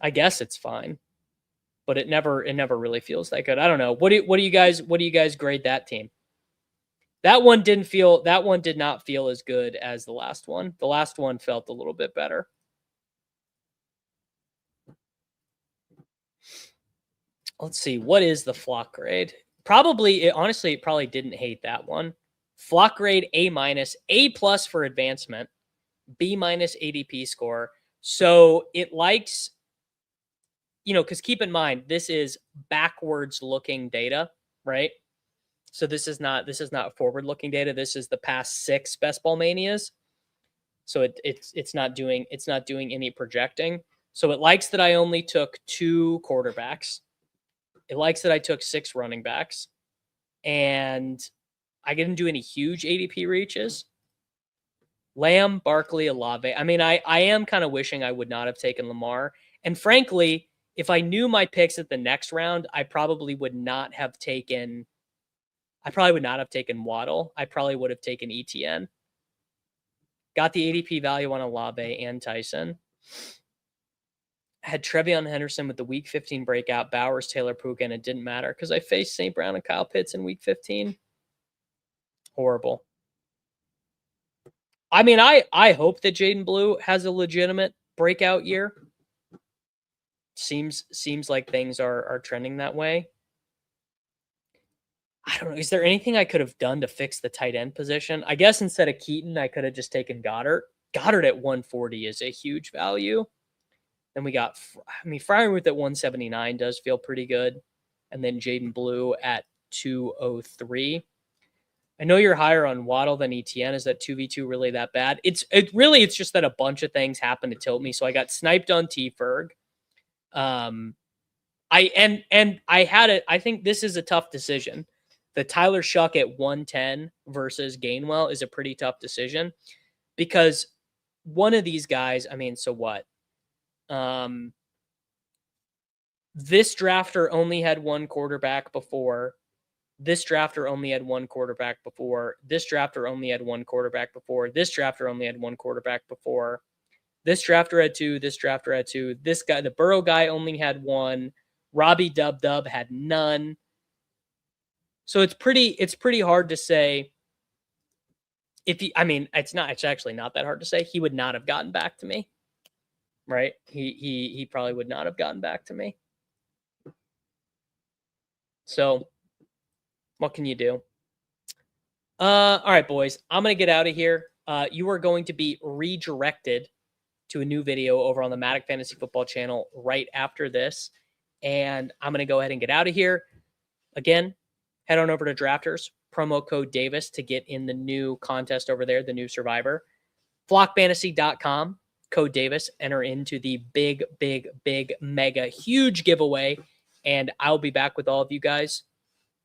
it's fine, but it never really feels that good. I don't know. What do you guys grade that team? That one did not feel as good as the last one. The last one felt a little bit better. Let's see. What is the flock grade? Honestly, it probably didn't hate that one. Flock grade A-, A+ for advancement, B- ADP score. So it likes, because keep in mind, this is backwards looking data, right? So this is not forward looking data. This is the past 6 best ball manias. So it's not doing any projecting. So it likes that I only took 2 quarterbacks. It likes that I took 6 running backs, and I didn't do any huge ADP reaches. Lamb, Barkley, Olave. I mean, I am kind of wishing I would not have taken Lamar. And frankly, if I knew my picks at the next round, I probably would not have taken Waddle. I probably would have taken ETN. Got the ADP value on Olave and Tyson. Had Trevion Henderson with the week 15 breakout, Bowers, Taylor Puka, and it didn't matter because I faced St. Brown and Kyle Pitts in week 15. Horrible. I mean, I hope that Jaden Blue has a legitimate breakout year. Seems like things are trending that way. I don't know. Is there anything I could have done to fix the tight end position? I guess instead of Keaton, I could have just taken Goddard. Goddard at 140 is a huge value. Then we got, Freiermuth at 179 does feel pretty good. And then Jaden Blue at 203. I know you're higher on Waddle than ETN. Is that 2v2 really that bad? It's just that a bunch of things happened to tilt me. So I got sniped on T-Ferg. I think this is a tough decision. The Tyler Shough at 110 versus Gainwell is a pretty tough decision because one of these guys, so what? This drafter only had 1 quarterback before. This drafter only had 1 quarterback before. This drafter only had 1 quarterback before. This drafter only had 1 quarterback before. This drafter had 2. This drafter had 2. This guy, the Burrow guy, only had 1. Robbie Dub had none. So it's pretty hard to say if he, it's actually not that hard to say. He would not have gotten back to me. Right? He probably would not have gotten back to me. So what can you do? All right, boys. I'm going to get out of here. You are going to be redirected to a new video over on the Matic Fantasy Football channel right after this. And I'm going to go ahead and get out of here. Again, head on over to Drafters, promo code Davis to get in the new contest over there, the new Survivor. Flockfantasy.com, code Davis. Enter into the big, mega, huge giveaway. And I'll be back with all of you guys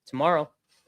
tomorrow.